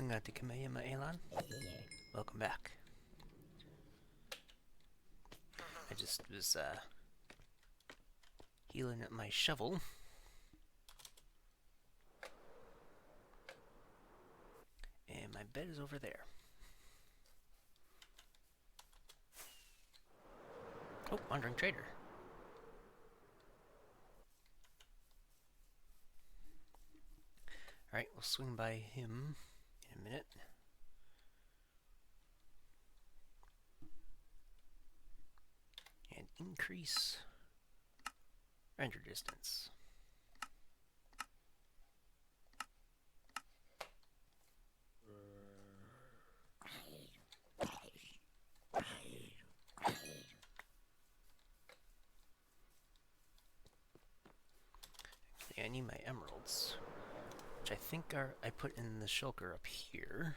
Ngati Kamehameha Elan. Welcome back. I just was healing at my shovel. And my bed is over there. Oh, Wandering Trader. Alright, we'll swing by him in a minute. And increase render distance. I need my emeralds, which I think I put in the shulker up here.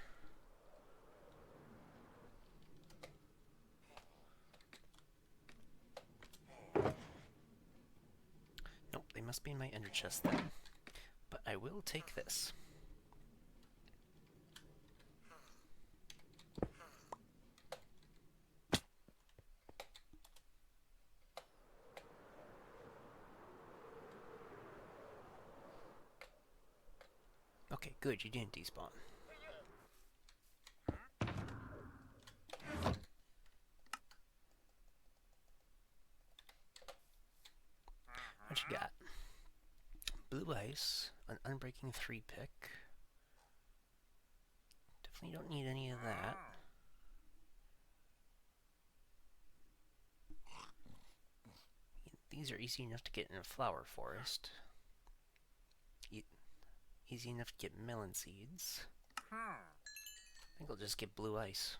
Nope, they must be in my ender chest then. But I will take this. Okay, good, you didn't despawn. What you got? Blue ice, an unbreaking 3-pick. Definitely don't need any of that. These are easy enough to get in a flower forest. Easy enough to get melon seeds. I think I'll just get blue ice.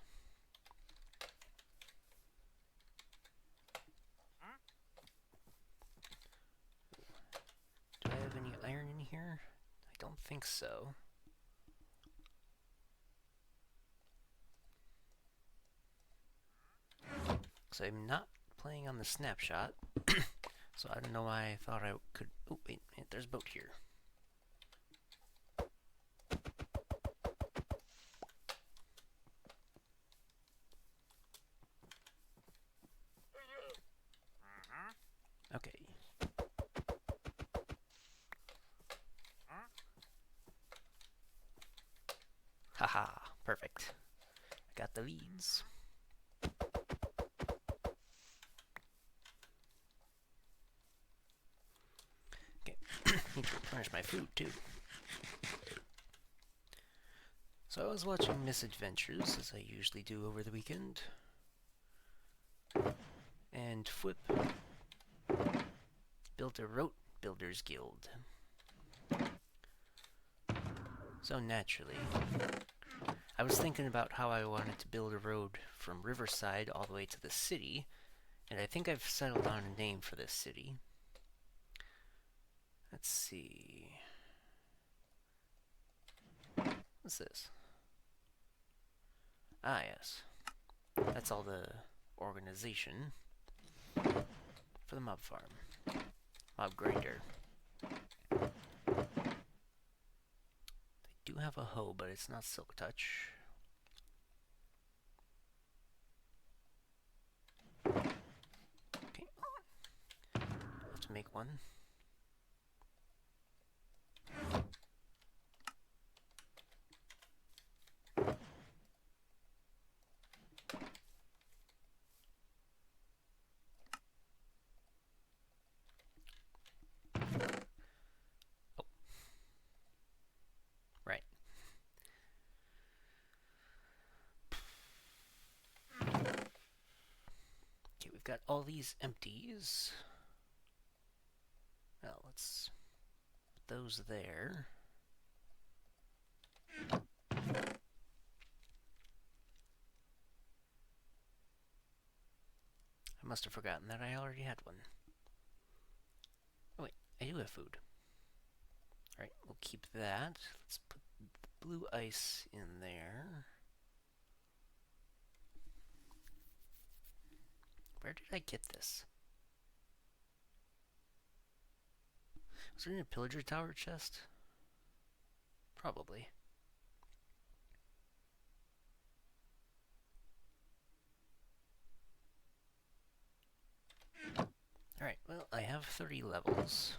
Do I have any iron in here? I don't think so. So I'm not playing on the snapshot, so I don't know why I thought I could... Oh, wait, there's a boat here. Okay. Haha, perfect. I got the leads. Okay, need to replenish my food too. So I was watching Misadventures, as I usually do over the weekend. And Fwip built a Rote Builders Guild. So naturally, I was thinking about how I wanted to build a road from Riverside all the way to the city, and I think I've settled on a name for this city. Let's see. What's this? Ah, yes. That's all the organization for the mob farm. Mob grinder. They do have a hoe, but it's not Silk Touch. Okay. Have to make one. Got all these empties. Now let's put those there. I must have forgotten that I already had one. Oh wait, I do have food. Alright, we'll keep that. Let's put the blue ice in there. Where did I get this? Was it in a pillager tower chest? Probably. Alright, well, I have 30 levels.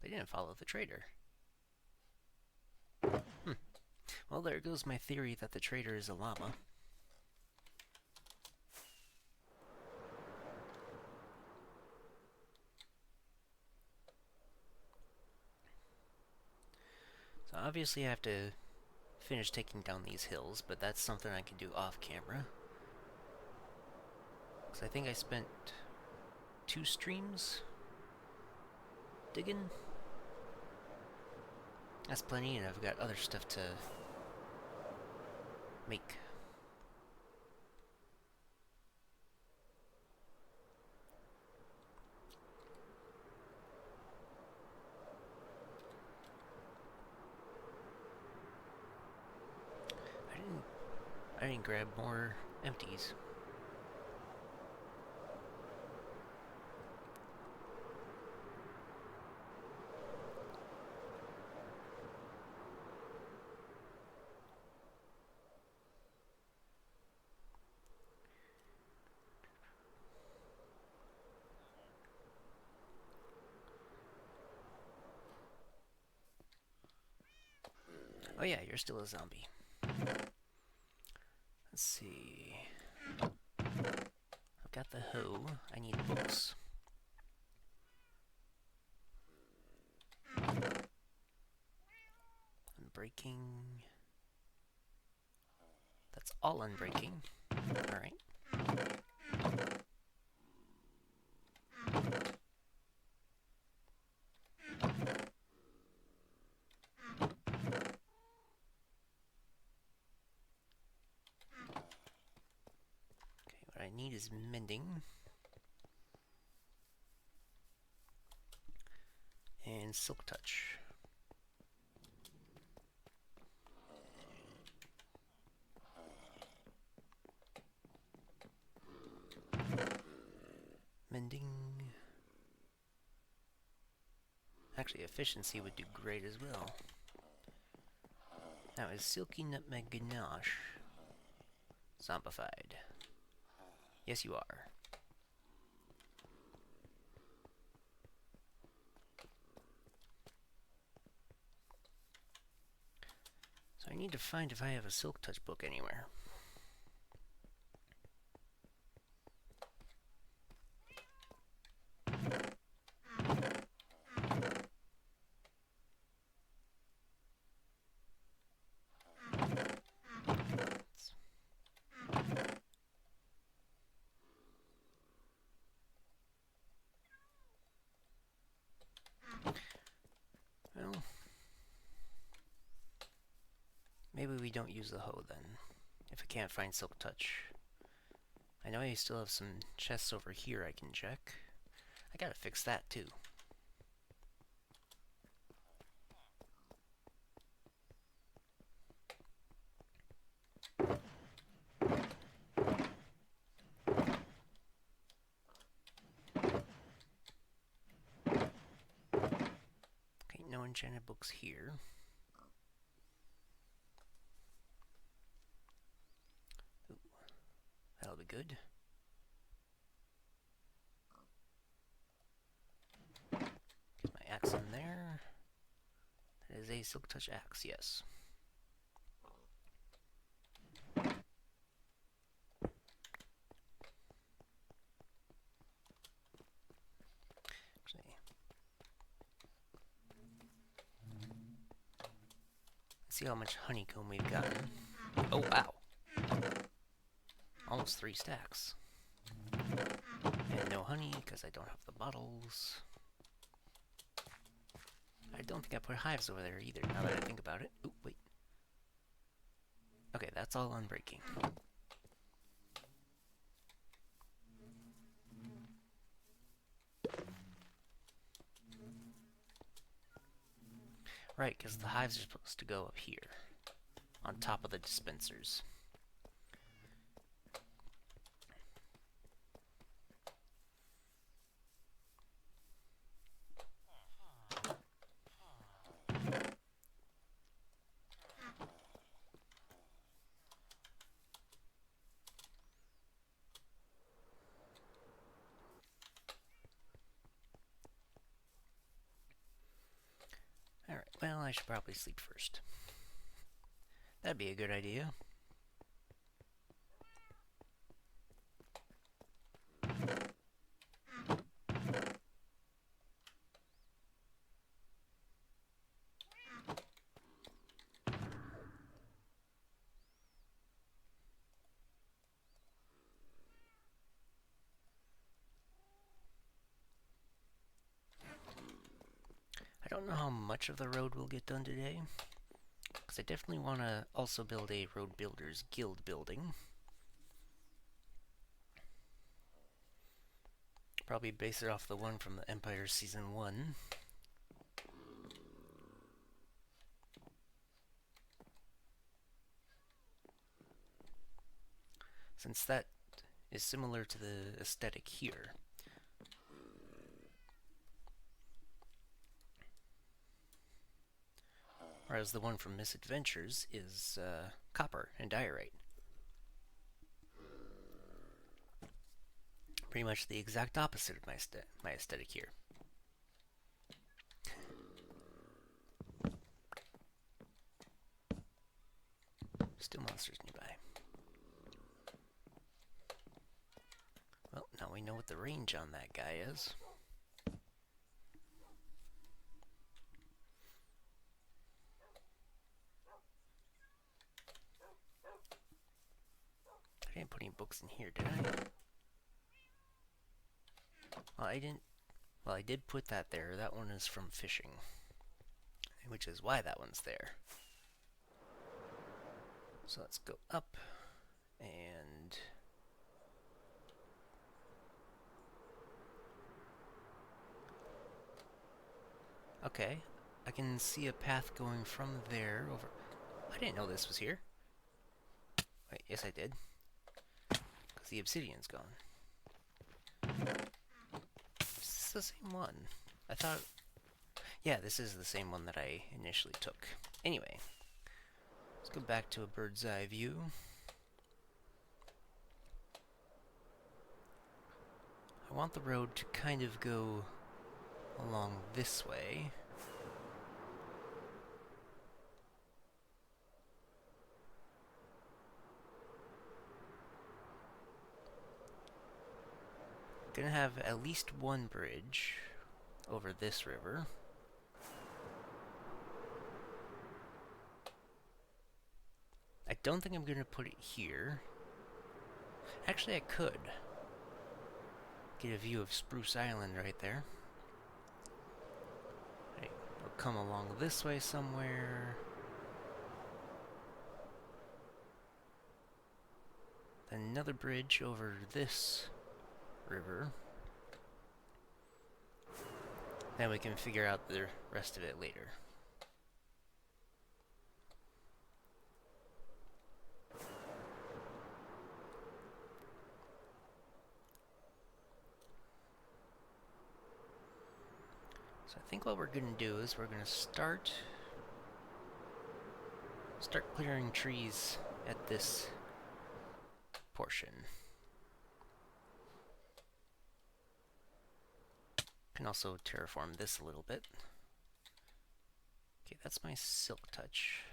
They didn't follow the trader. Well, there goes my theory that the trader is a llama. So obviously I have to finish taking down these hills, but that's something I can do off camera. Because I think I spent 2 streams digging. That's plenty, and I've got other stuff to make. I didn't grab more empties. Oh yeah, you're still a zombie. Let's see. I've got the hoe. I need books. Unbreaking. That's all unbreaking. Alright. What I need is mending. And silk touch. Mending. Actually, efficiency would do great as well. Now, is Silky Nutmeg Ganache zombified? Yes, you are. So I need to find if I have a Silk Touch book anywhere. Well, maybe we don't use the hoe then, if I can't find Silk Touch. I know I still have some chests over here I can check. I gotta fix that too. Okay, no enchanted books here. Ooh, that'll be good. Get my axe in there. That is a Silk Touch axe, yes. See how much honeycomb we've gotten. Oh, wow. Almost 3 stacks. And no honey, because I don't have the bottles. I don't think I put hives over there either, now that I think about it. Oop, wait. Okay, that's all unbreaking. Right, because the hives are supposed to go up here, on top of the dispensers. I should probably sleep first. That'd be a good idea. I don't know how much of the road will get done today, because I definitely want to also build a Road Builders Guild building. Probably base it off the one from the Empire Season 1. Since that is similar to the aesthetic here. Whereas the one from Misadventures is copper and diorite. Pretty much the exact opposite of my aesthetic here. Still monsters nearby. Well, now we know what the range on that guy is. I didn't put any books in here, did I? Well, I didn't. Well, I did put that there. That one is from fishing, which is why that one's there. So let's go up and okay, I can see a path going from there over. I didn't know this was here. Wait, yes I did. Because the obsidian's gone. Is this the same one? I thought... Yeah, this is the same one that I initially took. Anyway, let's go back to a bird's eye view. I want the road to kind of go along this way. Gonna have at least one bridge over this river. I don't think I'm gonna put it here. Actually, I could. Get a view of Spruce Island right there. Right, it'll come along this way somewhere. Then another bridge over this river. Then we can figure out the rest of it later. So I think what we're going to do is we're going to start clearing trees at this portion. Can also terraform this a little bit. Okay, that's my silk touch.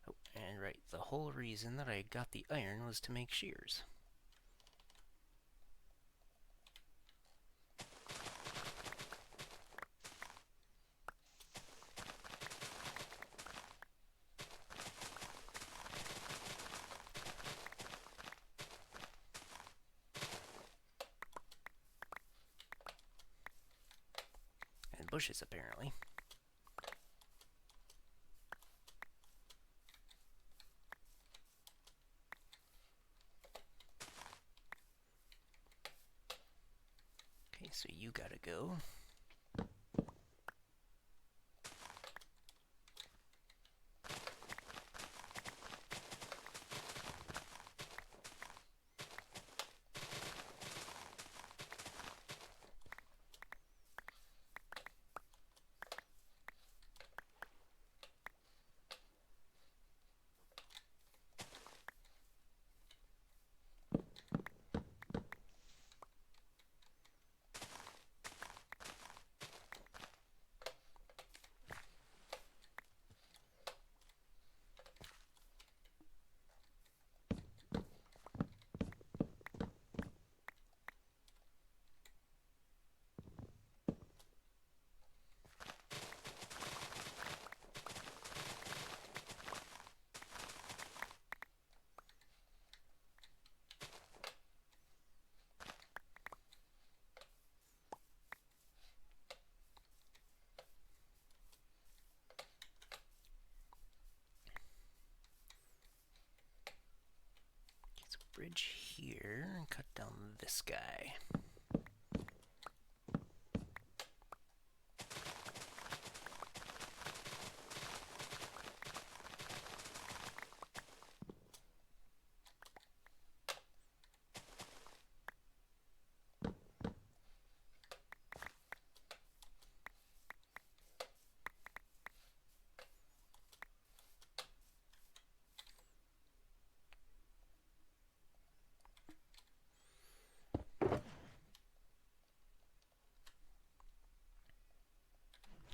Oh, and right, the whole reason that I got the iron was to make shears. Bushes, apparently. Okay, so you gotta go. bridge here and cut down this guy.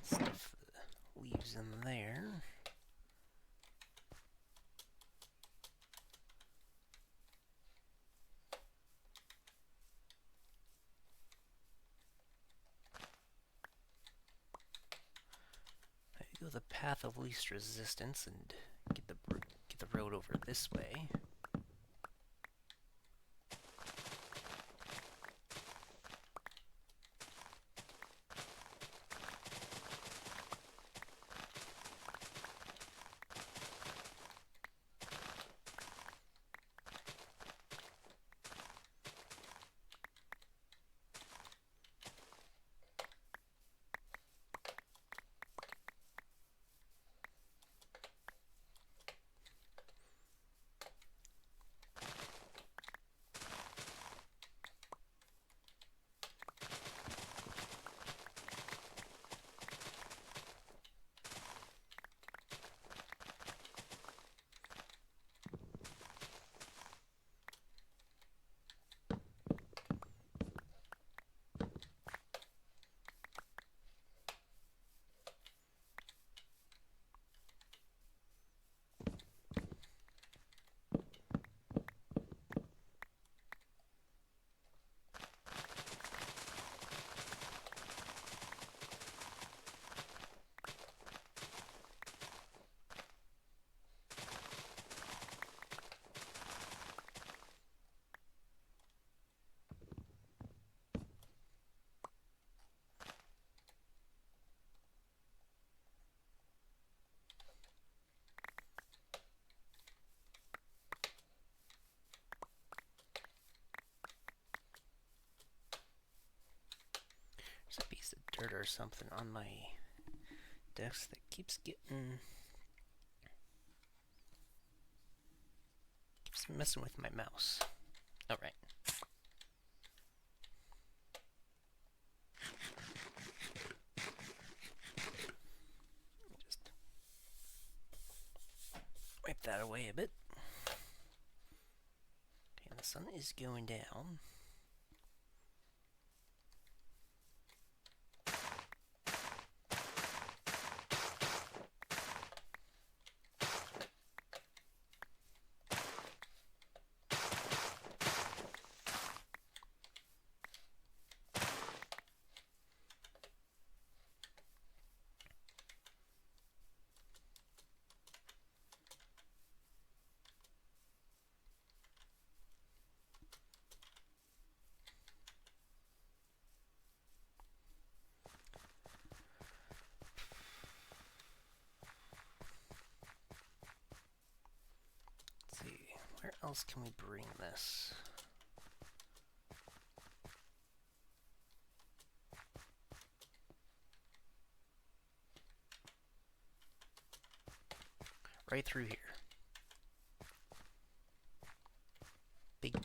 Stuff the leaves in there. There you go, the path of least resistance, and get the road over this way. There's a piece of dirt or something on my desk that keeps messing with my mouse. Alright. Just wipe that away a bit. Okay, the sun is going down. Where else can we bring this? Right through here. Big.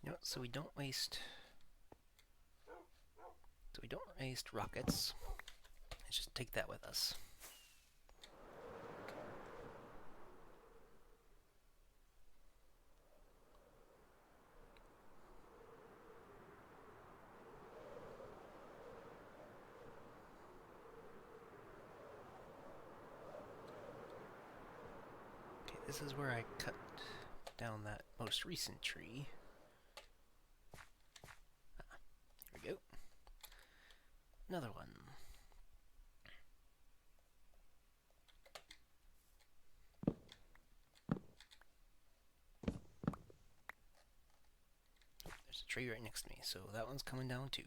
You know, so we don't waste rockets. Let's just take that with us. Okay, this is where I cut down that most recent tree. Here we go. Another one. There's a tree right next to me, so that one's coming down too.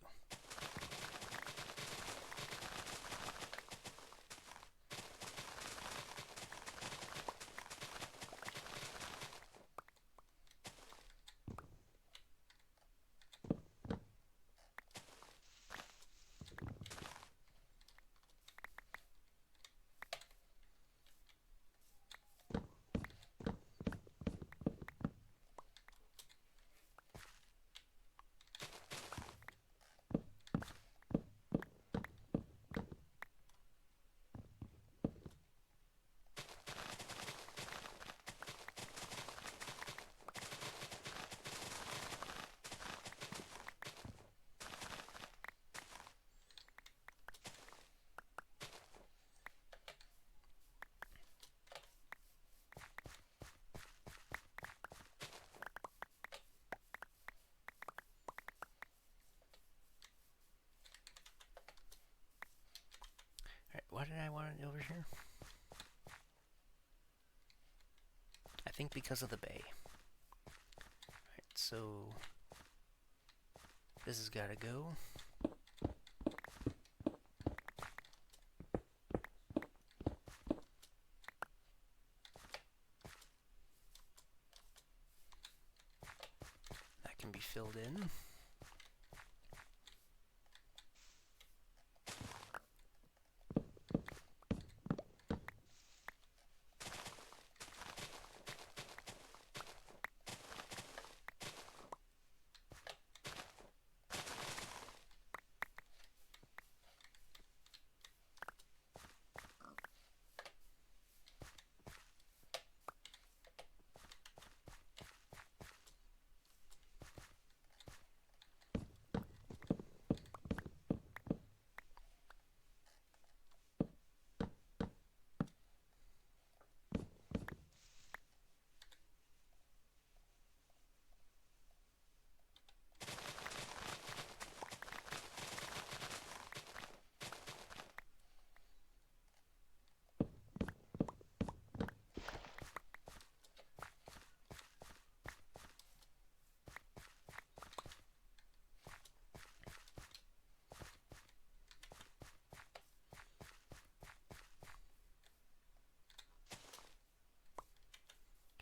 Alright, why did I want it over here? I think because of the bay. Alright, so this has gotta go. That can be filled in.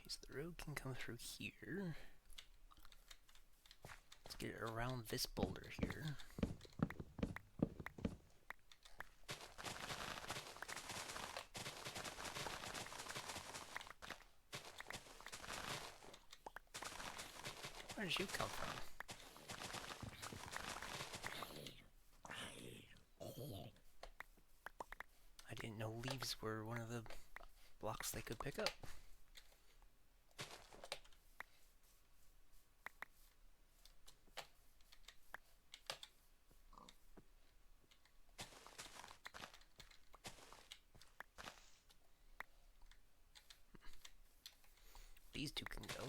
So the road can come through here. Let's get it around this boulder here. Where did you come from? I didn't know leaves were one of the blocks they could pick up. These two can go.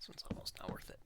This one's almost not worth it.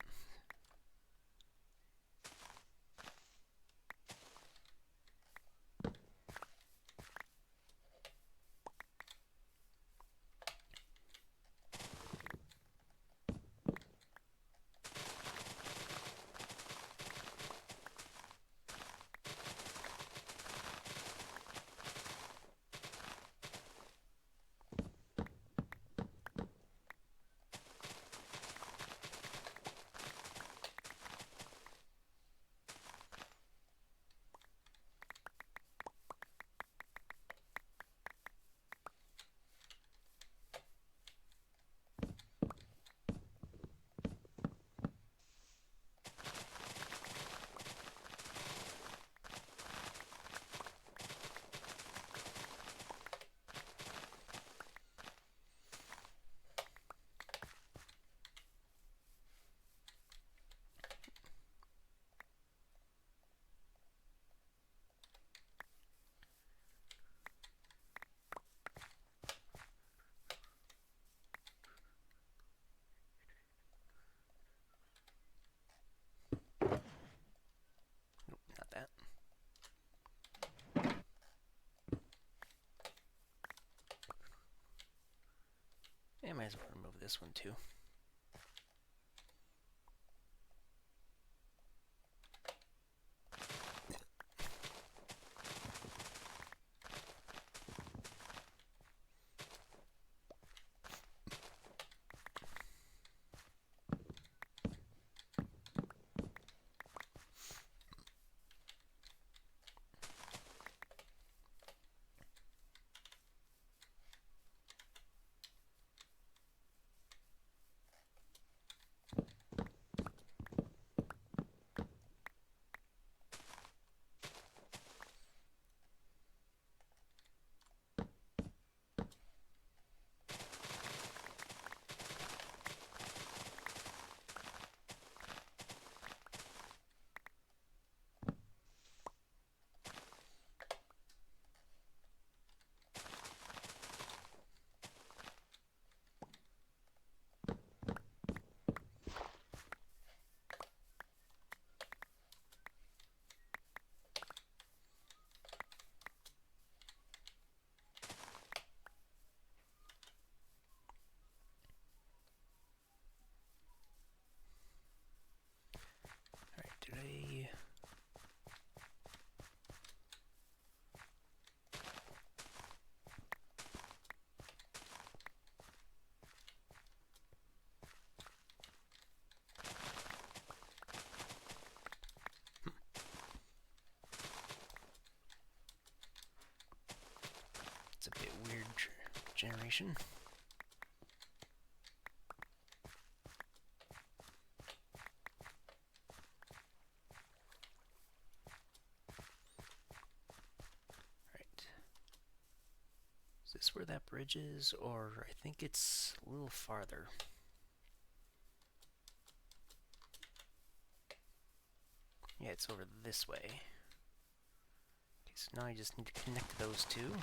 Nope, not that. I might as well remove this one too. Alright, did I... It's a bit weird generation. Right. Is this where that bridge is, or I think it's a little farther. Yeah, it's over this way. Okay, so now I just need to connect those two.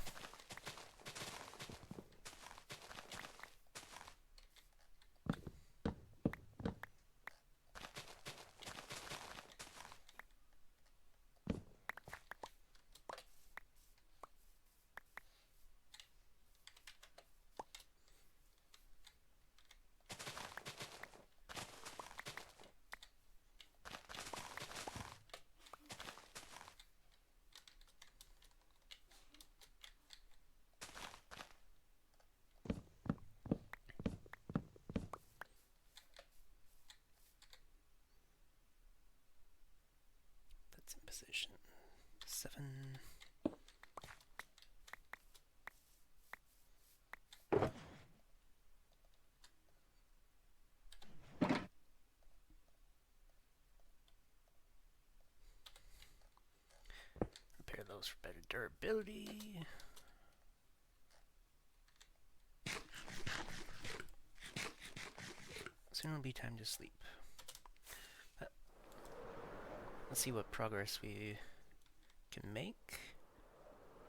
That's in position 7. Repair those for better durability. Soon it'll be time to sleep. But let's see what progress we can make.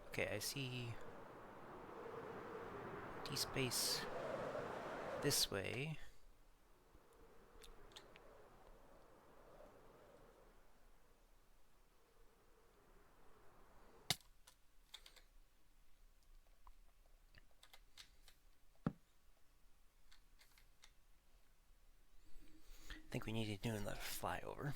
Okay, I see D-space this way. think we need to do another flyover.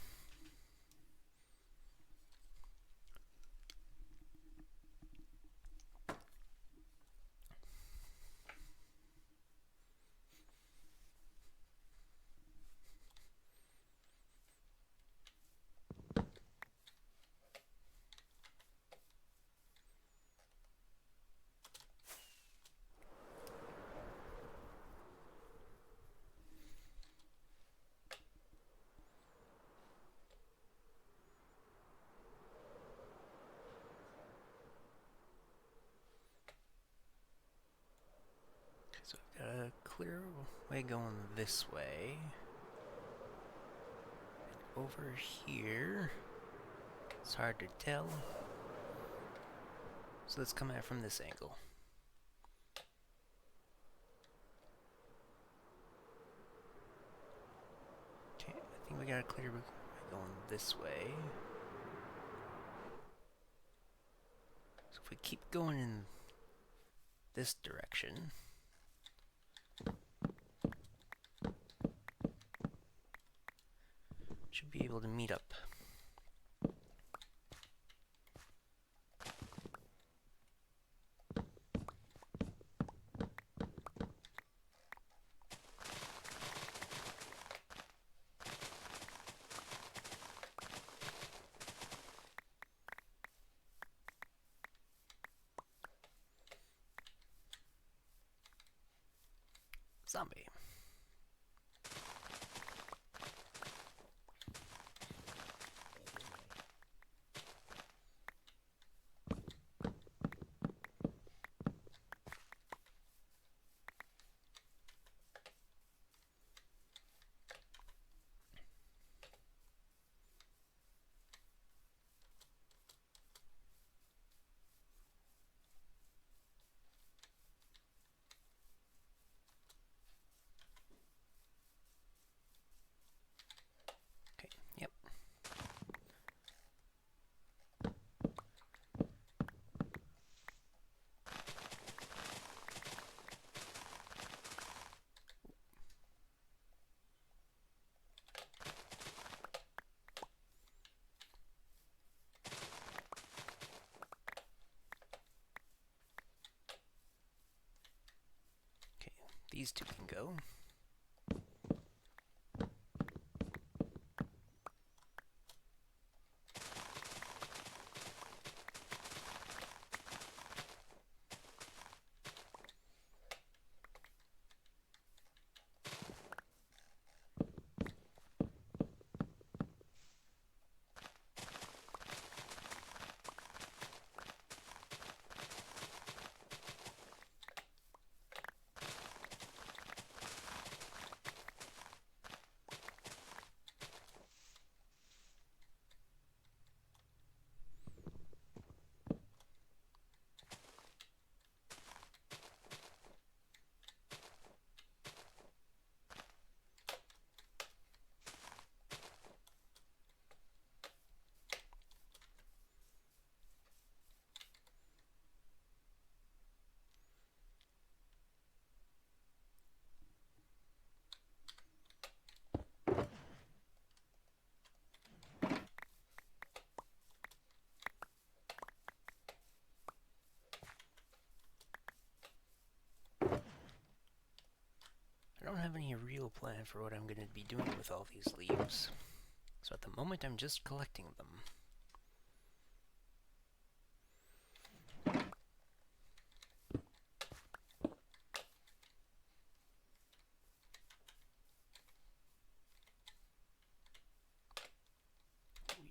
So I've got a clear way going this way. And over here, it's hard to tell. So let's come at it from this angle. Okay, I think we got a clear way going this way. So if we keep going in this direction, should be able to meet up. Zombie. Okay, yep. Okay, these two can go. I don't have any real plan for what I'm going to be doing with all these leaves. So at the moment, I'm just collecting them.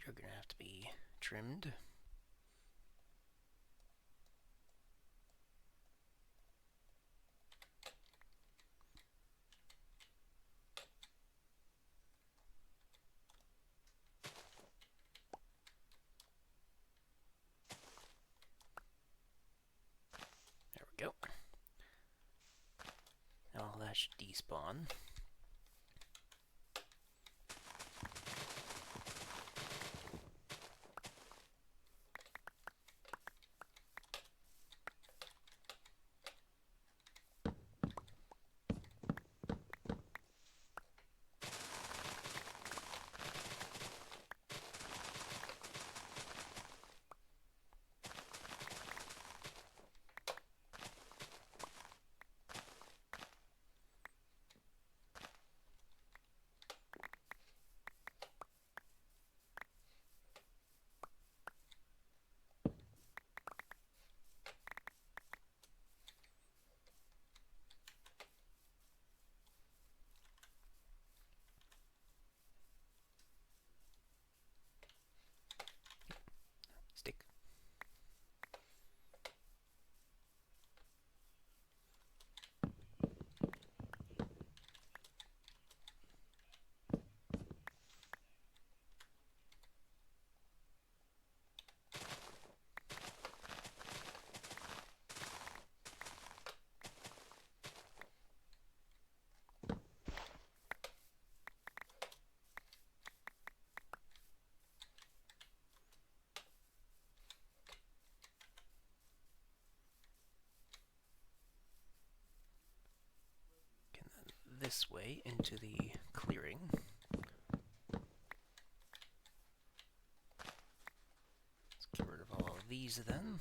You're going to have to be trimmed. There we go. Now that should despawn. this way into the clearing. Let's get rid of all of these then.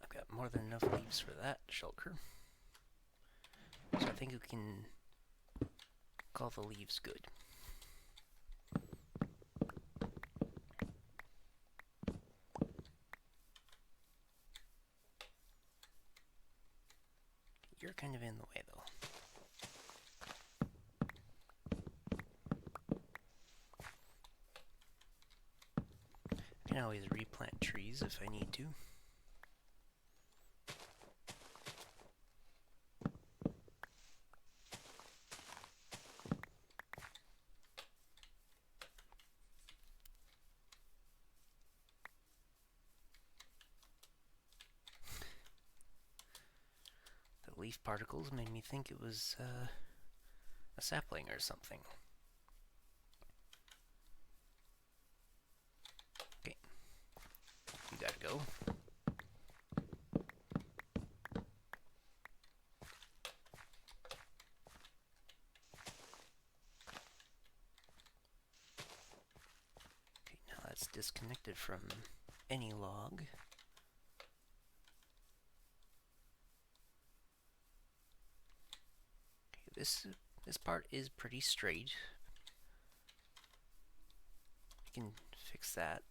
I've got more than enough leaves for that shulker. So I think we can call the leaves good. You're kind of in the way, though. I can always replant trees if I need to. The leaf particles made me think it was a sapling or something. Okay, you gotta go. Okay, now that's disconnected from any log. Okay, this part is pretty straight. We can fix that.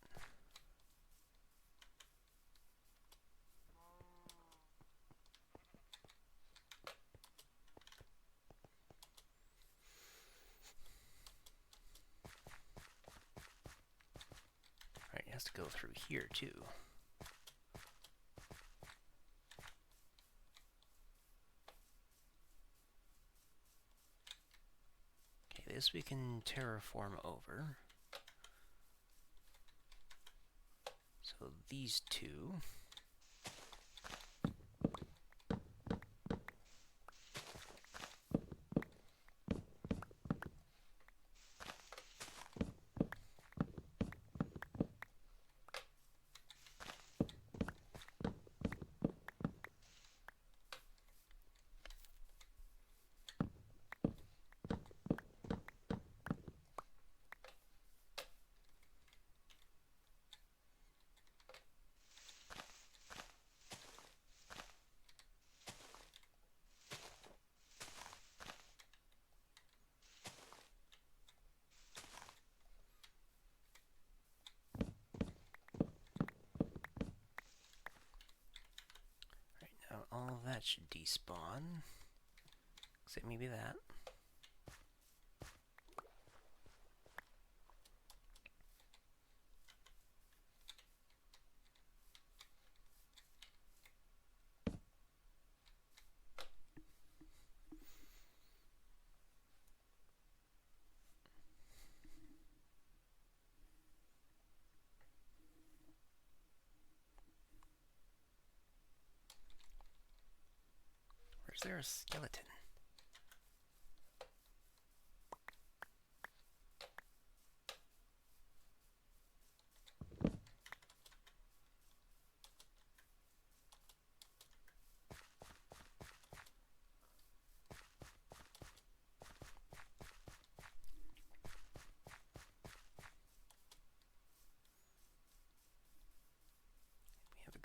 Right, it has to go through here too. Okay, this we can terraform over. So these two. All of that should despawn. Except maybe that. Where's there a skeleton?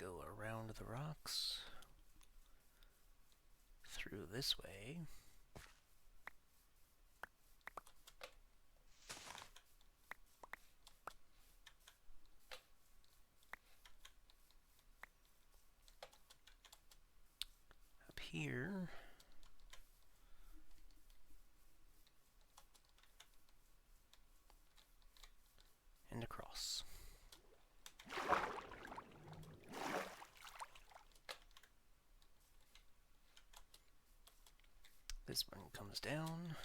go around the rocks, through this way. Up here. And across. This one comes down.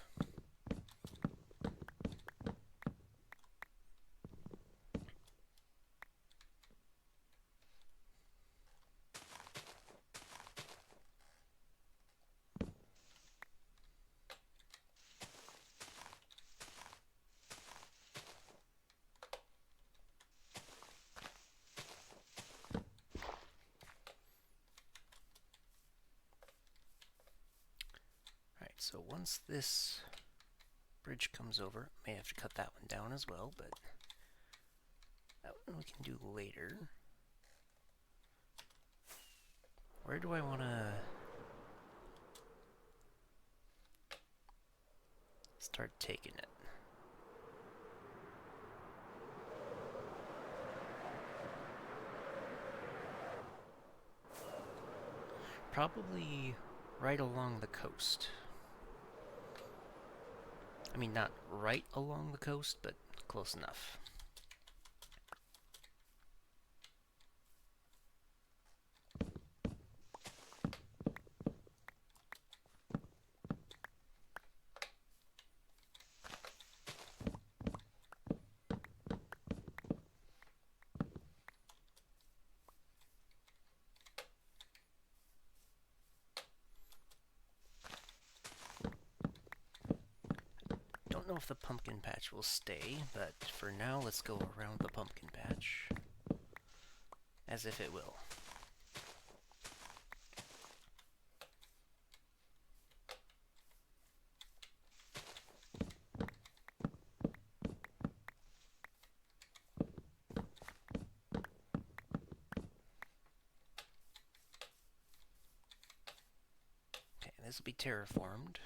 Alright, so once this bridge comes over, may have to cut that one down as well, but that one we can do later. Where do I want to start taking it? Probably right along the coast. I mean, not right along the coast, but close enough. Don't know if the pumpkin patch will stay, but for now let's go around the pumpkin patch as if it will. Okay, this will be terraformed.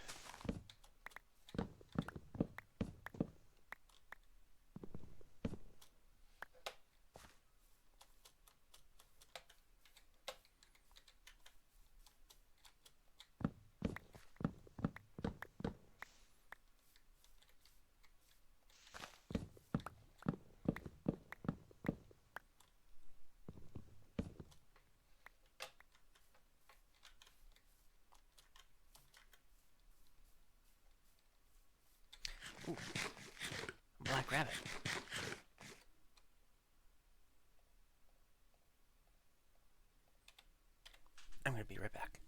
Ooh, a black rabbit. I'm gonna be right back.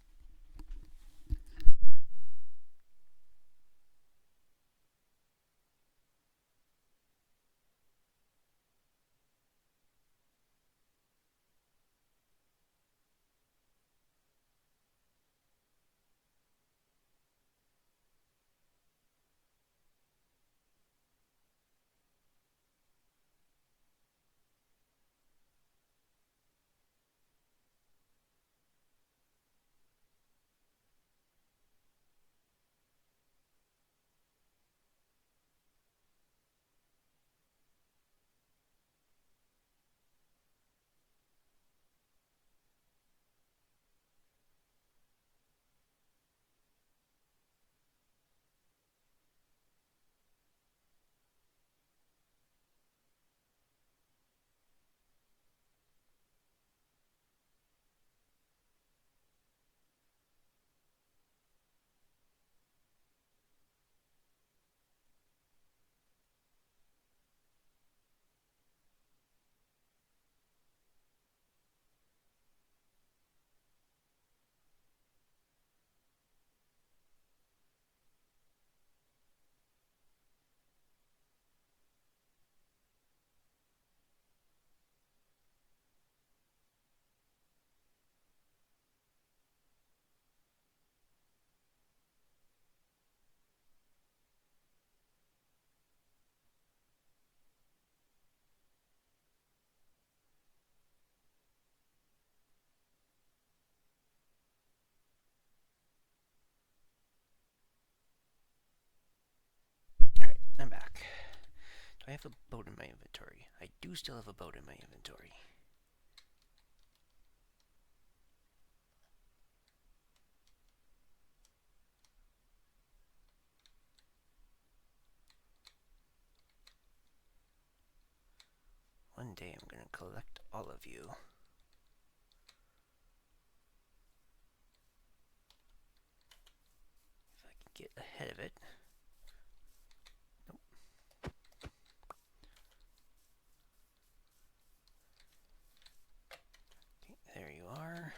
Do I have a boat in my inventory? I do still have a boat in my inventory. One day I'm going to collect all of you. If I can get ahead of it. Nope. Okay, there you are.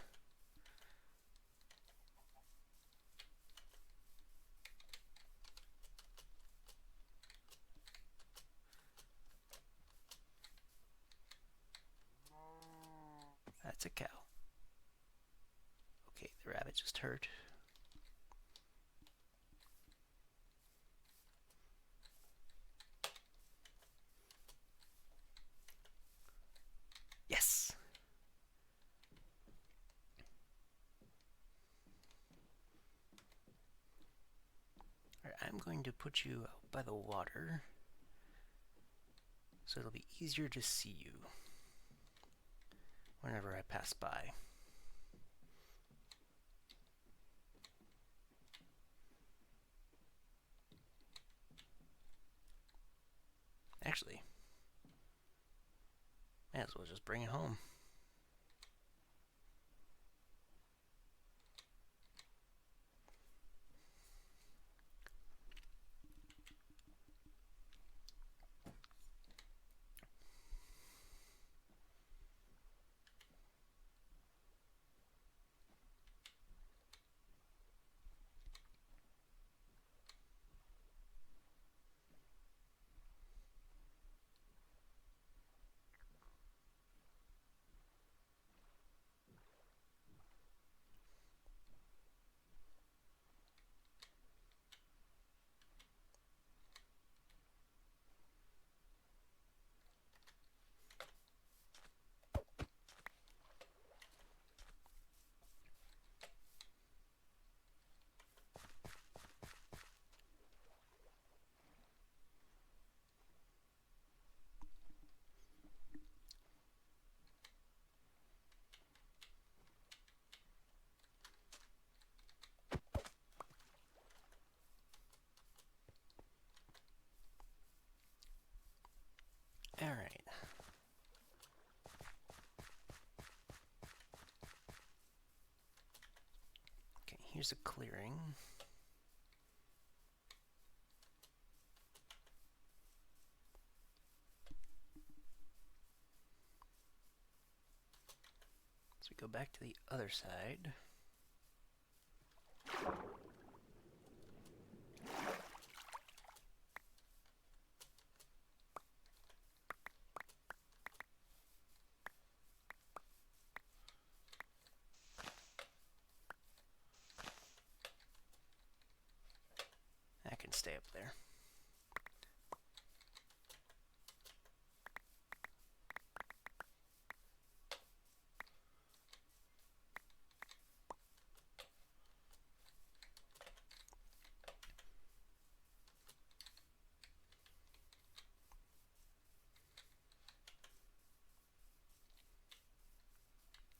That's a cow. Okay, the rabbit just hurt. Yes! Alright, I'm going to put you out by the water so it'll be easier to see you whenever I pass by. Actually, may as well just bring it home. Alright. Okay, here's a clearing. So we go back to the other side. I can stay up there.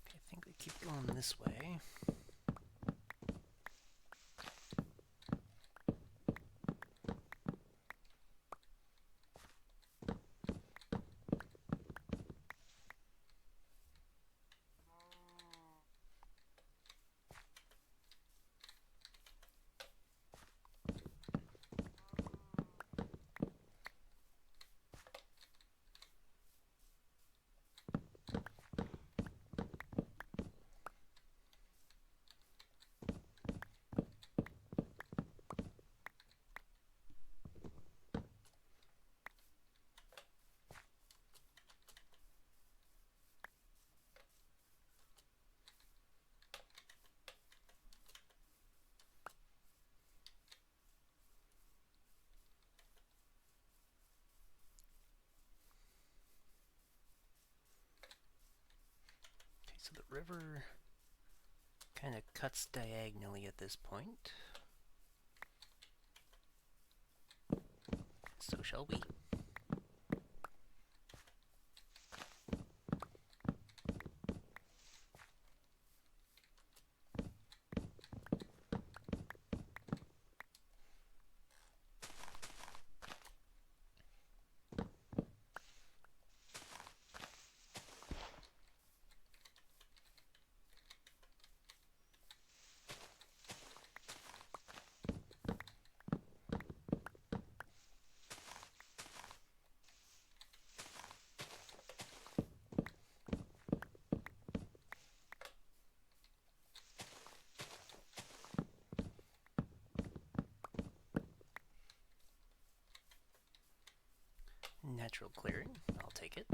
Okay, I think we keep going this way. Okay, so the river kind of cuts diagonally at this point. So shall we. natural clearing. I'll take it.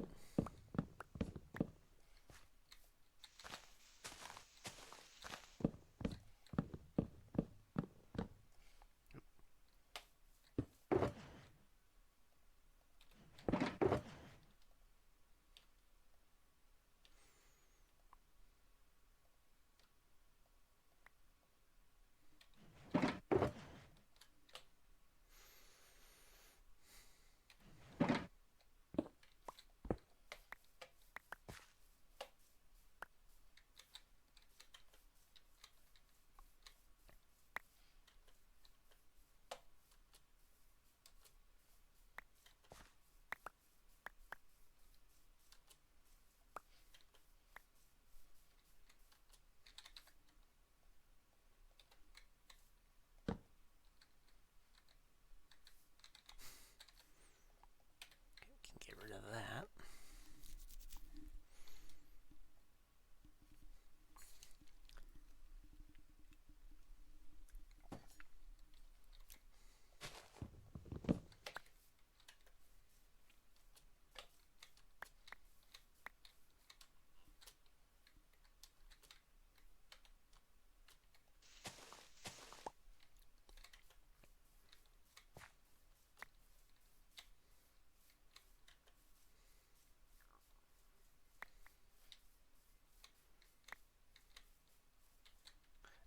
Can get rid of that.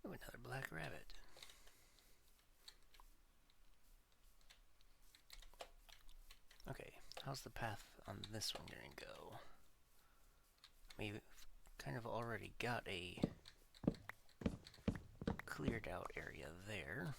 Ooh, another black rabbit. Okay, how's the path on this one gonna go? We've kind of already got a cleared out area there.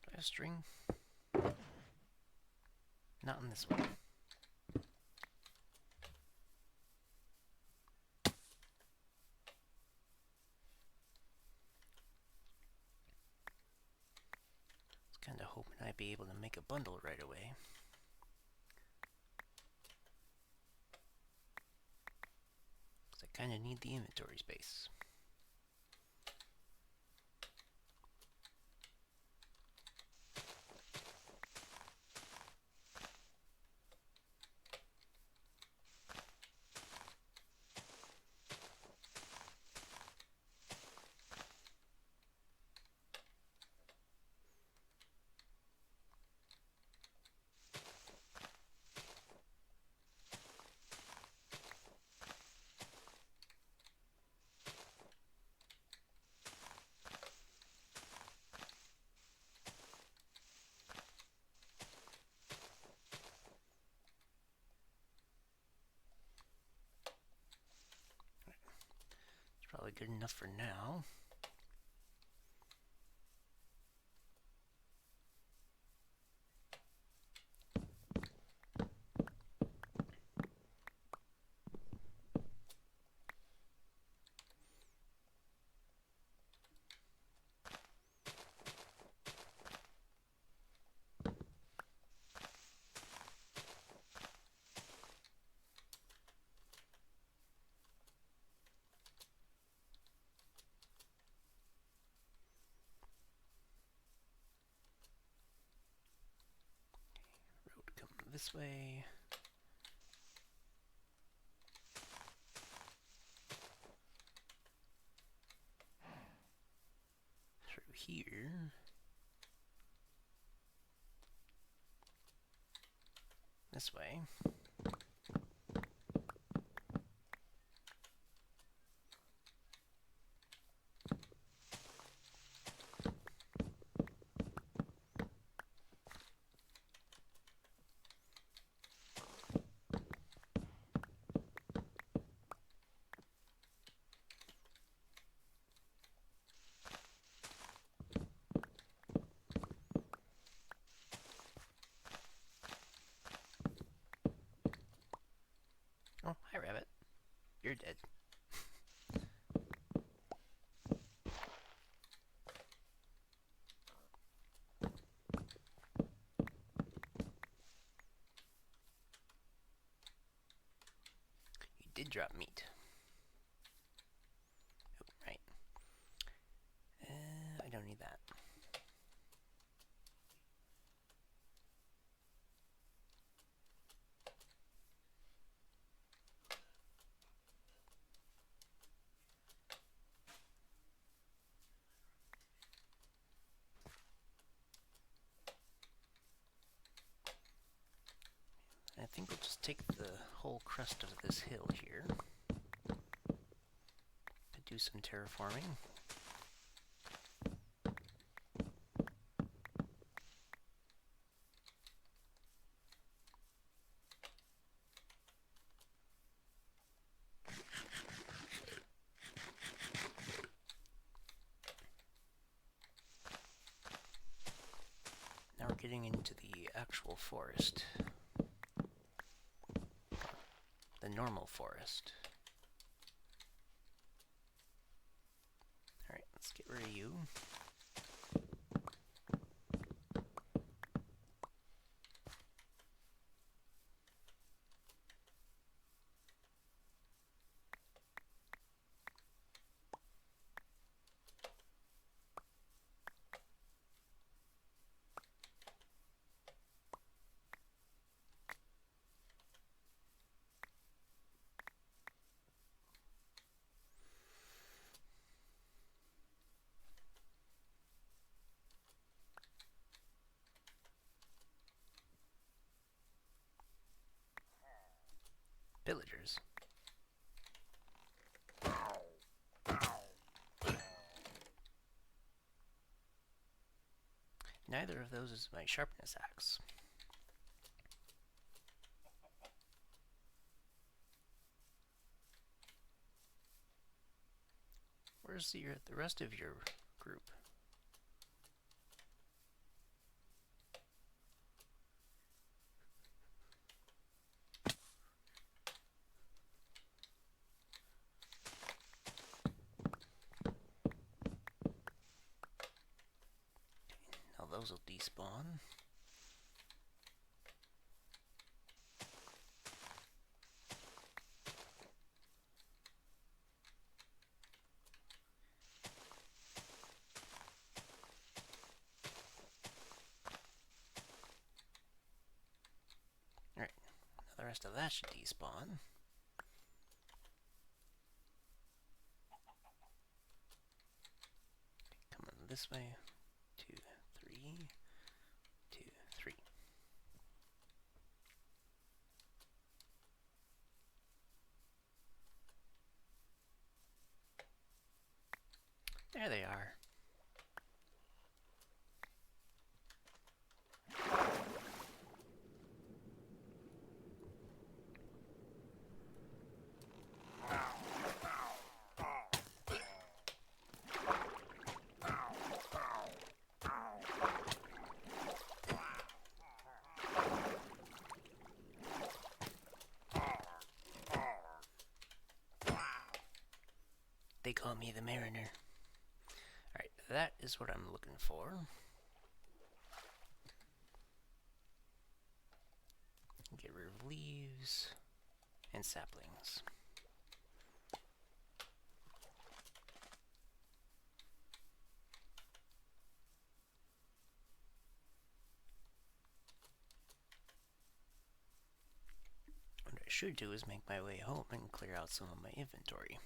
Do I have a string? Not in this one. Kinda hoping I'd be able to make a bundle right away. Because I kinda need the inventory space. Probably good enough for now. Road coming this way. Through here. This way. Oh, hi, rabbit. You're dead. did drop meat. Oh, right. I don't need that. I think we'll just take the whole crust of this hill here. Do some terraforming. Now we're getting into the actual forest. The normal forest. Alright, let's get rid of you. Villagers. Neither of those is my sharpness axe. Where's the rest of your group? Now those will despawn. Alright, now the rest of that should despawn. Come on this way. 2, 3, 2, 3. There they are. They call me the Mariner. Alright, that is what I'm looking for. Get rid of leaves and saplings. What I should do is make my way home and clear out some of my inventory.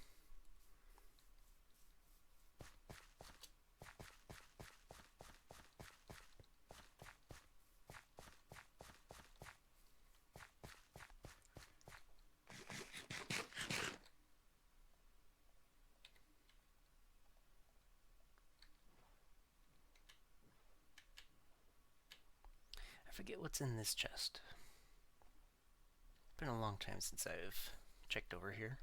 I forget what's in this chest. Been a long time since I've checked over here.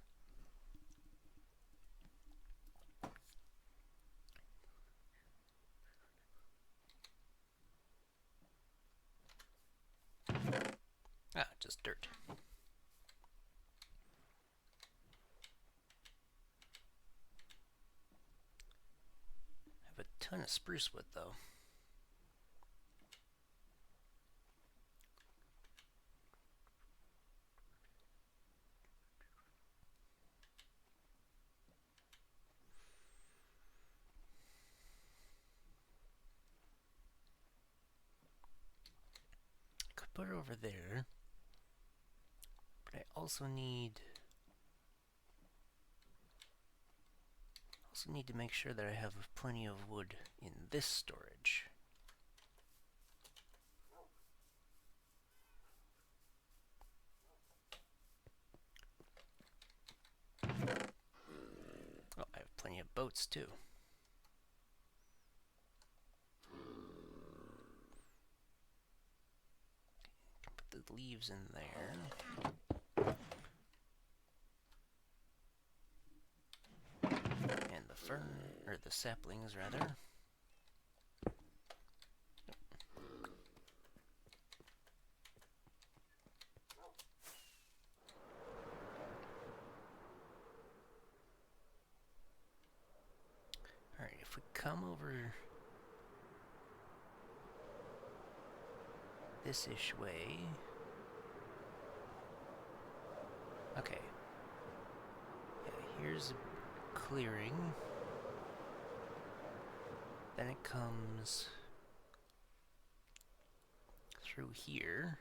Ah, just dirt. I have a ton of spruce wood, though. put it over there. But I also need to make sure that I have plenty of wood in this storage. Oh, I have plenty of boats too. Put the leaves in there. And the fern, or the saplings rather. Alright, if we come over this-ish way. Okay. Yeah, here's a clearing. Then it comes through here.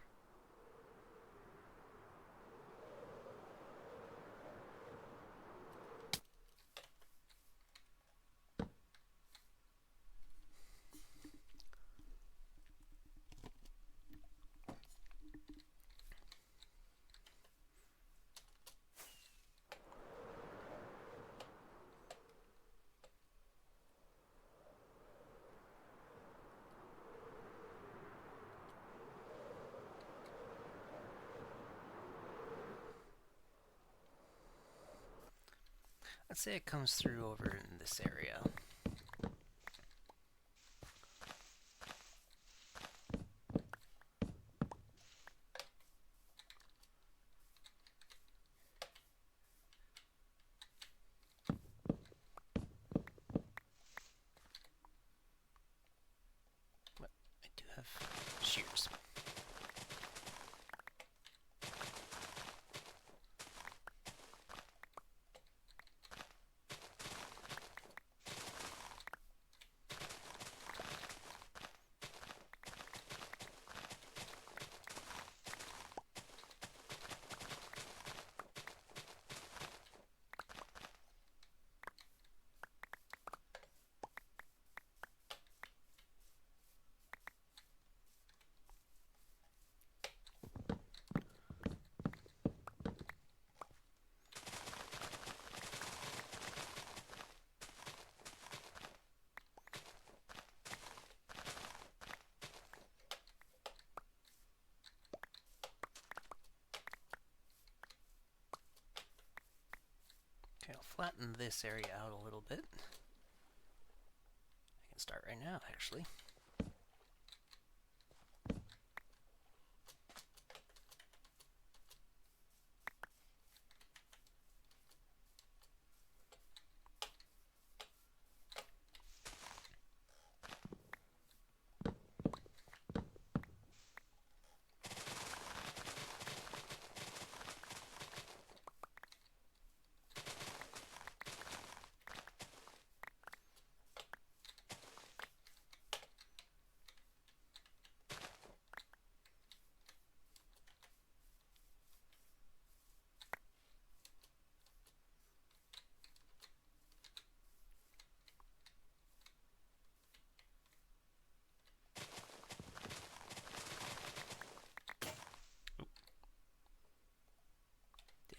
Let's say it comes through over in this area. But I do have shears. Okay, I'll flatten this area out a little bit. I can start right now, actually.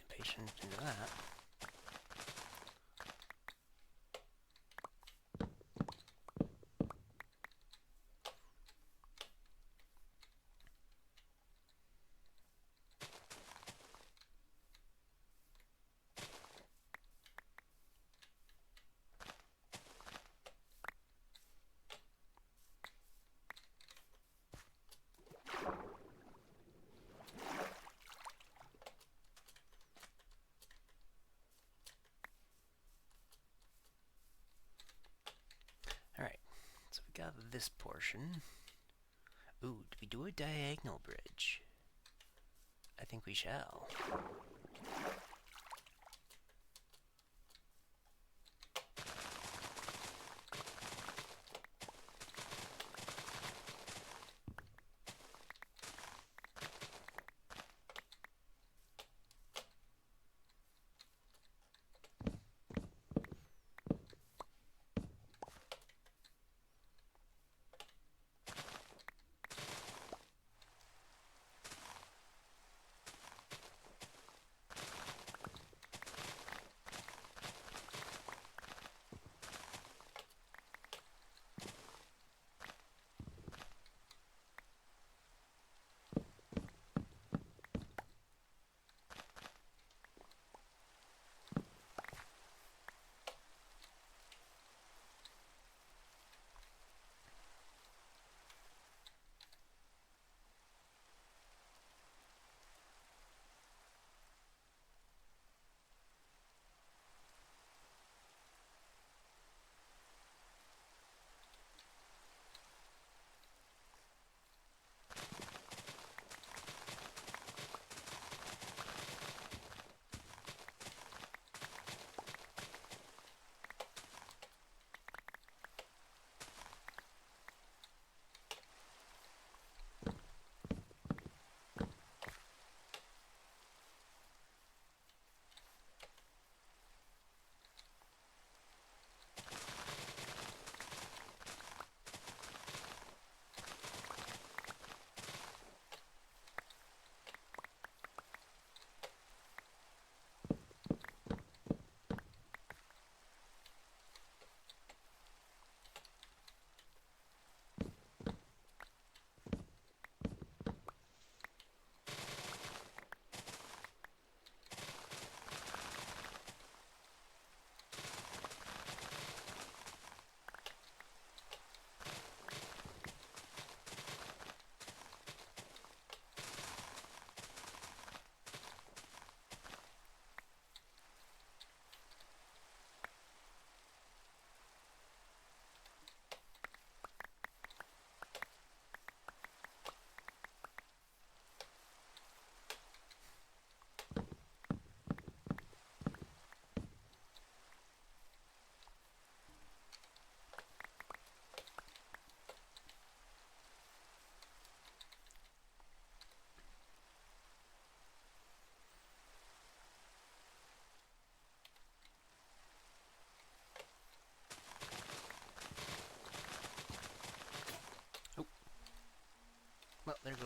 Impatient to do that. Alright, so we got this portion. Ooh, did we do a diagonal bridge? I think we shall.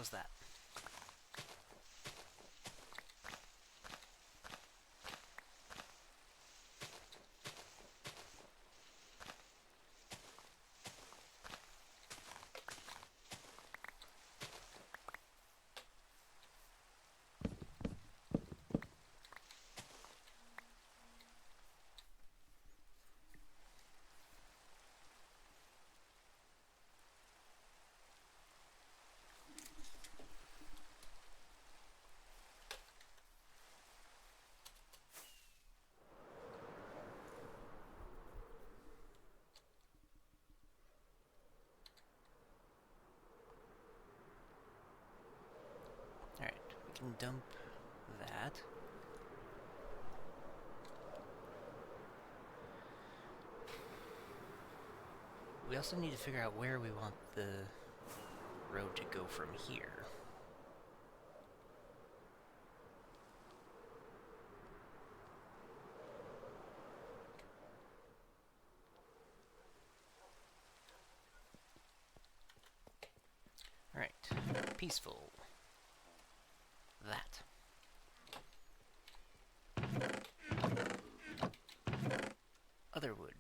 was that? Alright, we can dump that. We also need to figure out where we want the road to go from here. Alright, peaceful. That. Other wood.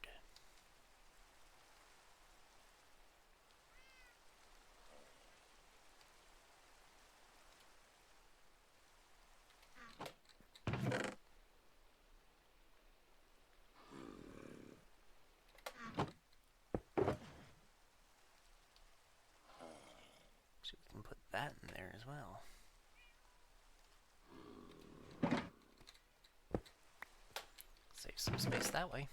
So we can put that in there as well. Save some space that way.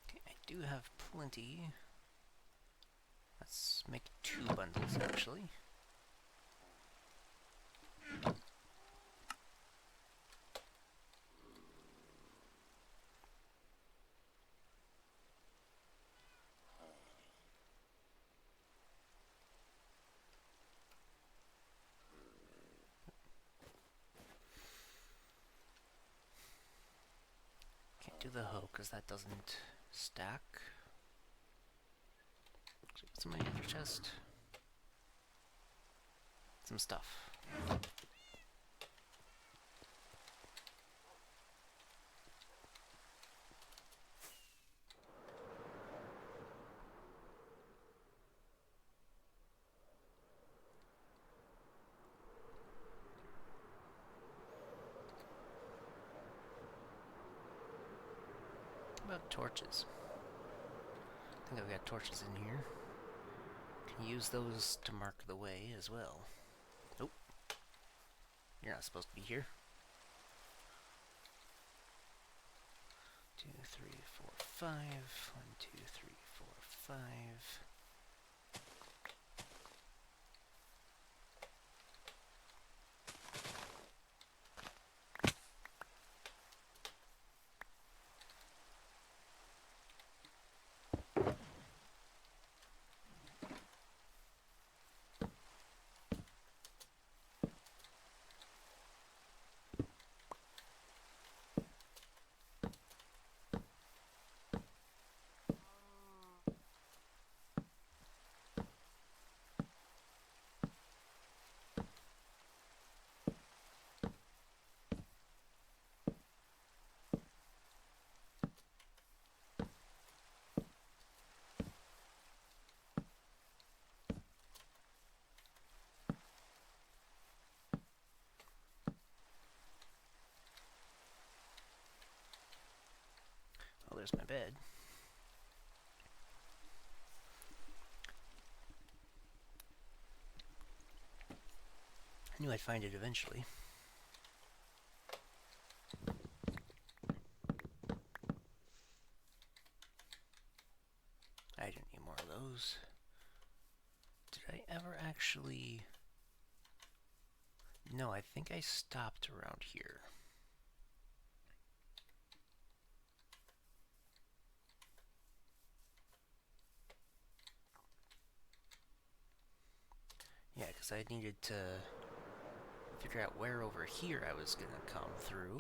Okay, I do have plenty. Let's make 2 bundles, actually. Can't do the hoe, because that doesn't stack. What's in my other chest? Some stuff. What about torches? I think I've got torches in here. Can use those to mark the way as well. Nope. You're not supposed to be here. 2, 3, 4, 5. 1, 2, 3, 4, 5. Oh, there's my bed. I knew I'd find it eventually. I didn't need more of those. Did I ever actually... No, I think I stopped around here. Yeah, because I needed to figure out where over here I was gonna come through.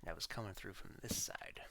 And I was coming through from this side.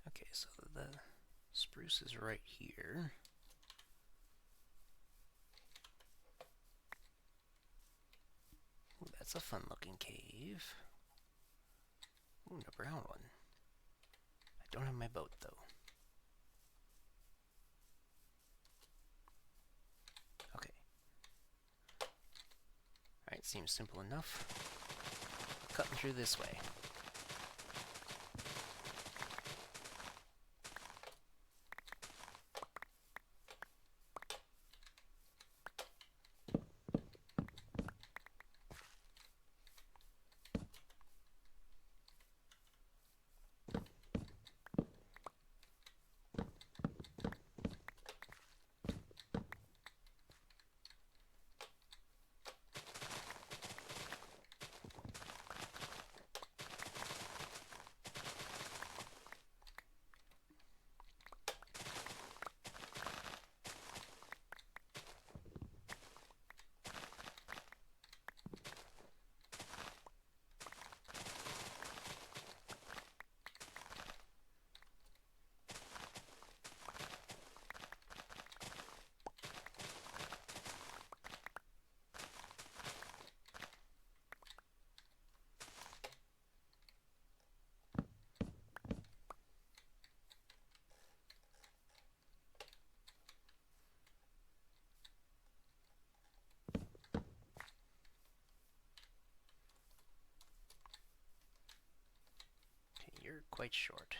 Okay, so the spruce is right here. Ooh, that's a fun looking cave. Ooh, and a brown one. I don't have my boat though. Okay. Alright, seems simple enough. Cutting through this way. Okay, you're quite short.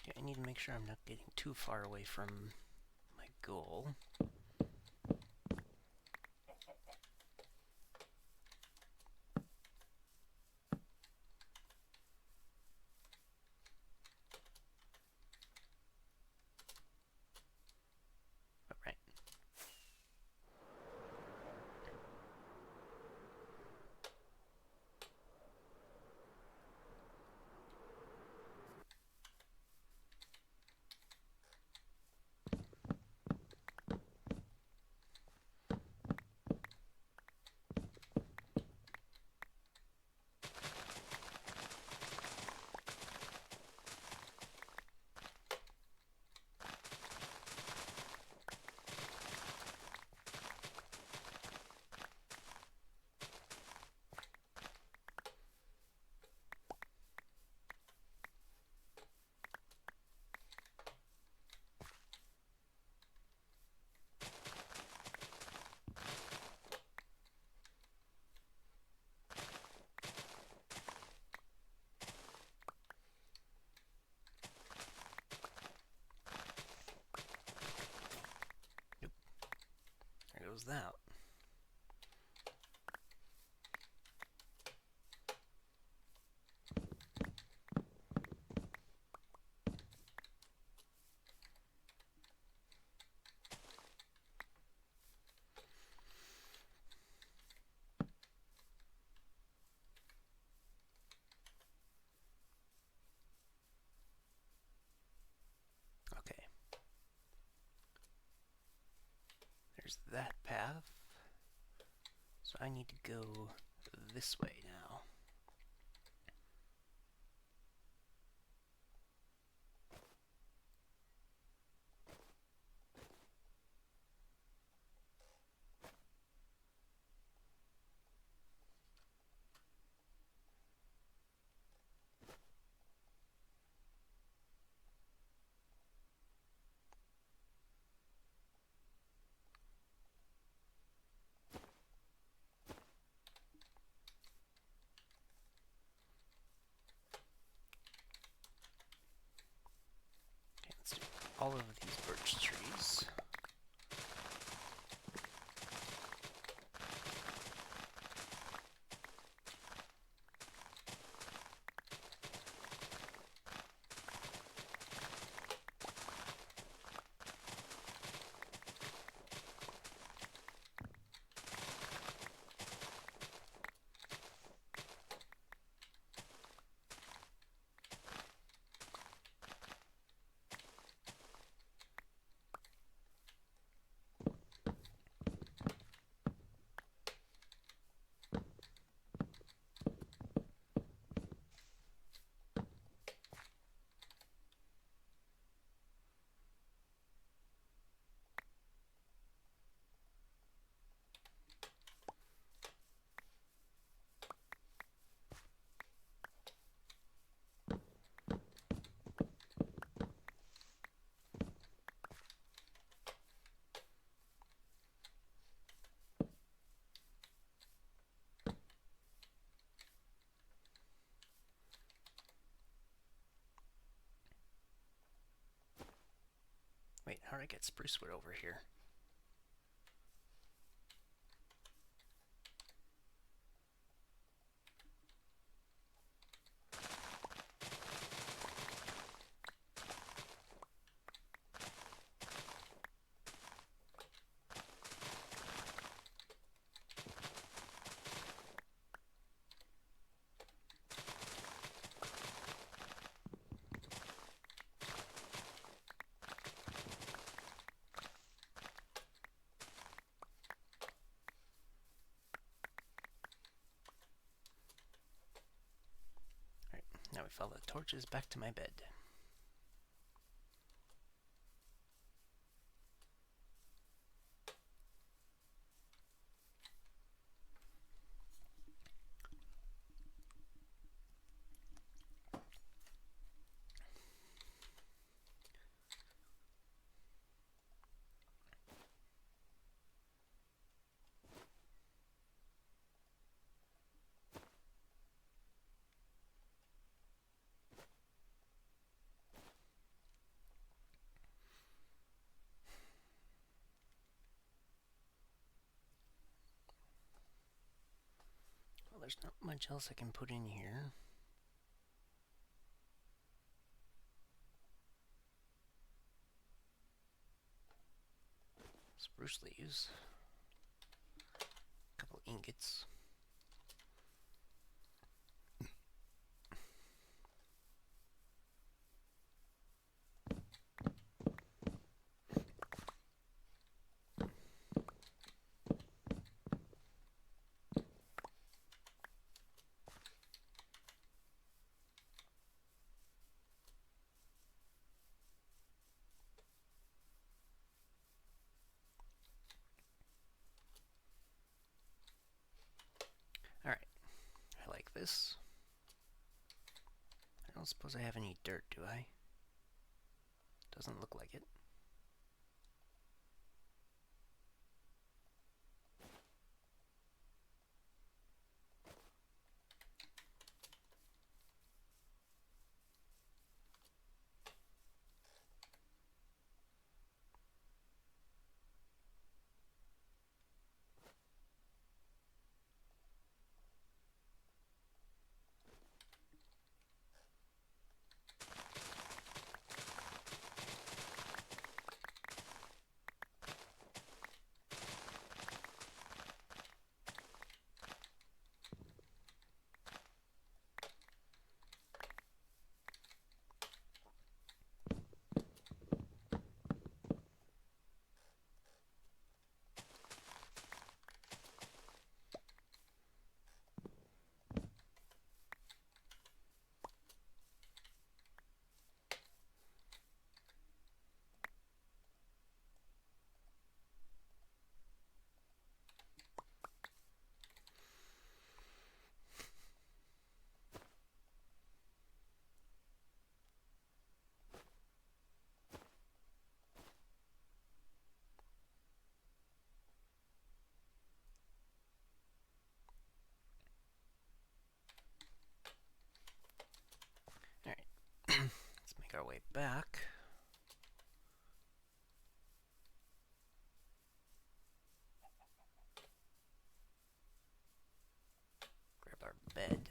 Okay, I need to make sure I'm not getting too far away from my goal. Alright. There goes that. Okay. There's that path. So I need to go this way now. Okay, let's do all of these birch trees. Wait, how did I get spruce wood over here? Alright, now we follow the torches back to my bed. there's not much else I can put in here. Spruce leaves. A couple ingots. Alright, I like this. I don't suppose I have any dirt, do I? Doesn't look like it. Alright, let's make our way back. Grab our bed.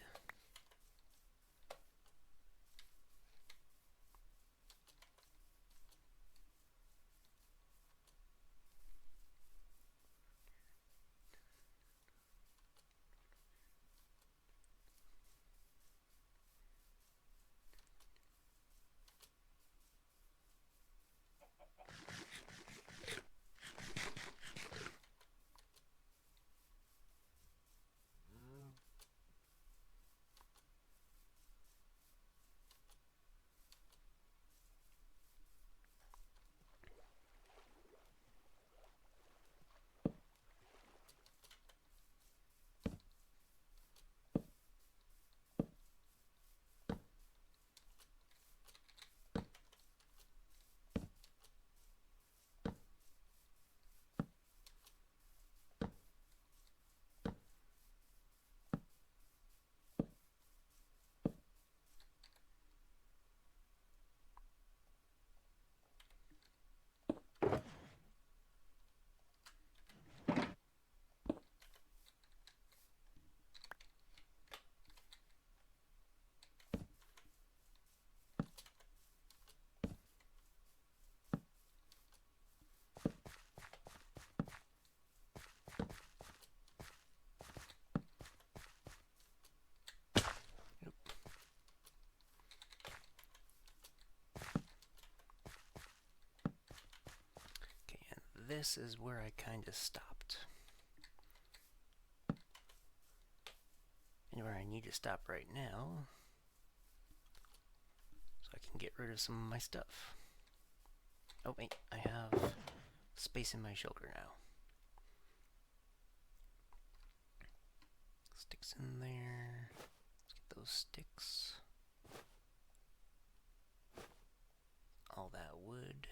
This is where I kind of stopped. And where I need to stop right now, so I can get rid of some of my stuff. Oh wait, I have space in my shoulder now. Sticks in there. Let's get those sticks. All that wood.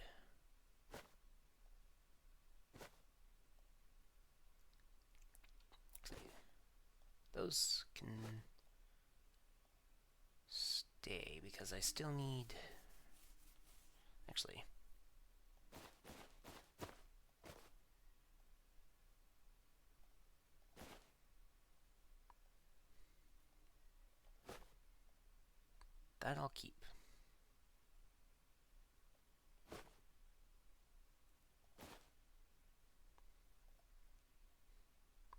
Those can stay because I still need... Actually, That I'll keep.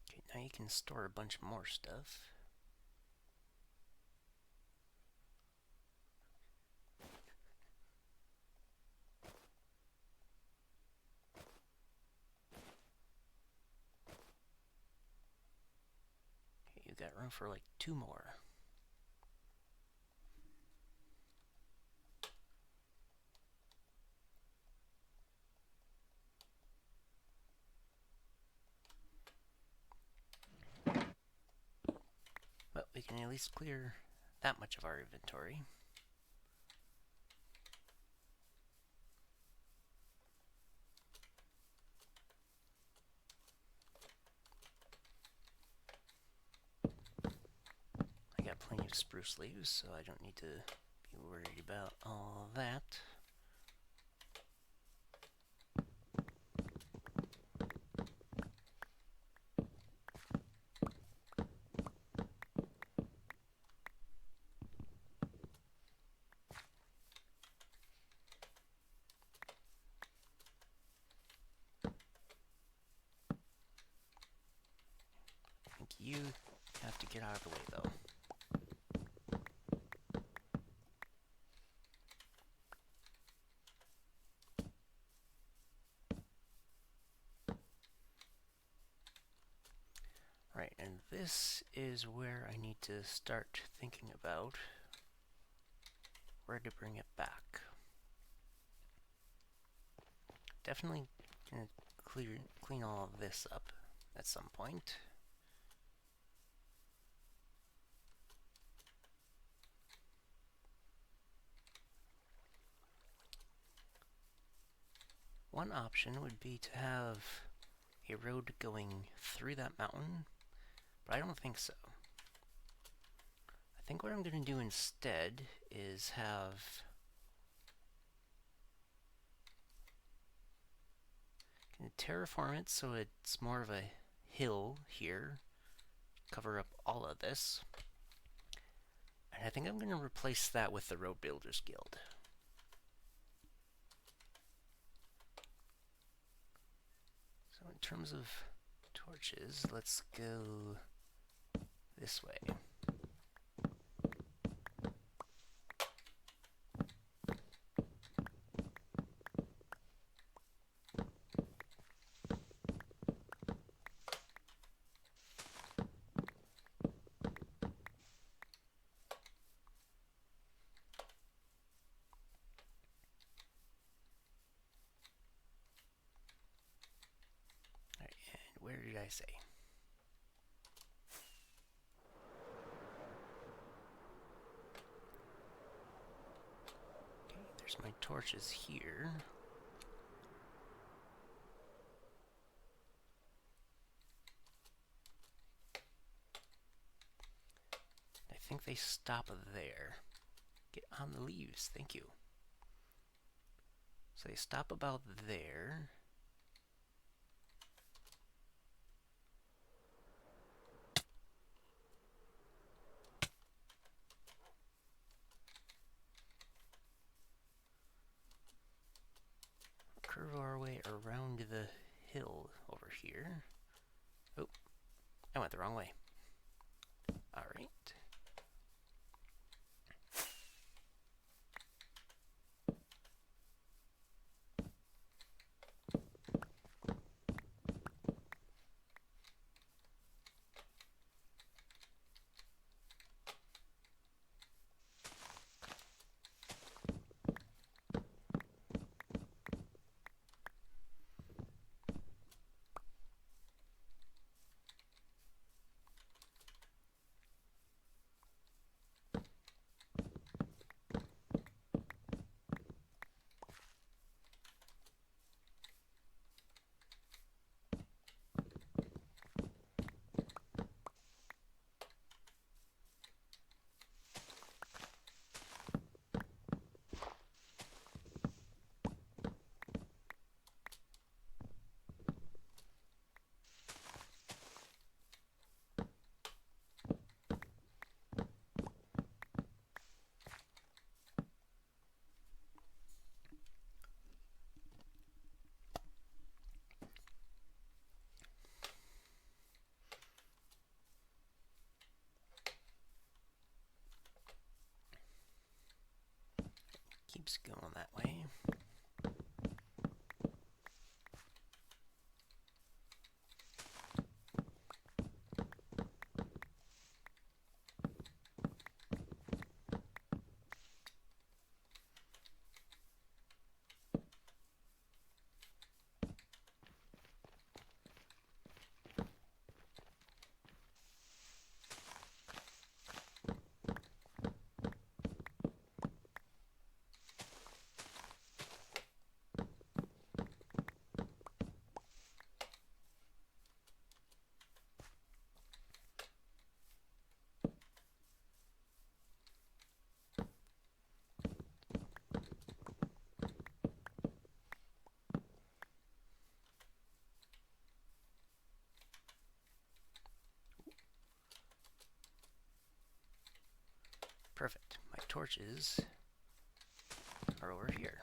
Okay, now you can store a bunch more stuff. Okay, you got room for like 2 more. But we can at least clear that much of our inventory. I got plenty of spruce leaves, so I don't need to be worried about all that. I think you have to get out of the way, though. Right, and this is where I need to start thinking about where to bring it back. Definitely gonna clean all of this up at some point. One option would be to have a road going through that mountain, but I don't think so. I think what I'm going to do instead is have terraform it so it's more of a hill here, cover up all of this, and I think I'm going to replace that with the Road Builders Guild. So in terms of torches, let's go this way. Where did I say? Okay, there's my torches here. I think they stop there. Get on the leaves, thank you. So they stop about there. Curve our way around the hill over here. Oh, I went the wrong way. Alright. Oops, going that way. Perfect. My torches are over here.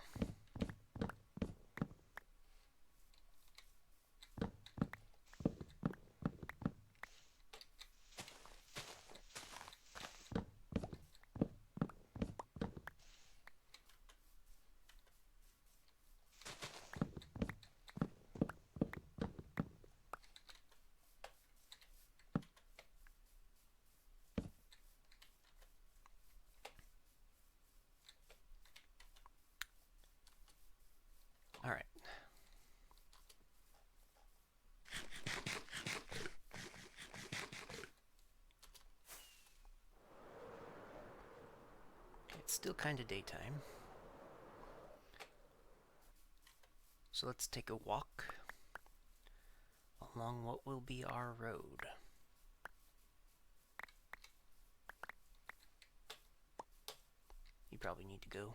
Alright. It's still kind of daytime. So let's take a walk along what will be our road. You probably need to go.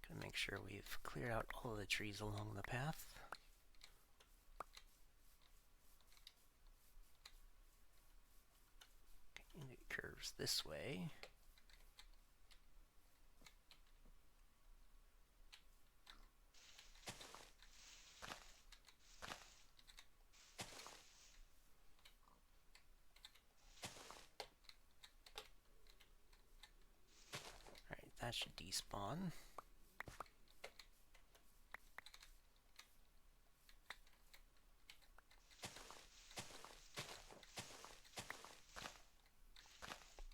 Gonna make sure we've cleared out all of the trees along the path. Okay, and it curves this way. Alright, that should despawn.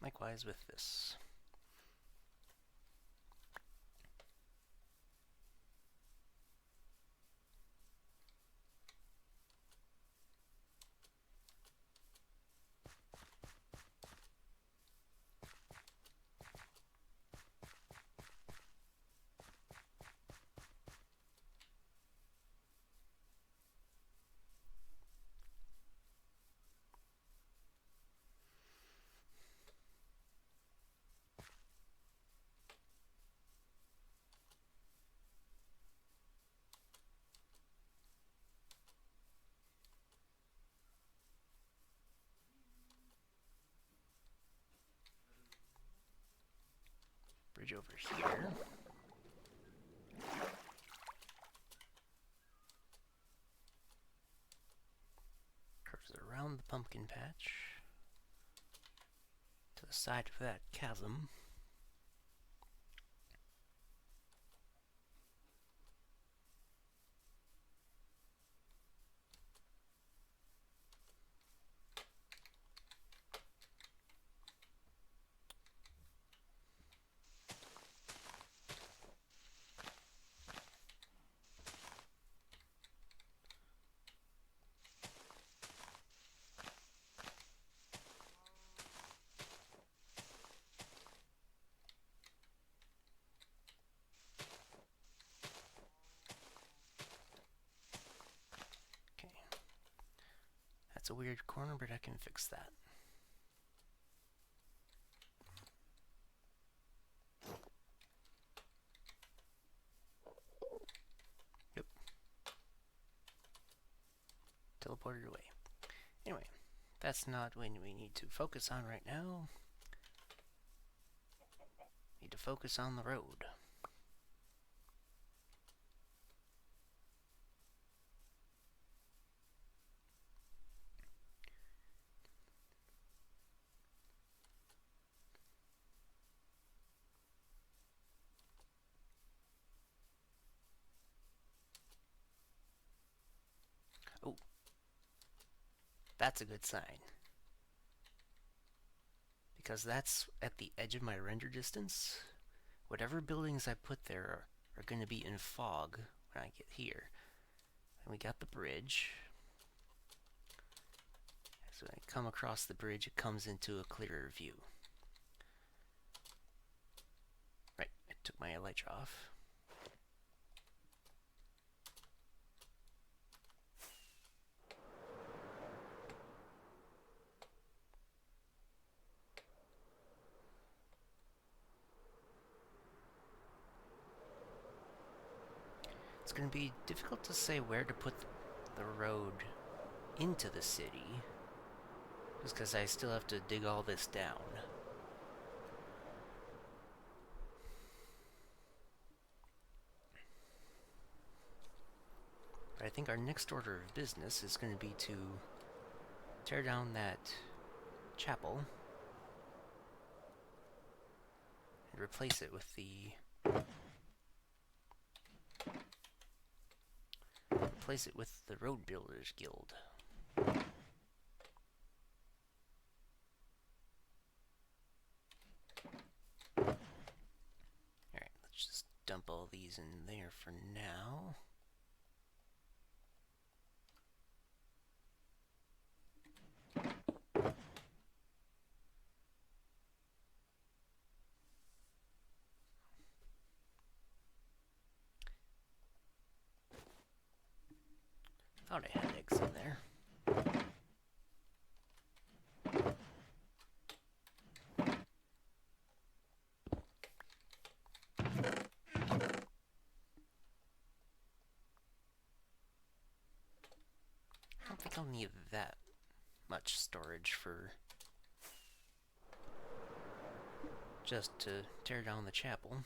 Likewise with this. Bridge over here. Curves around the pumpkin patch to the side of that chasm. That's a weird corner, but I can fix that. teleported away. Anyway, that's not what we need to focus on right now. Need to focus on the road. Oh, that's a good sign. Because that's at the edge of my render distance. Whatever buildings I put there are going to be in fog when I get here. And we got the bridge. So when I come across the bridge, it comes into a clearer view. Right, I took my elytra off. It's going to be difficult to say where to put the road into the city, just because I still have to dig all this down. But I think our next order of business is going to be to tear down that chapel and replace it with the Road Builders Guild. Alright, let's just dump all these in there for now. Thought I had eggs in there. I don't think I'll need that much storage for just to tear down the chapel.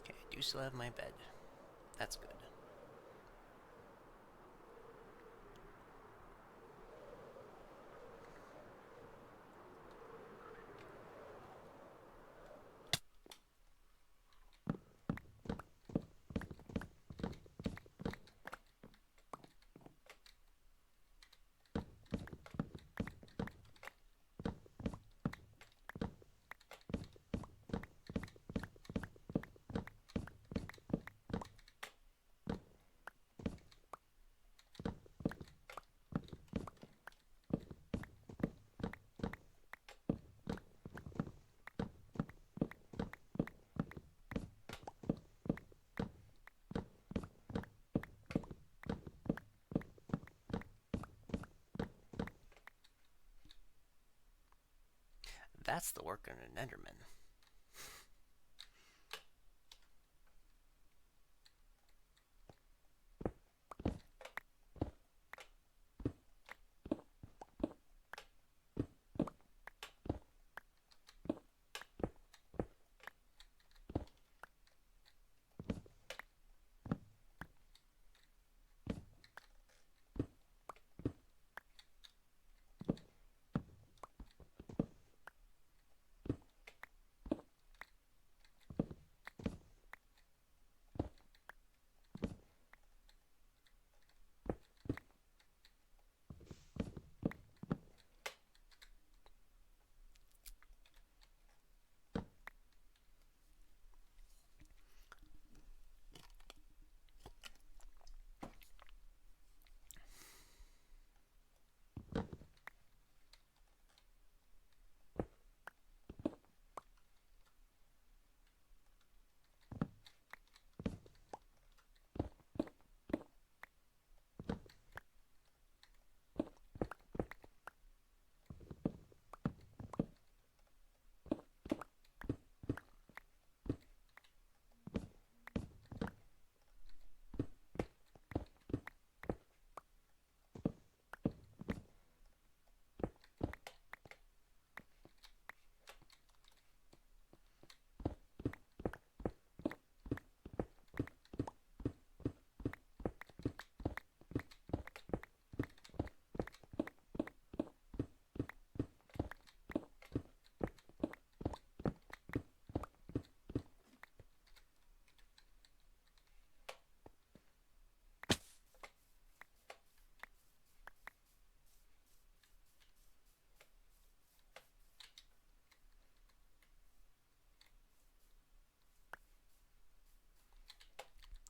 Okay, I do still have my bed. That's good. That's the work of an Enderman.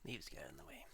Leaves got in the way.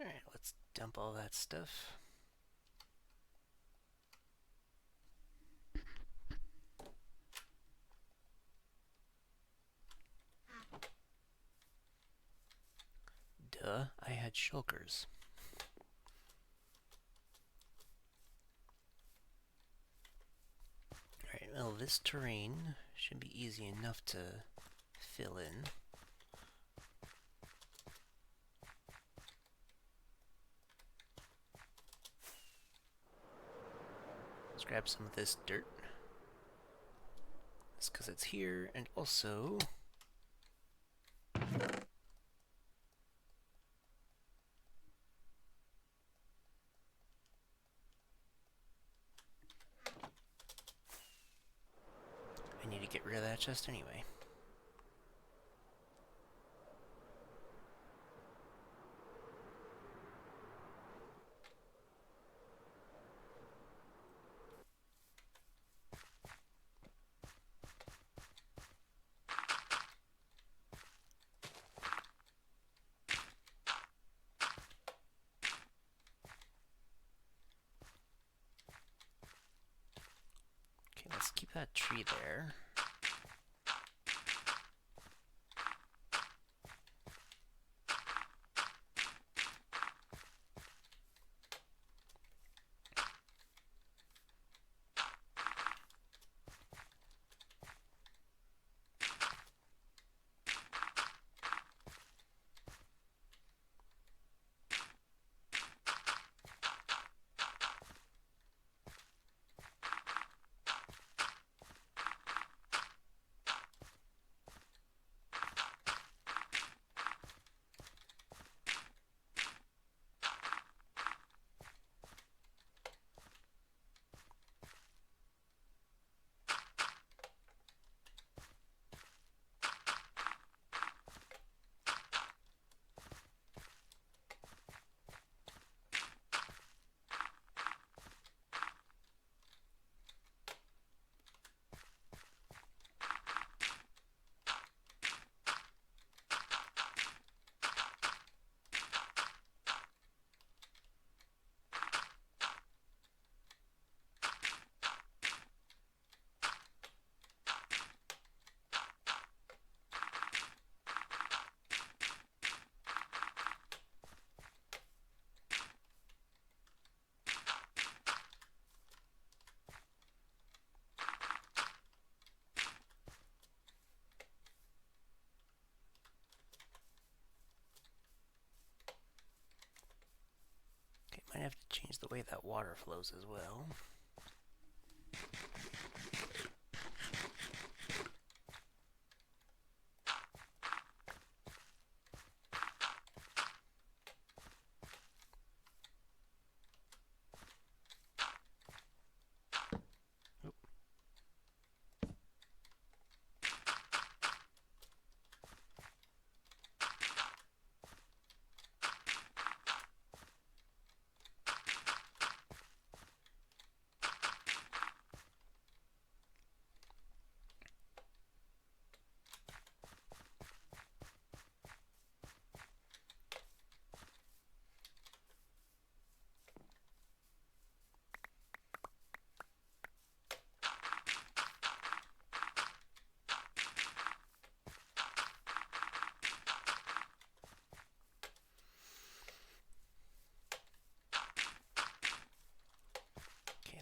Alright, let's dump all that stuff. Duh, I had shulkers. Alright, well, this terrain should be easy enough to fill in. Let's grab some of this dirt. That's because it's here, and also I need to get rid of that chest anyway. Okay, let's keep that tree there. Might have to change the way that water flows as well.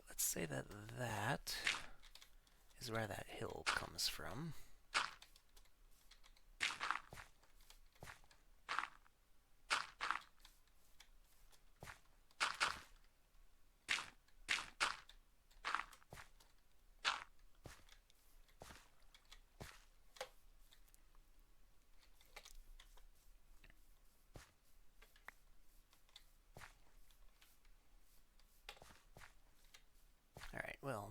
Let's say that that is where that hill comes from. Alright, well,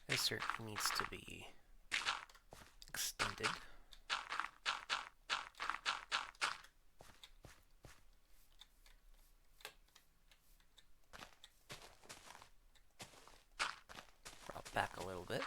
this certainly needs to be extended. Brought back a little bit.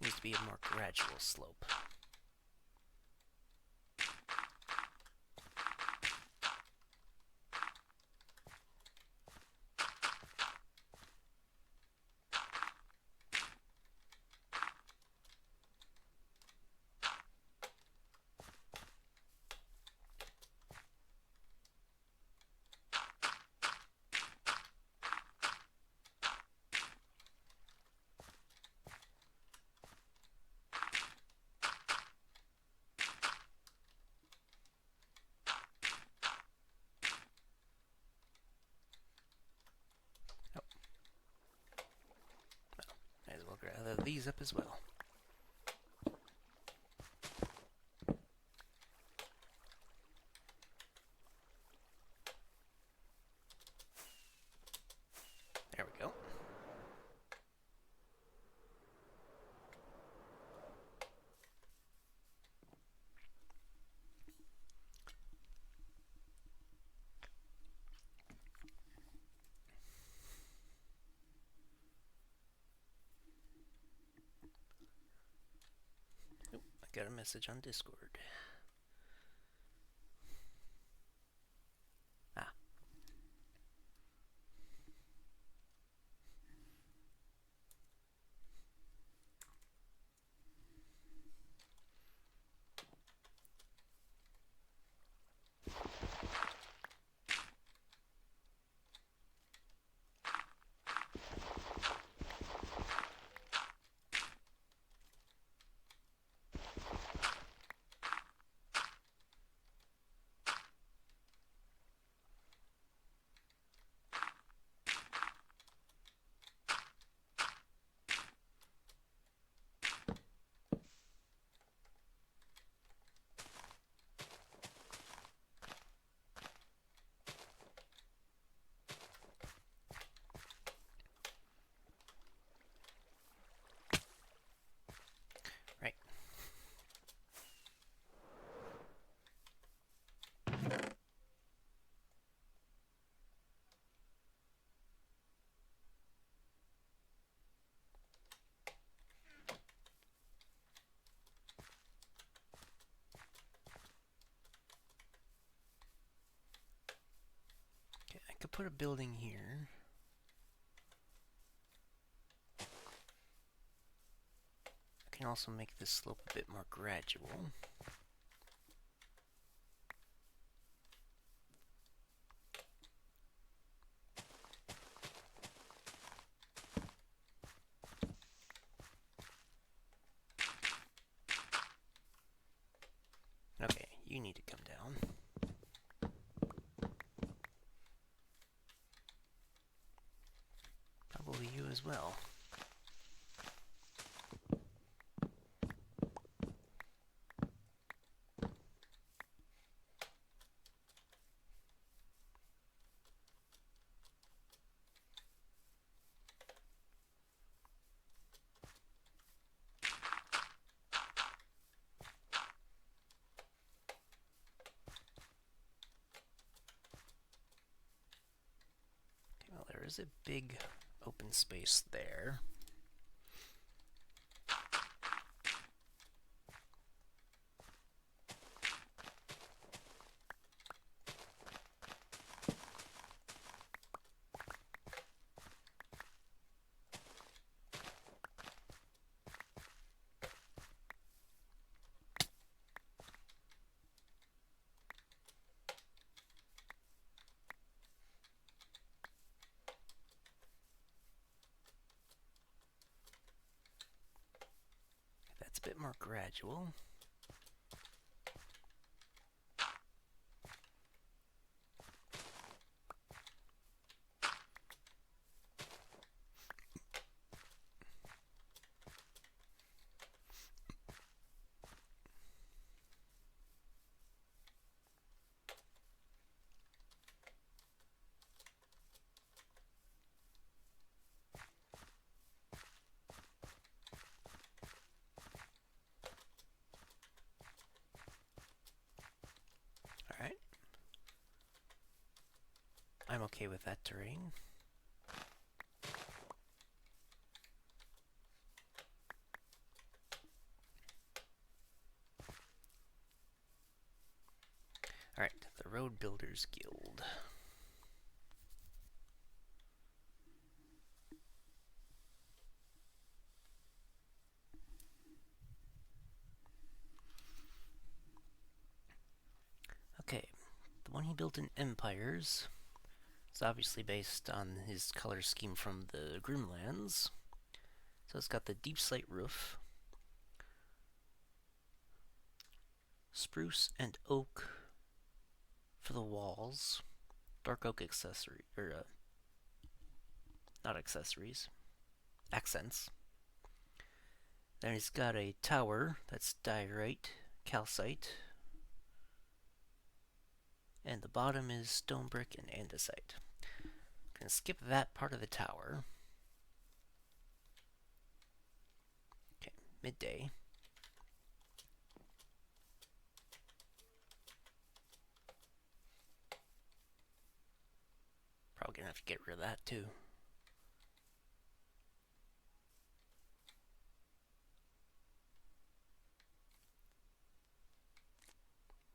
Needs to be a more gradual slope. Might as well gather these up as well. There we go. Got a message on Discord. Ah. I could put a building here. I can also make this slope a bit more gradual. Okay, you need to come down. Probably you as well. Well, there is a big open space there. That's a bit more gradual. Alright. I'm okay with that terrain. Alright, the Road Builders Guild. Okay, the one he built in Empires is obviously based on his color scheme from the Grimlands. So it's got the deep slate roof, spruce and oak for the walls, dark oak accessory, or not accessories, accents. Then he's got a tower that's diorite, calcite, and the bottom is stone brick and andesite. I'm gonna skip that part of the tower. Okay, midday. Probably gonna have to get rid of that too.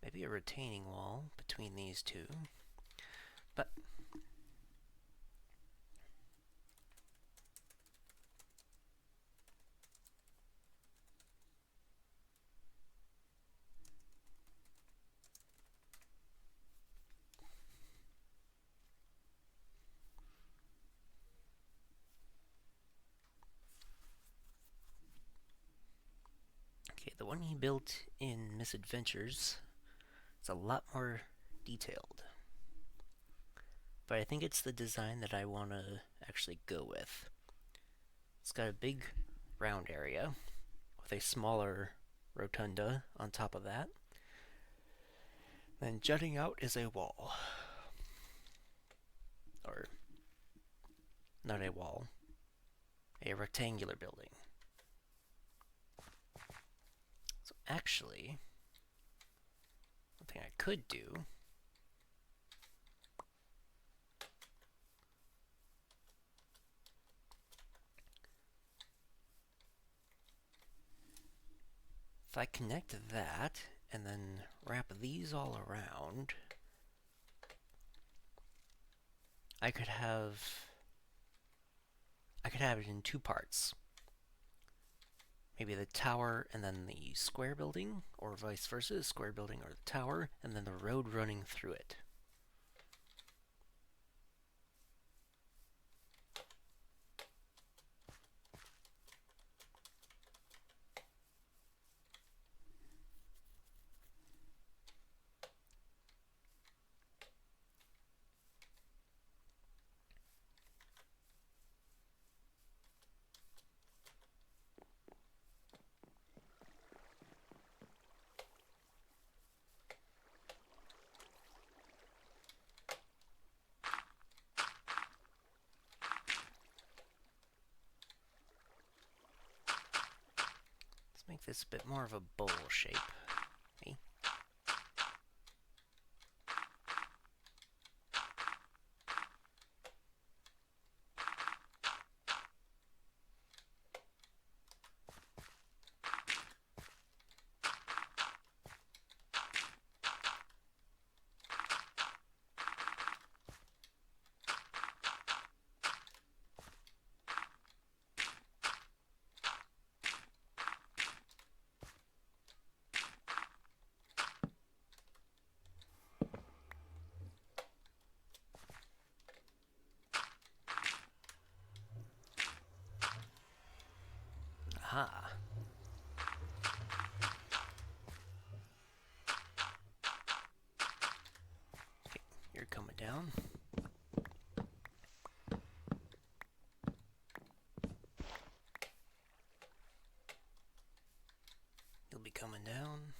Maybe a retaining wall between these two. But okay, the one he built in Misadventures is a lot more detailed. But I think it's the design that I want to actually go with. It's got a big round area with a smaller rotunda on top of that. Then jutting out is a wall. Or, not a wall, a rectangular building. So actually, one thing I could do if I connect that and then wrap these all around, I could have it in two parts. Maybe the tower and then the square building, or vice versa, the square building or the tower, and then the road running through it. Let's make this a bit more of a bowl shape. Okay. Aha. Okay, you're coming down. You'll be coming down.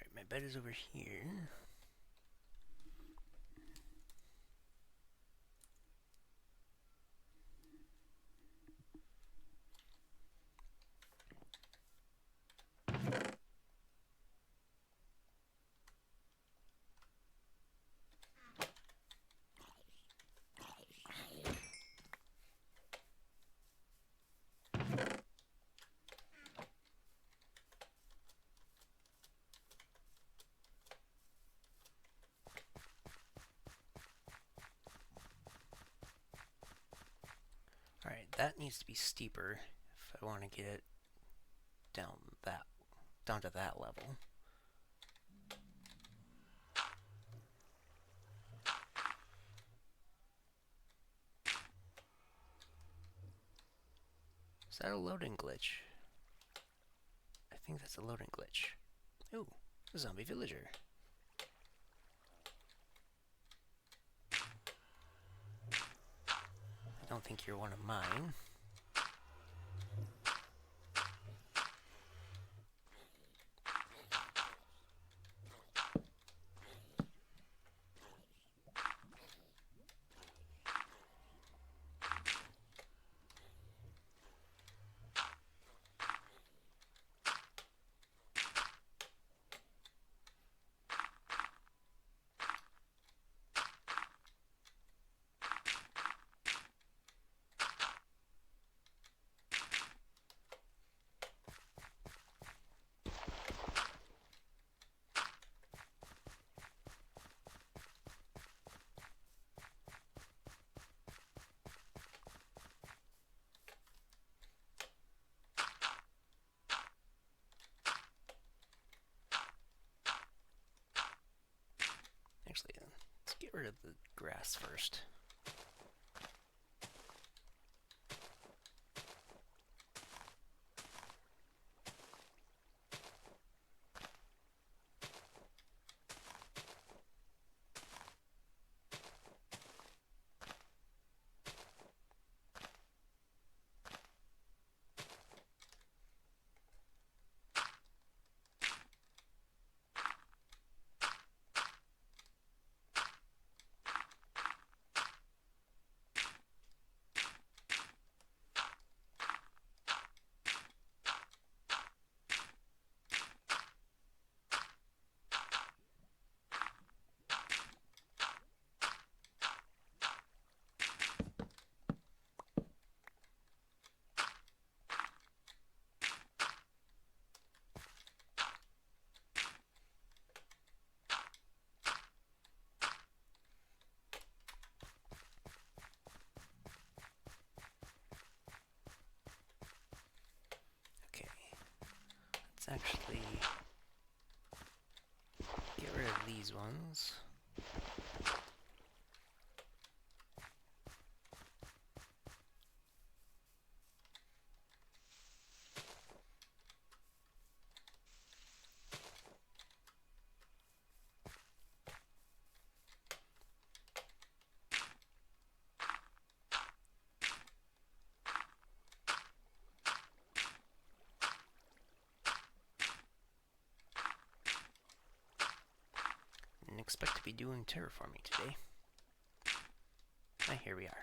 Alright, my bed is over here. Alright, that needs to be steeper if I want to get it down to that level. Is that a loading glitch? I think that's a loading glitch. Ooh, a zombie villager. I don't think you're one of mine. Actually, let's get rid of the grass first. Okay, let's actually get rid of these ones. Didn't expect to be doing terraforming today. And here we are.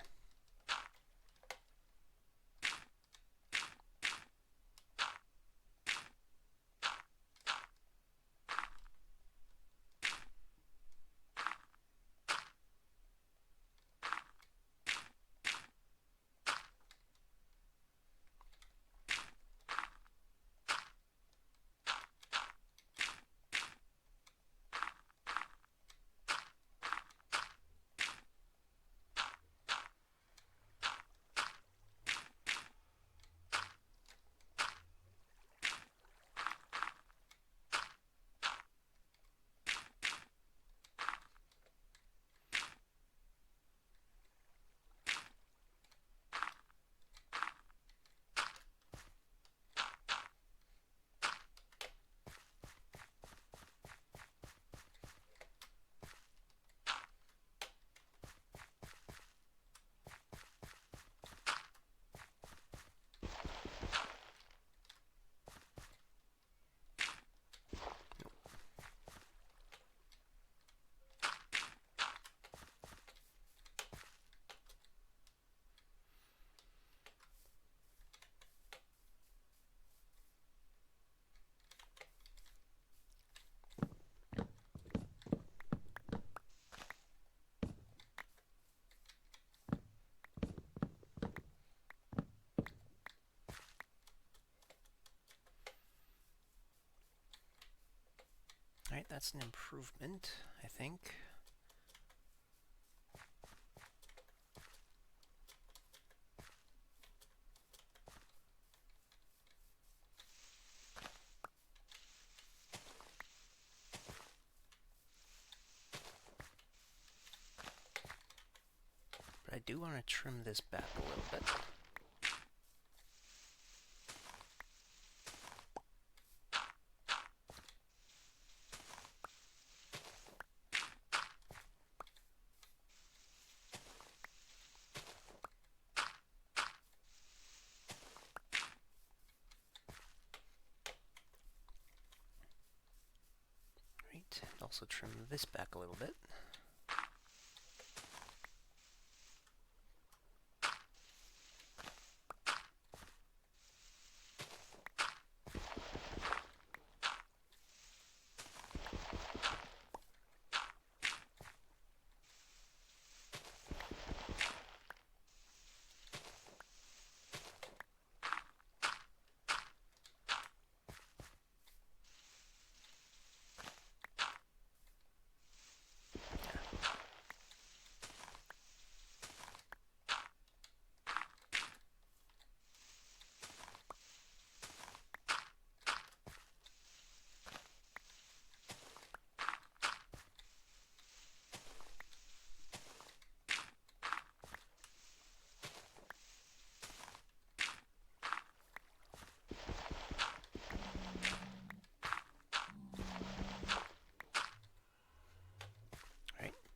Alright, that's an improvement, I think. But I do want to trim this back a little bit. also trim this back a little bit.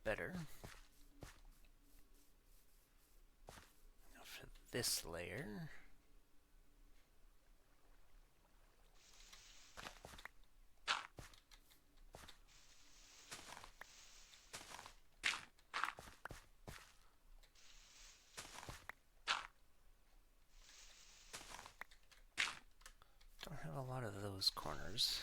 Better. Now for this layer, don't have a lot of those corners.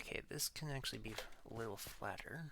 Okay, this can actually be a little flatter.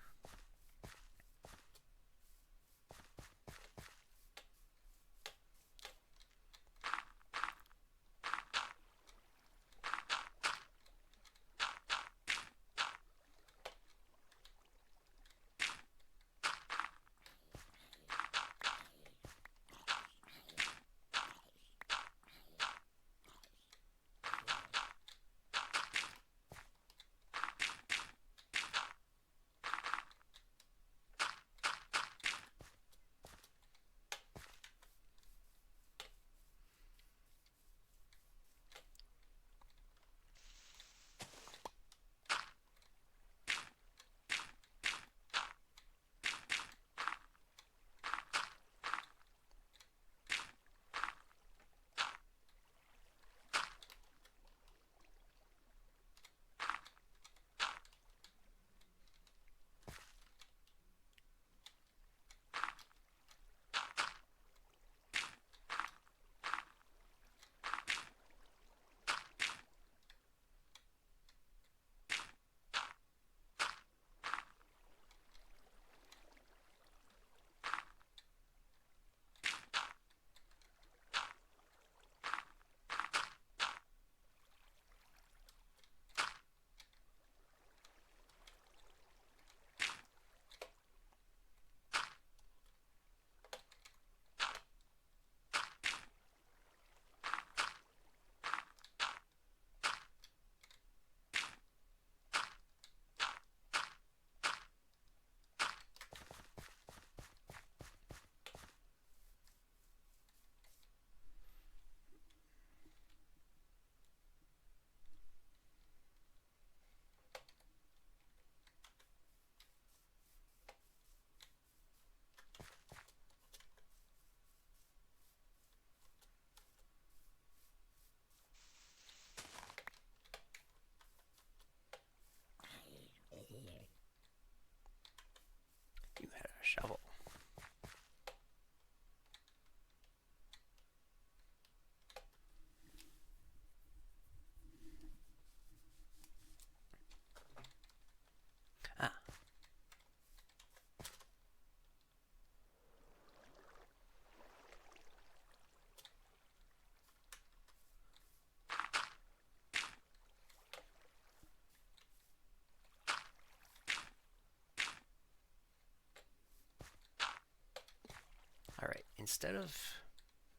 instead of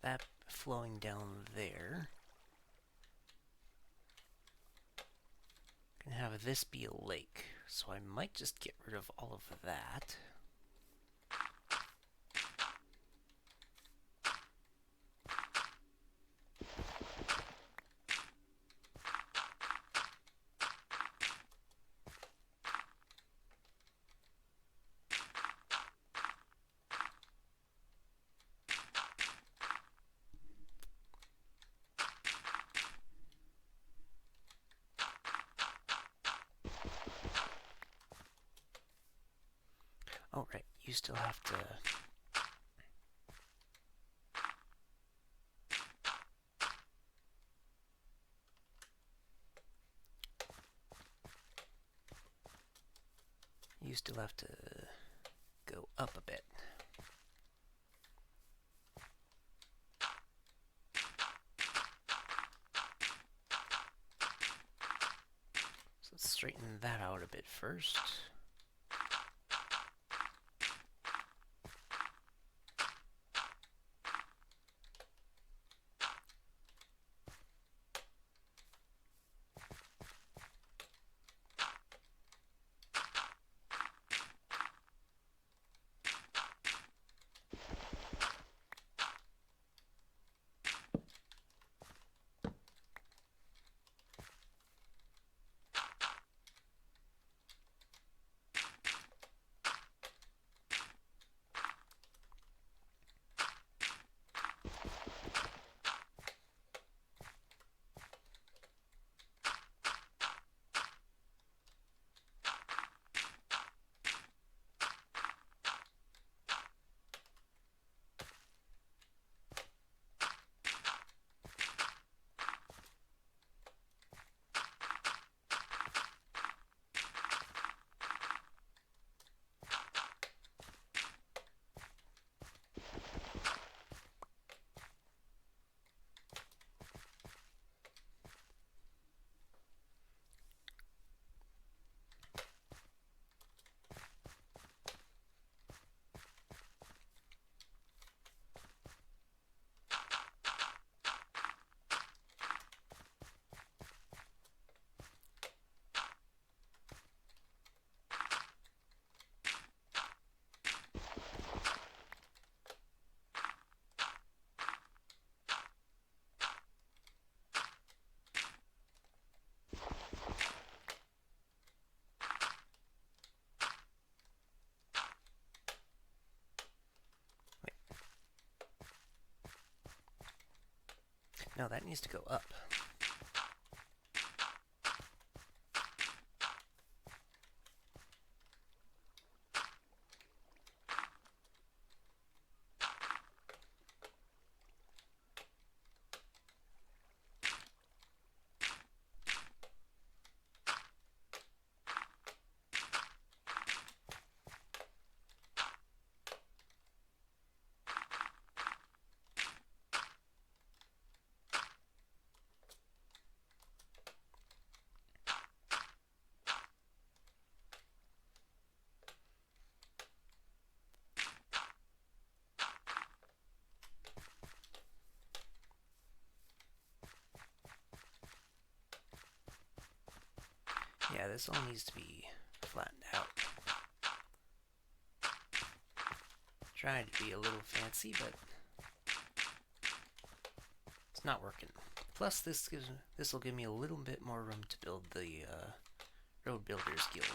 that flowing down there, I can have this be a lake. So I might just get rid of all of that. Oh, right, you still have to... You still have to go up a bit. So let's straighten that out a bit first. No, that needs to go up. Yeah, this all needs to be flattened out. Trying to be a little fancy, but it's not working. Plus, this will give me a little bit more room to build the Road Builders Guild.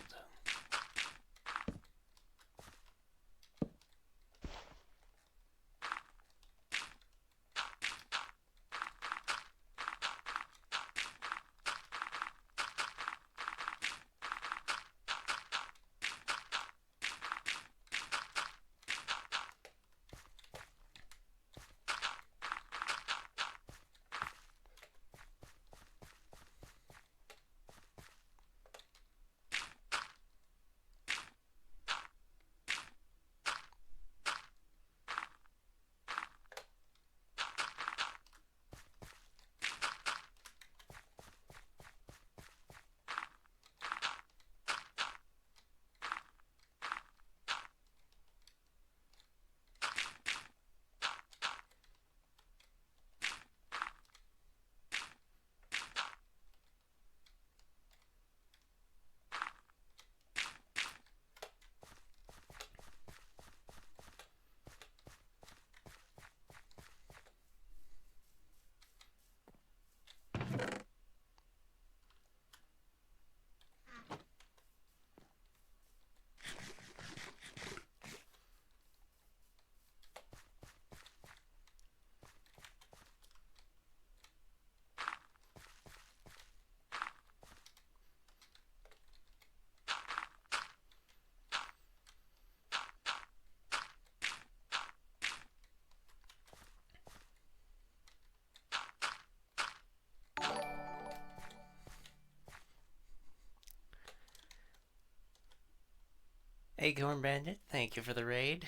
Acorn Bandit, thank you for the raid.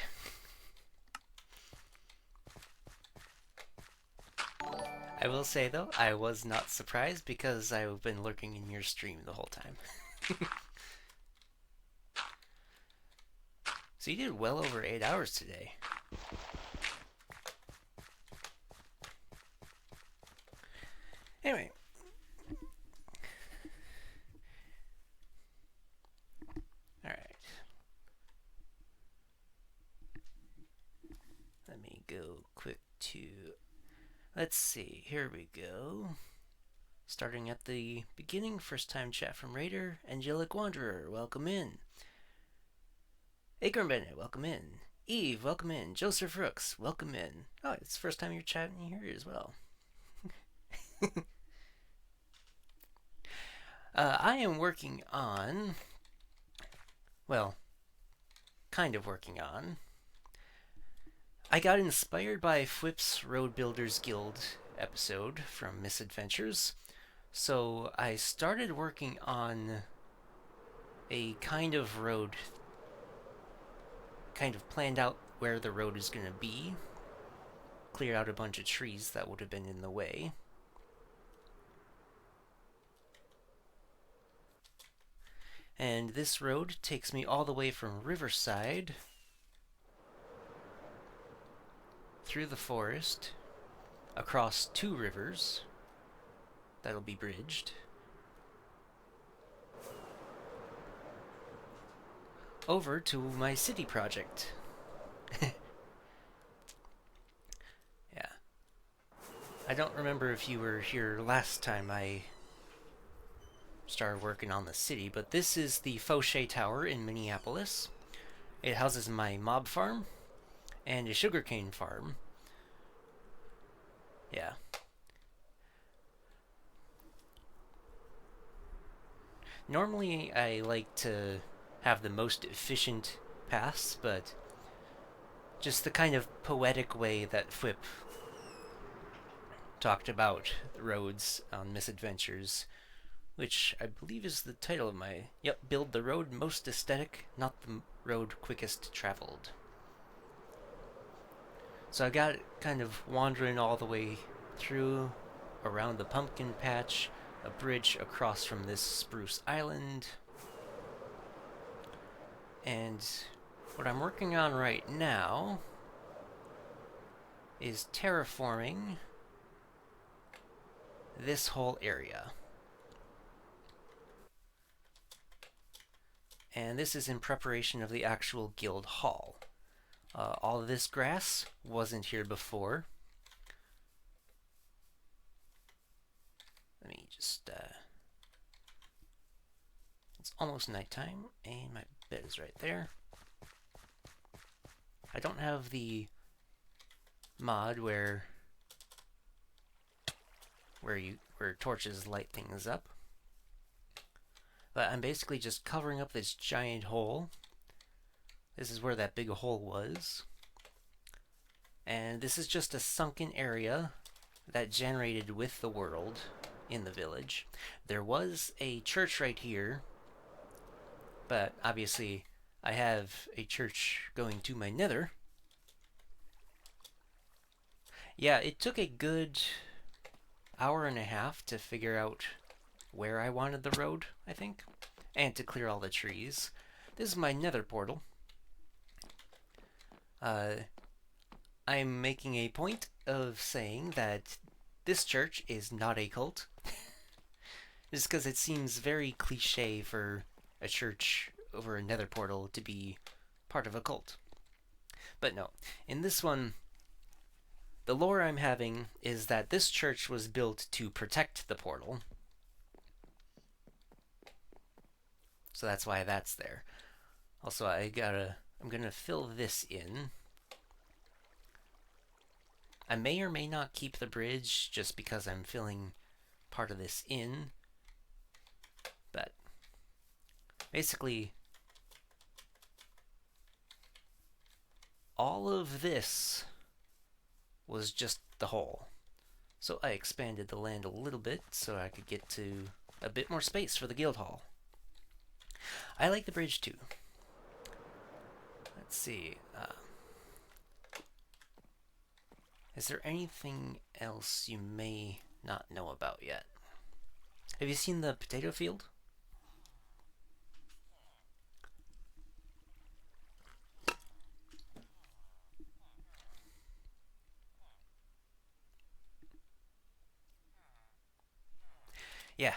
I will say though, I was not surprised because I've been lurking in your stream the whole time. So you did well over 8 hours today. Anyway. Alright. Let me go quick to... Let's see, here we go. Starting at the beginning, first time chat from Raider. Angelic Wanderer, welcome in. Acorn Bennett, welcome in. Eve, welcome in. Joseph Rooks, welcome in. Oh, it's the first time you're chatting here as well. I am working on... Well, kind of working on... I got inspired by Fwip's Road Builders Guild episode from Misadventures, so I started working on a kind of road, kind of planned out where the road is going to be, cleared out a bunch of trees that would have been in the way. And this road takes me all the way from Riverside through the forest, across 2 rivers that'll be bridged, over to my city project. Yeah. I don't remember if you were here last time I started working on the city, but this is the Fauché Tower in Minneapolis. It houses my mob farm and a sugarcane farm. Yeah. Normally I like to have the most efficient paths, but just the kind of poetic way that Fwip talked about roads on Misadventures, which I believe is the title of my... Yep, build the road most aesthetic, not the road quickest traveled. So I got kind of wandering all the way through, around the pumpkin patch, a bridge across from this spruce island. And what I'm working on right now is terraforming this whole area. And this is in preparation of the actual guild hall. All of this grass wasn't here before. Let me just... It's almost nighttime, and my bed is right there. I don't have the mod where torches light things up. But I'm basically just covering up this giant hole. This is where that big hole was. And this is just a sunken area that generated with the world in the village. There was a church right here, but obviously I have a church going to my nether. Yeah, it took a good hour and a half to figure out where I wanted the road, I think, and to clear all the trees. This is my nether portal. I'm making a point of saying that this church is not a cult. Just because it seems very cliche for a church over a nether portal to be part of a cult. But no, in this one, the lore I'm having is that this church was built to protect the portal. So that's why that's there. Also, I'm gonna fill this in. I may or may not keep the bridge just because I'm filling part of this in. But basically, all of this was just the hole. So I expanded the land a little bit so I could get to a bit more space for the guild hall. I like the bridge too. let's see. Is there anything else you may not know about yet? Have you seen the potato field? Yeah.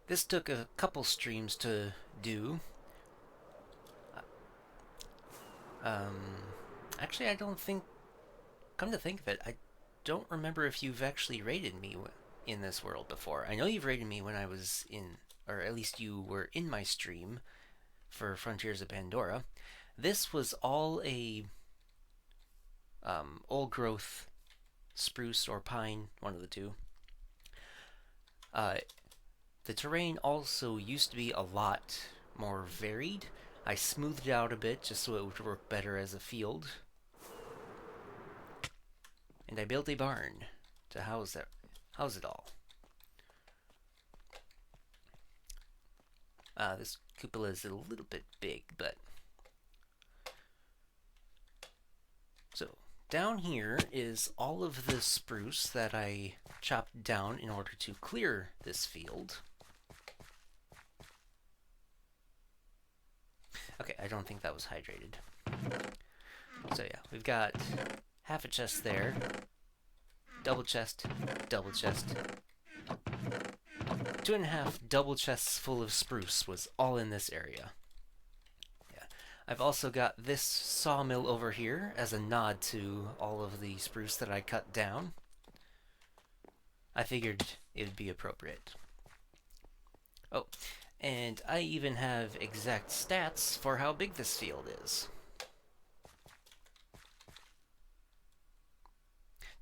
This took a couple streams to do. Actually, I don't think... Come to think of it, I don't remember if you've actually raided me in this world before. I know you've raided me when I was in... Or at least you were in my stream for Frontiers of Pandora. This was all a... old growth spruce or pine, one of the two. The terrain also used to be a lot more varied. I smoothed it out a bit just so it would work better as a field. And I built a barn to house it all. This cupola is a little bit big, but... So, down here is all of the spruce that I chopped down in order to clear this field. Okay, I don't think that was hydrated. So yeah, we've got half a chest there. Double chest, double chest. 2.5 double chests full of spruce was all in this area. Yeah, I've also got this sawmill over here as a nod to all of the spruce that I cut down. I figured it would be appropriate. Oh, and I even have exact stats for how big this field is.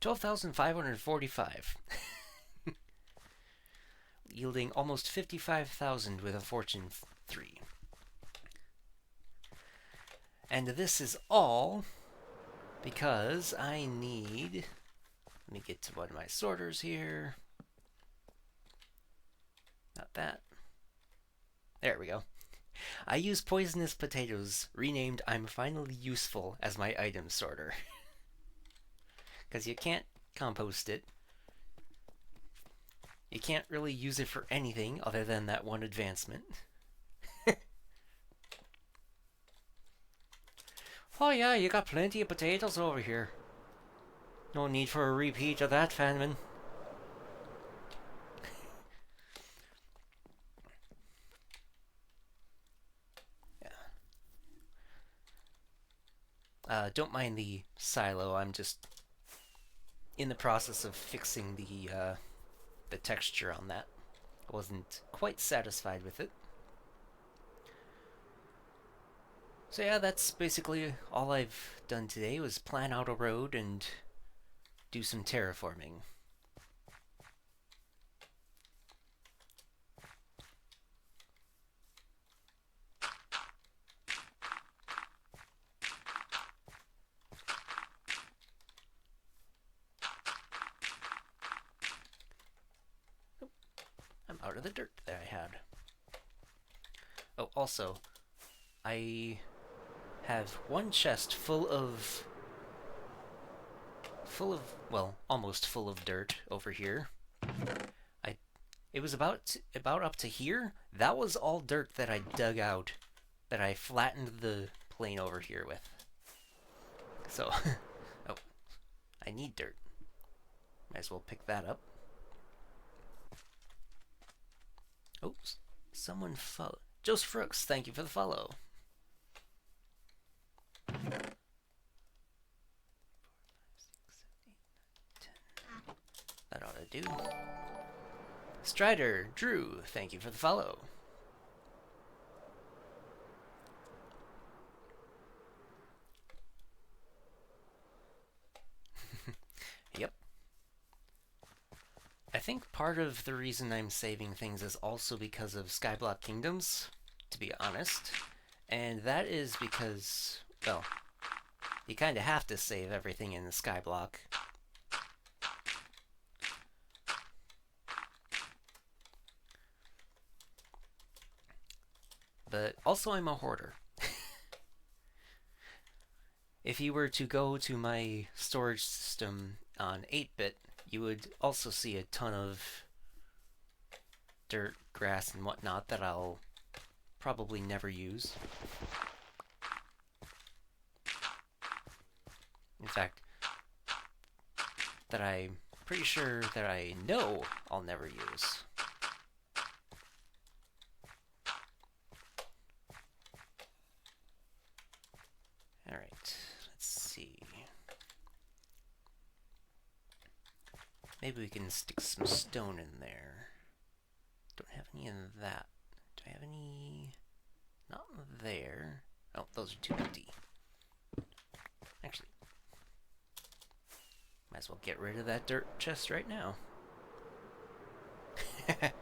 12,545. Yielding almost 55,000 with a fortune 3. And this is all because I need... Let me get to one of my sorters here. Not that. There we go. I use poisonous potatoes, renamed I'm Finally Useful, as my item sorter. Because you can't compost it. You can't really use it for anything other than that one advancement. Oh yeah, you got plenty of potatoes over here. No need for a repeat of that, Fanman. Don't mind the silo, I'm just in the process of fixing the texture on that. I wasn't quite satisfied with it. So yeah, that's basically all I've done today, was plan out a road and do some terraforming. I'm out of the dirt that I had. Oh, also, I have one chest full of, well, almost full of dirt over here. It was about up to here. That was all dirt that I dug out, that I flattened the plane over here with. So, oh, I need dirt. Might as well pick that up. Oops, someone follow. Joseph Brooks, thank you for the follow. That ought to do. Strider, Drew, thank you for the follow. Yep. I think part of the reason I'm saving things is also because of Skyblock Kingdoms, to be honest. And that is because, well, you kind of have to save everything in the Skyblock. But also I'm a hoarder. if you were to go to my storage system on 8-bit, you would also see a ton of dirt, grass, and whatnot that I'll probably never use. In fact, that I'm pretty sure that I know I'll never use. Alright, let's see. Maybe we can stick some stone in there. Don't have any of that. Do I have any? Not there. Oh, those are too empty. Actually, might as well get rid of that dirt chest right now. Okay,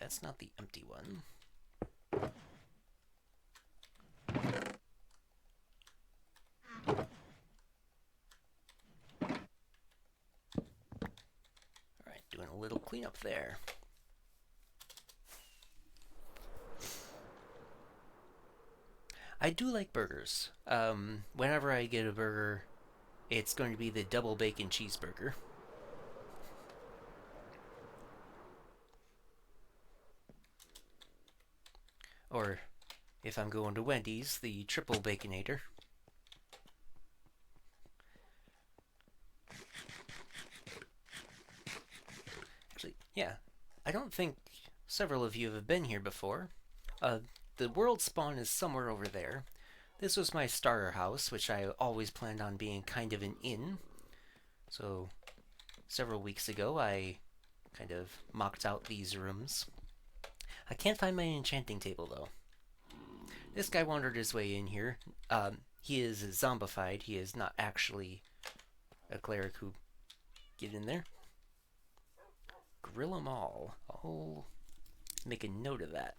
that's not the empty one. Alright, doing a little cleanup there. I do like burgers. Whenever I get a burger, it's going to be the double bacon cheeseburger. Or, if I'm going to Wendy's, the triple baconator. Actually, yeah, I don't think several of you have been here before. The world spawn is somewhere over there. This was my starter house, which I always planned on being kind of an inn. So, several weeks ago, I kind of mocked out these rooms. I can't find my enchanting table, though. This guy wandered his way in here. He is zombified. He is not actually a cleric who... Get in there. Grill 'em all. I'll make a note of that.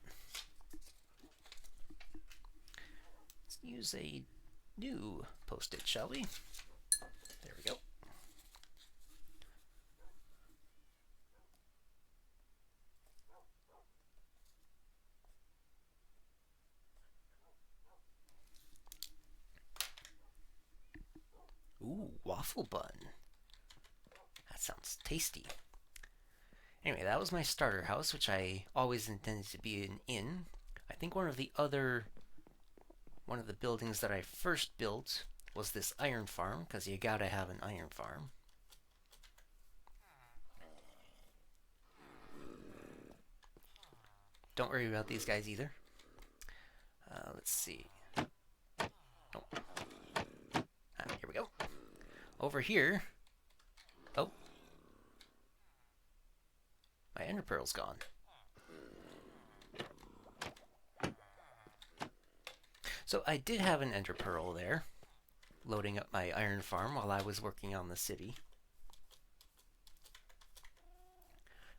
Let's use a new post-it, shall we? There we go. Ooh, waffle bun. That sounds tasty. Anyway, that was my starter house, which I always intended to be an inn. I think one of the buildings that I first built was this iron farm, because you gotta have an iron farm. Don't worry about these guys either. Let's see. Oh. Here we go. Over here. Oh. My ender pearl's gone. So I did have an ender pearl there, loading up my iron farm while I was working on the city.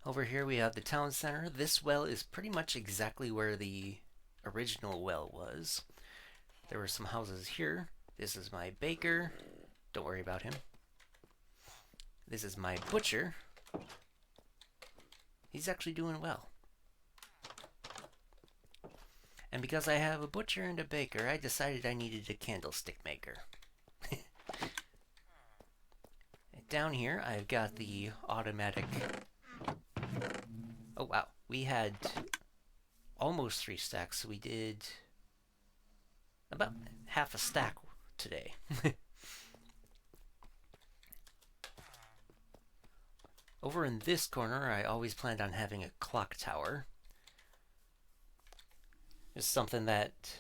Over here we have the town center. This well is pretty much exactly where the original well was. There were some houses here. This is my baker. Don't worry about him. This is my butcher. He's actually doing well. And because I have a butcher and a baker, I decided I needed a candlestick maker. Down here, I've got the automatic... Oh, wow. We had almost 3 stacks, so we did about half a stack today. Over in this corner, I always planned on having a clock tower. It's something that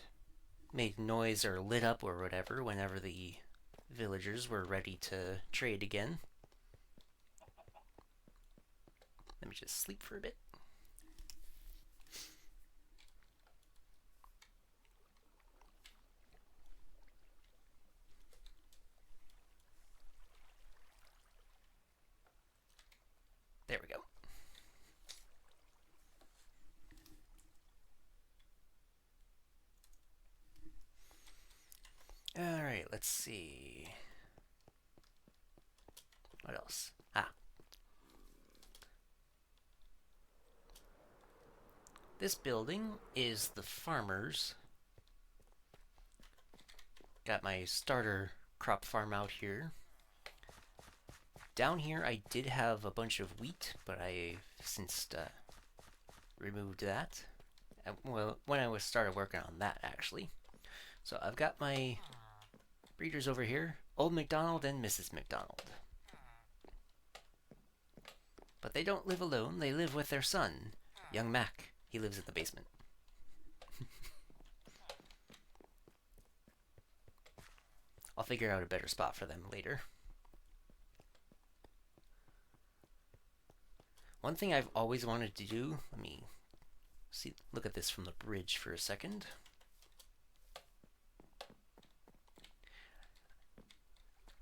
made noise or lit up or whatever whenever the villagers were ready to trade again. Let me just sleep for a bit. There we go. Alright, let's see. What else? Ah, This building is the farmer's. Got my starter crop farm out here. Down here I did have a bunch of wheat, but I since removed that. Well, when I started working on that, actually. So I've got my breeders over here, Old MacDonald and Mrs. MacDonald. But they don't live alone, they live with their son, young Mac. He lives in the basement. I'll figure out a better spot for them later. One thing I've always wanted to do, let me look at this from the bridge for a second.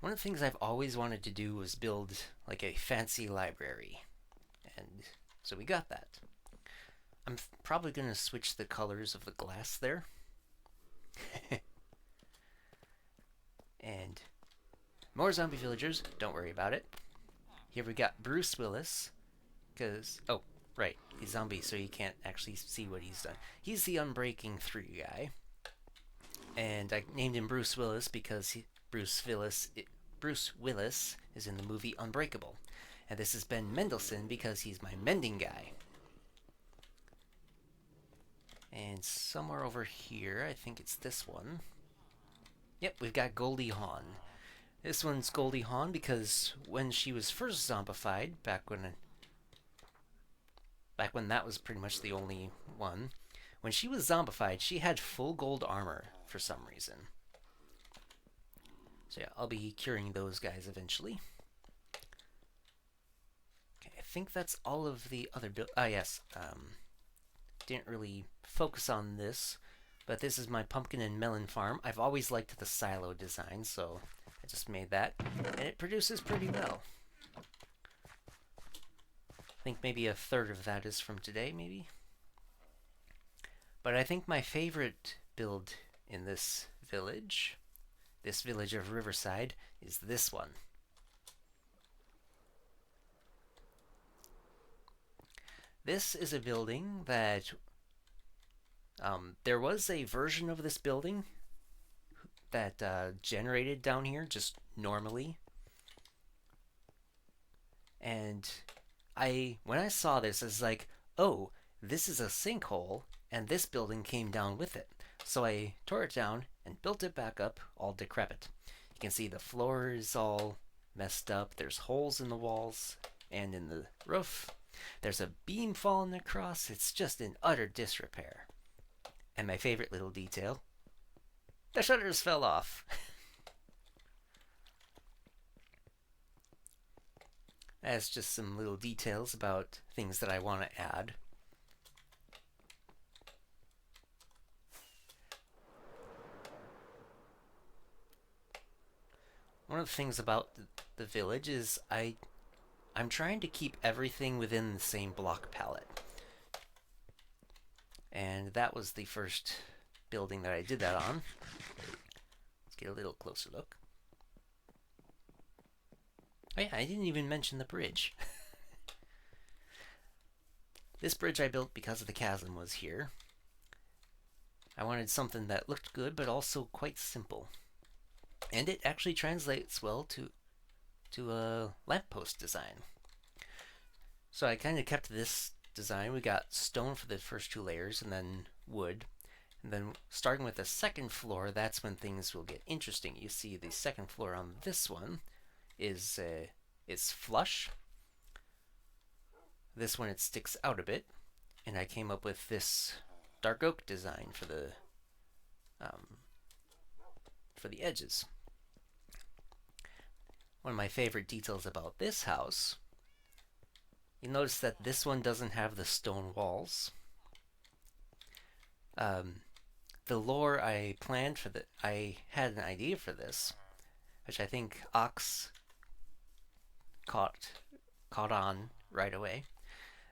One of the things I've always wanted to do was build like a fancy library. And so we got that. I'm probably going to switch the colors of the glass there. And more zombie villagers, don't worry about it. Here we got Bruce Willis, because, oh, right, he's zombie, so you can't actually see what he's done. He's the Unbreaking 3 guy, and I named him Bruce Willis because Bruce Willis is in the movie Unbreakable. And this is Ben Mendelsohn because he's my mending guy. And somewhere over here, I think it's this one. Yep, we've got Goldie Hawn. This one's Goldie Hawn because when she was first zombified, back when that was pretty much the only one, when she was zombified, she had full gold armor for some reason. So yeah, I'll be curing those guys eventually. Okay, I think that's all of the other yes. Didn't really focus on this, but this is my pumpkin and melon farm. I've always liked the silo design, so I just made that, and it produces pretty well. I think maybe a third of that is from today, maybe. But I think my favorite build in this village of Riverside, is this one. This is a building that there was a version of this building that generated down here just normally. And when I saw this, I was like, oh, this is a sinkhole, and this building came down with it. So I tore it down and built it back up, all decrepit. You can see the floor is all messed up. There's holes in the walls and in the roof. There's a beam falling across. It's just in utter disrepair. And my favorite little detail, the shutters fell off. That's just some little details about things that I want to add. One of the things about the village is I'm trying to keep everything within the same block palette. And that was the first building that I did that on. Let's get a little closer look. Oh yeah, I didn't even mention the bridge. This bridge I built because of the chasm was here. I wanted something that looked good but also quite simple. And it actually translates well to a lamppost design. So I kind of kept this design. We got stone for the first 2 layers and then wood. And then starting with the second floor, that's when things will get interesting. You see the second floor on this one is flush. This one it sticks out a bit. And I came up with this dark oak design for the edges. One of my favorite details about this house, you notice that this one doesn't have the stone walls. The lore I planned for I had an idea for this, which I think Ox caught on right away.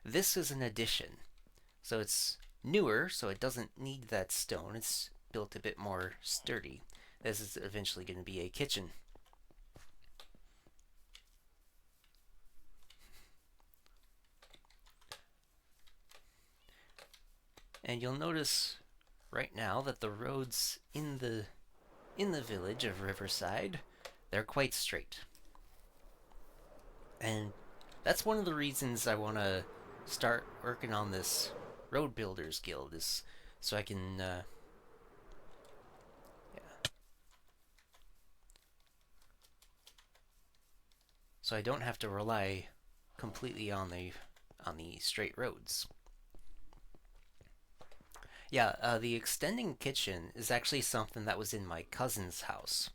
This is an addition, so it's newer, so it doesn't need that stone. It's built a bit more sturdy. This is eventually going to be a kitchen. And you'll notice right now that the roads in the village of Riverside, they're quite straight. And that's one of the reasons I want to start working on this Road Builders Guild, is so I can yeah, so I don't have to rely completely on the straight roads. Yeah, the extending kitchen is actually something that was in my cousin's house.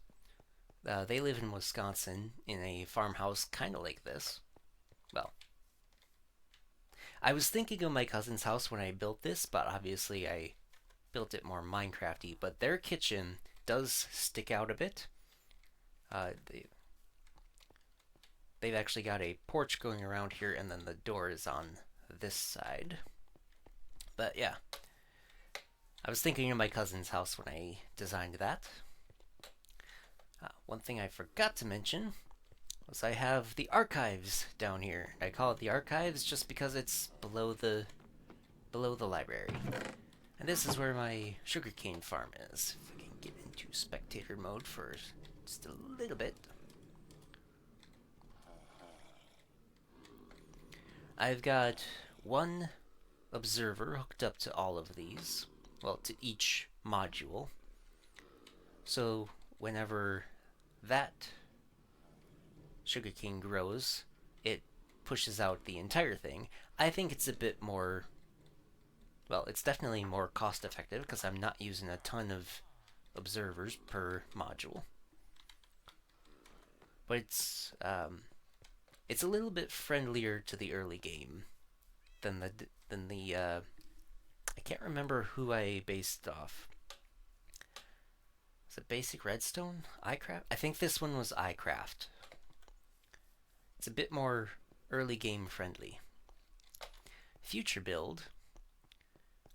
They live in Wisconsin in a farmhouse kind of like this. Well, I was thinking of my cousin's house when I built this, but obviously I built it more Minecrafty. But their kitchen does stick out a bit. They've actually got a porch going around here, and then the door is on this side. But yeah, I was thinking of my cousin's house when I designed that. One thing I forgot to mention was I have the archives down here. I call it the archives just because it's below the library. And this is where my sugarcane farm is. If I can get into spectator mode for just a little bit. I've got one observer hooked up to all of these. Well, to each module. So whenever that sugarcane grows, it pushes out the entire thing. I think it's a bit more, well, it's definitely more cost effective because I'm not using a ton of observers per module. But it's a little bit friendlier to the early game than the I can't remember who I based off. Is it Basic Redstone? iCraft? I think this one was iCraft. It's a bit more early game friendly. Future build.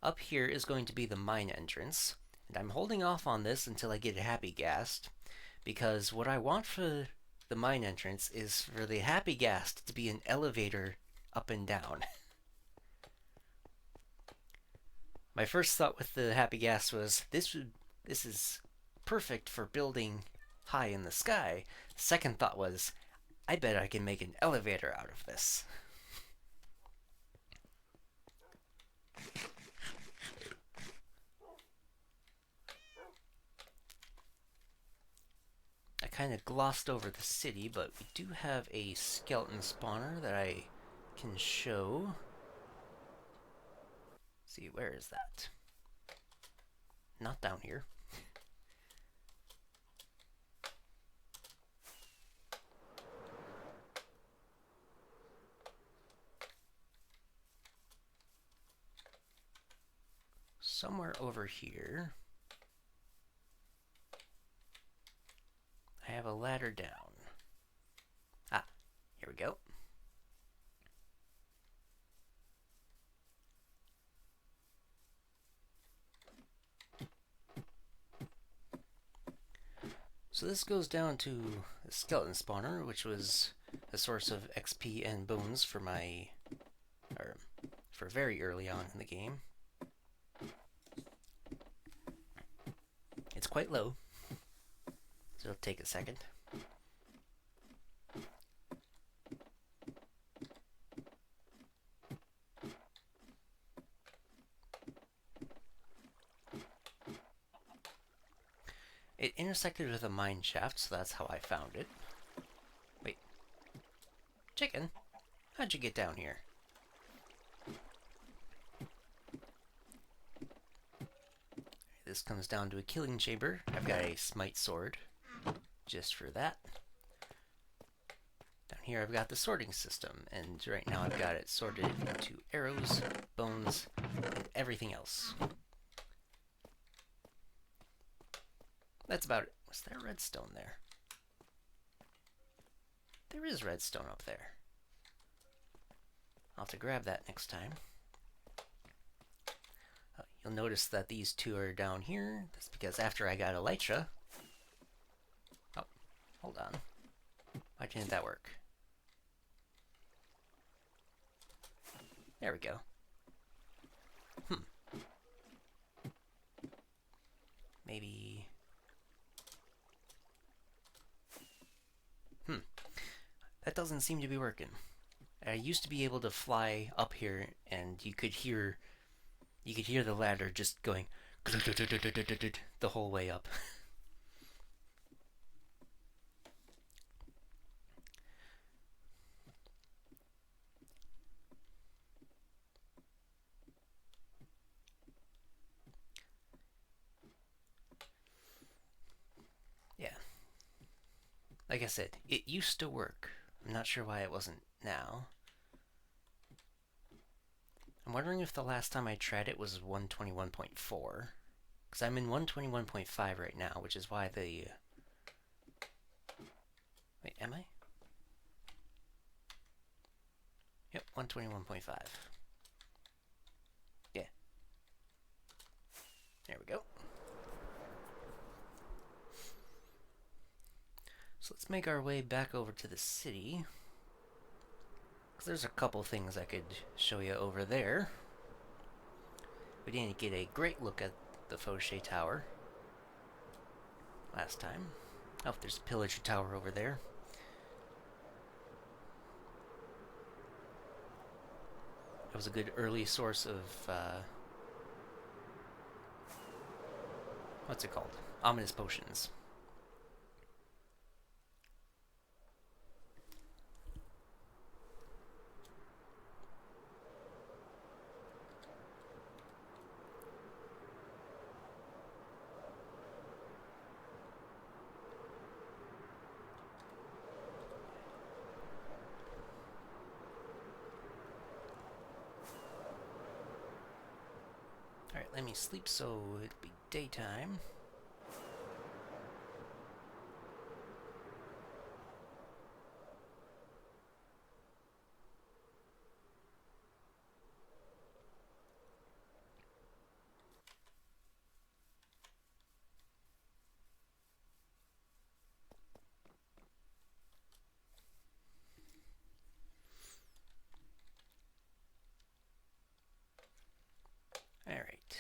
Up here is going to be the mine entrance, and I'm holding off on this until I get a Happy Ghast, because what I want for the mine entrance is for the Happy Ghast to be an elevator up and down. My first thought with the Happy Ghast was this is perfect for building high in the sky. Second thought was, I bet I can make an elevator out of this. I kind of glossed over the city, but we do have a skeleton spawner that I can show. Let's see, where is that? Not down here. Somewhere over here, I have a ladder down. Ah, here we go. So this goes down to the skeleton spawner, which was a source of XP and bones for for very early on in the game. It's quite low, so it'll take a second. It intersected with a mine shaft, so that's how I found it. Wait. Chicken? How'd you get down here? This comes down to a killing chamber. I've got a smite sword, just for that. Down here I've got the sorting system, and right now I've got it sorted into arrows, bones, and everything else. That's about it. Was there redstone there? There is redstone up there. I'll have to grab that next time. You'll notice that these two are down here. That's because after I got Elytra... Oh, hold on. Why didn't that work? There we go. Maybe... That doesn't seem to be working. I used to be able to fly up here, and you could hear the ladder just going the whole way up. Yeah. Like I said, it used to work. I'm not sure why it wasn't now. I'm wondering if the last time I tried it was 121.4. Because I'm in 121.5 right now, which is why the... Wait, am I? Yep, 121.5. Yeah. There we go. So let's make our way back over to the city. Because there's a couple things I could show you over there. We didn't get a great look at the Fauché Tower last time. Oh, there's a Pillager Tower over there. That was a good early source of, what's it called? Ominous potions. Alright, let me sleep so it'll be daytime. Alright.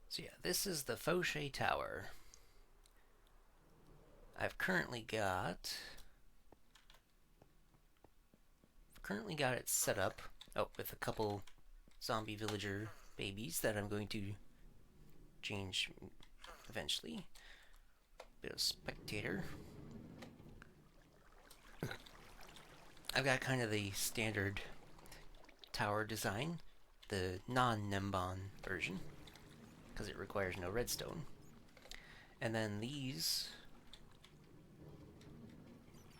So yeah, this is the Fauché Tower. I've currently got it set up, with a couple zombie villager babies that I'm going to change eventually. Bit of spectator. I've got kind of the standard tower design, the non-Nembon version, because it requires no redstone. And then these...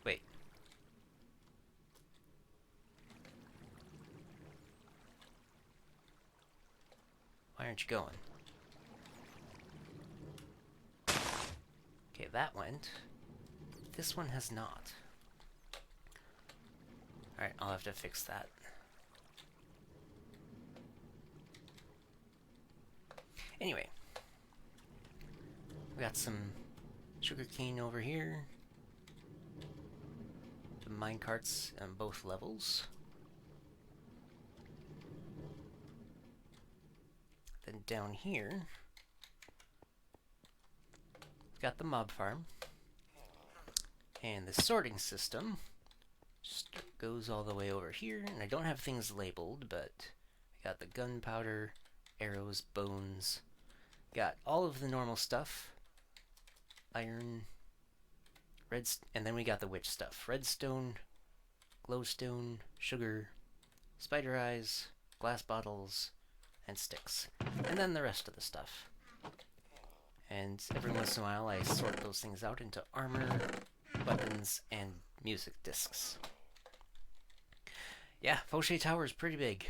Wait. Why aren't you going? Okay, that went. This one has not. Alright, I'll have to fix that. Anyway. We got some sugarcane over here. The minecarts on both levels. Then down here, we've got the mob farm. And the sorting system just goes all the way over here. And I don't have things labeled, but I got the gunpowder, arrows, bones. Got all of the normal stuff. Iron, and then we got the witch stuff. Redstone, glowstone, sugar, spider eyes, glass bottles, and sticks. And then the rest of the stuff. And every once in a while I sort those things out into armor, weapons, and music discs. Yeah, Fauché Tower is pretty big.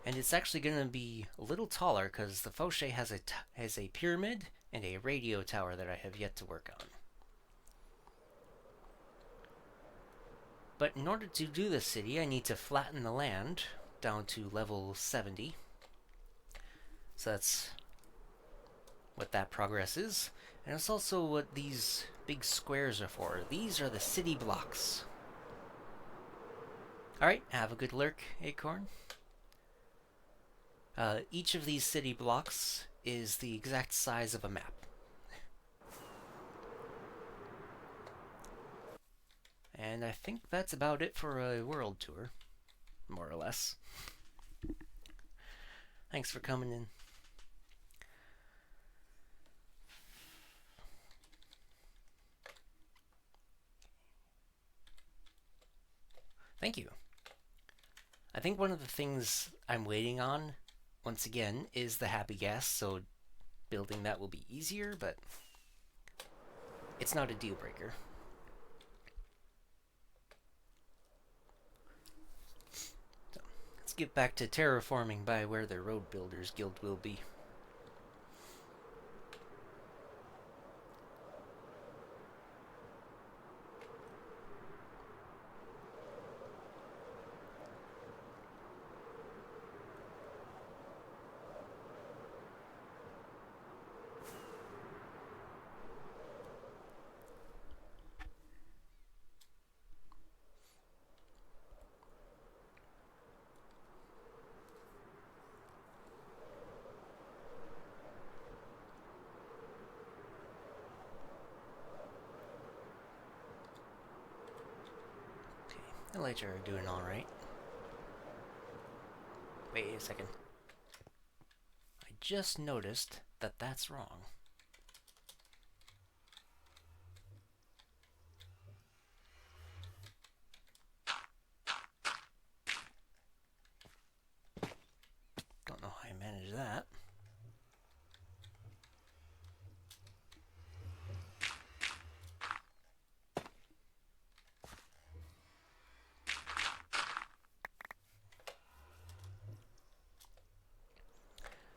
And it's actually going to be a little taller because the Fauché has a pyramid and a radio tower that I have yet to work on. But in order to do this city, I need to flatten the land down to level 70. So that's what that progress is. And it's also what these big squares are for. These are the city blocks. Alright, have a good lurk, Acorn. Each of these city blocks is the exact size of a map. And I think that's about it for a world tour, more or less. Thanks for coming in. Thank you. I think one of the things I'm waiting on, once again, is the happy gas, so building that will be easier, but it's not a deal breaker. So, let's get back to terraforming by where the Road Builders Guild will be. The lights are doing alright. Wait a second. I just noticed that that's wrong. Don't know how I managed that.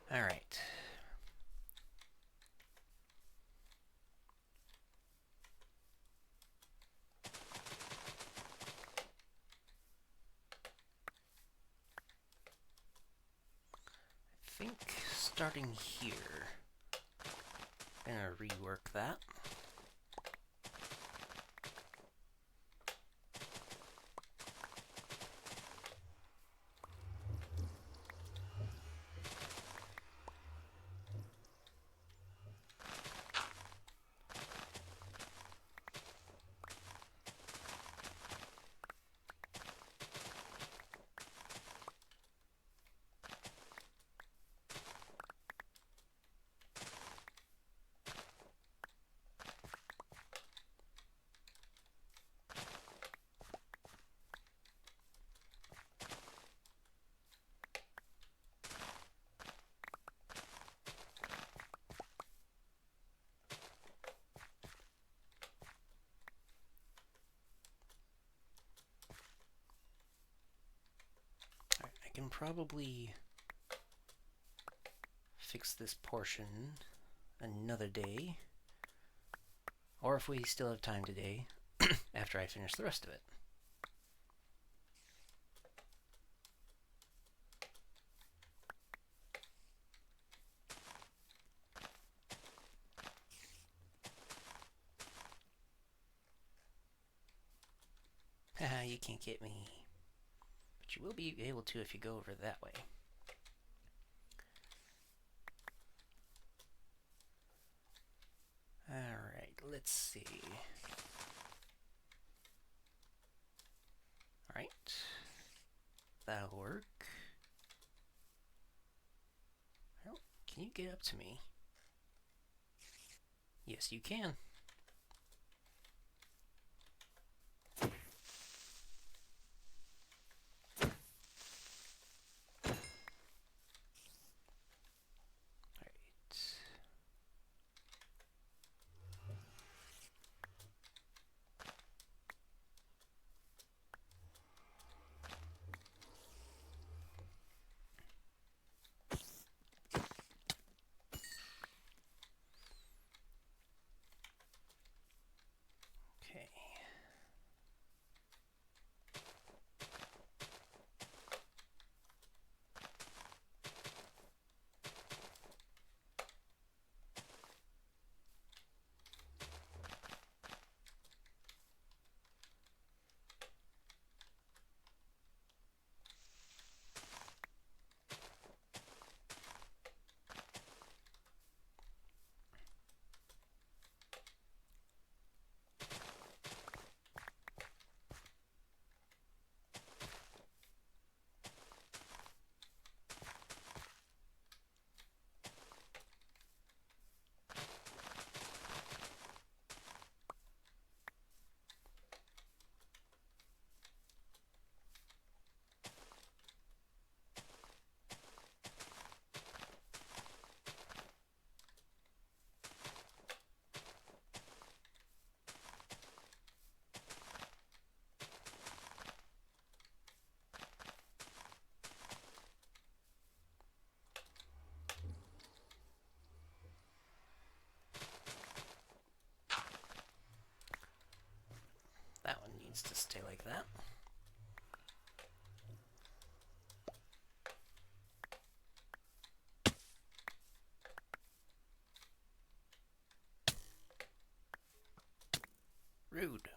Alright. I think starting here, I'm gonna rework that. I can probably fix this portion another day, or if we still have time today, after I finish the rest of it. Haha, you can't get me. But you will be able to if you go over that way. Alright, let's see. Alright. That'll work. Well, can you get up to me? Yes, you can. needs to stay like that. Rude.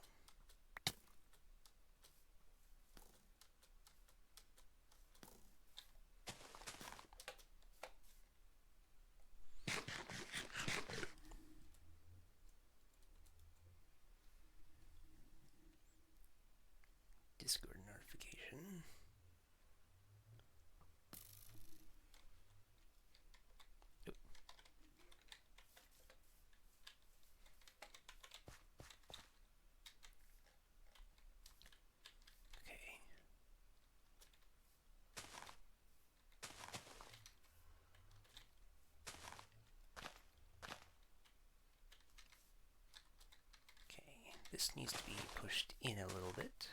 Discord notification. Oop. Okay. Okay, this needs to be pushed in a little bit.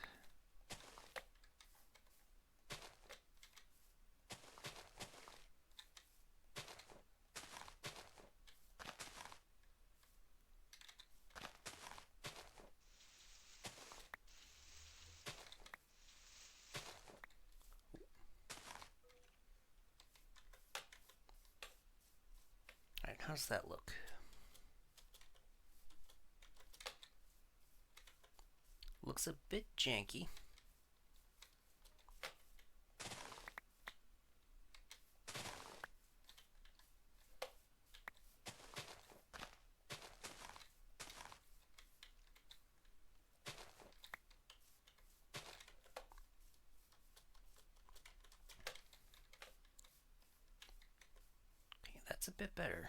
Alright, how's that look? Looks a bit janky. Okay, that's a bit better.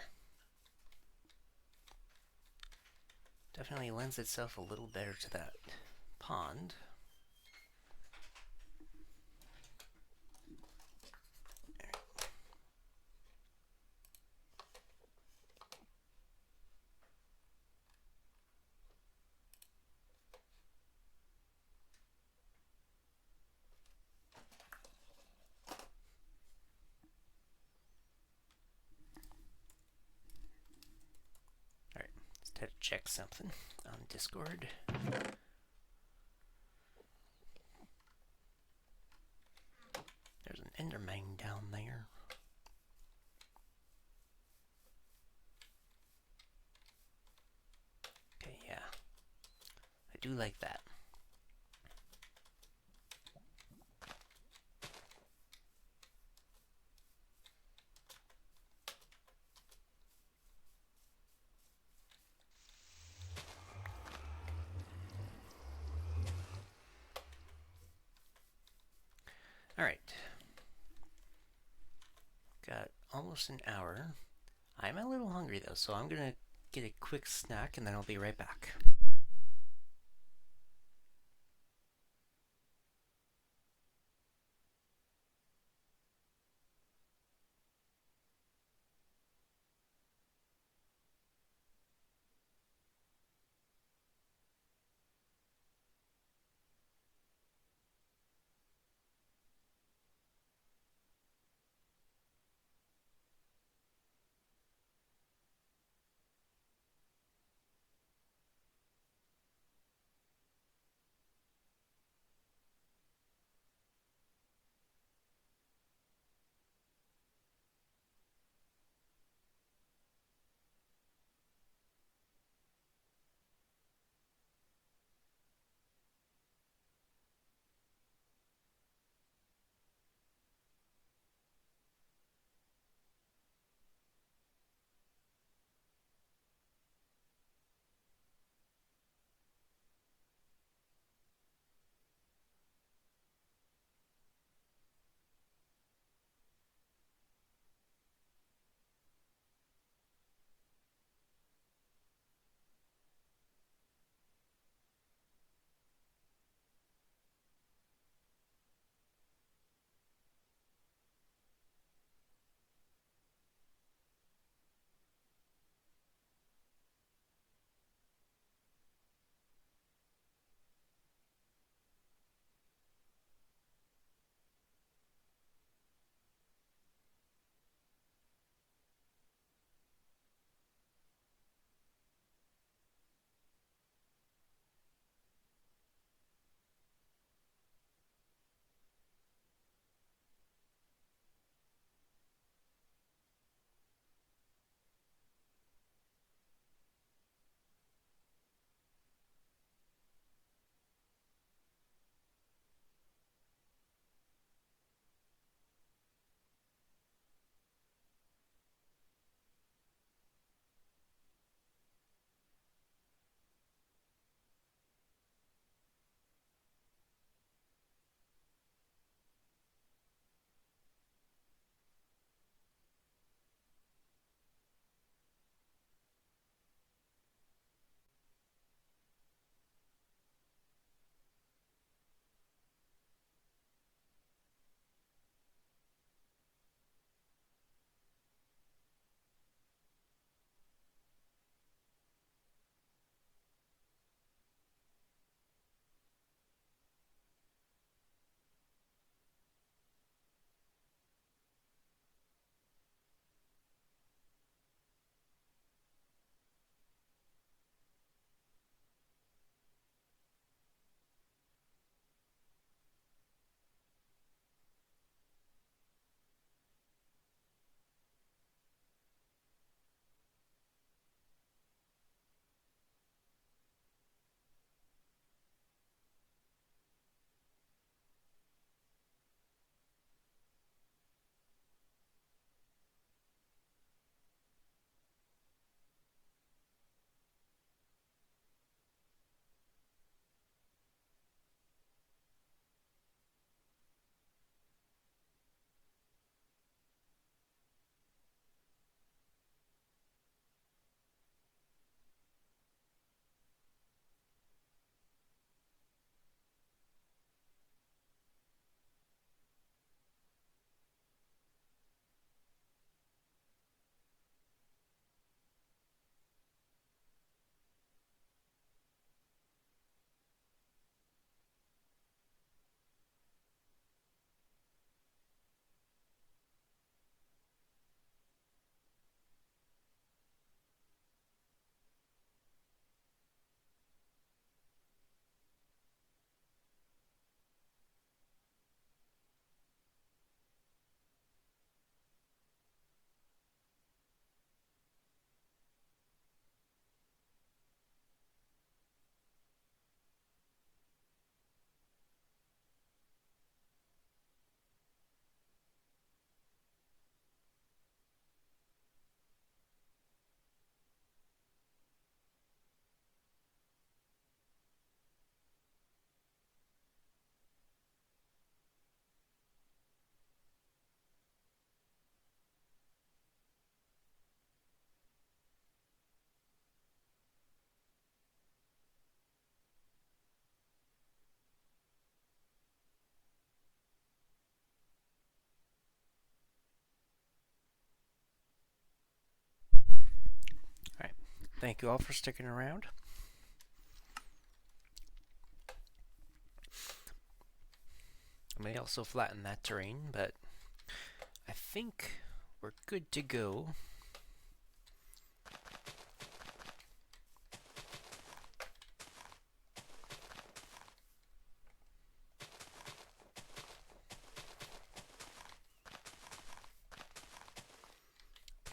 Definitely lends itself a little better to that pond. Alright, let's try to check something on Discord. There's an Enderman down there. Okay, yeah. I do like that. Alright. Got almost an hour. I'm a little hungry though, so I'm gonna get a quick snack and then I'll be right back. Thank you all for sticking around. I may also flatten that terrain, but I think we're good to go.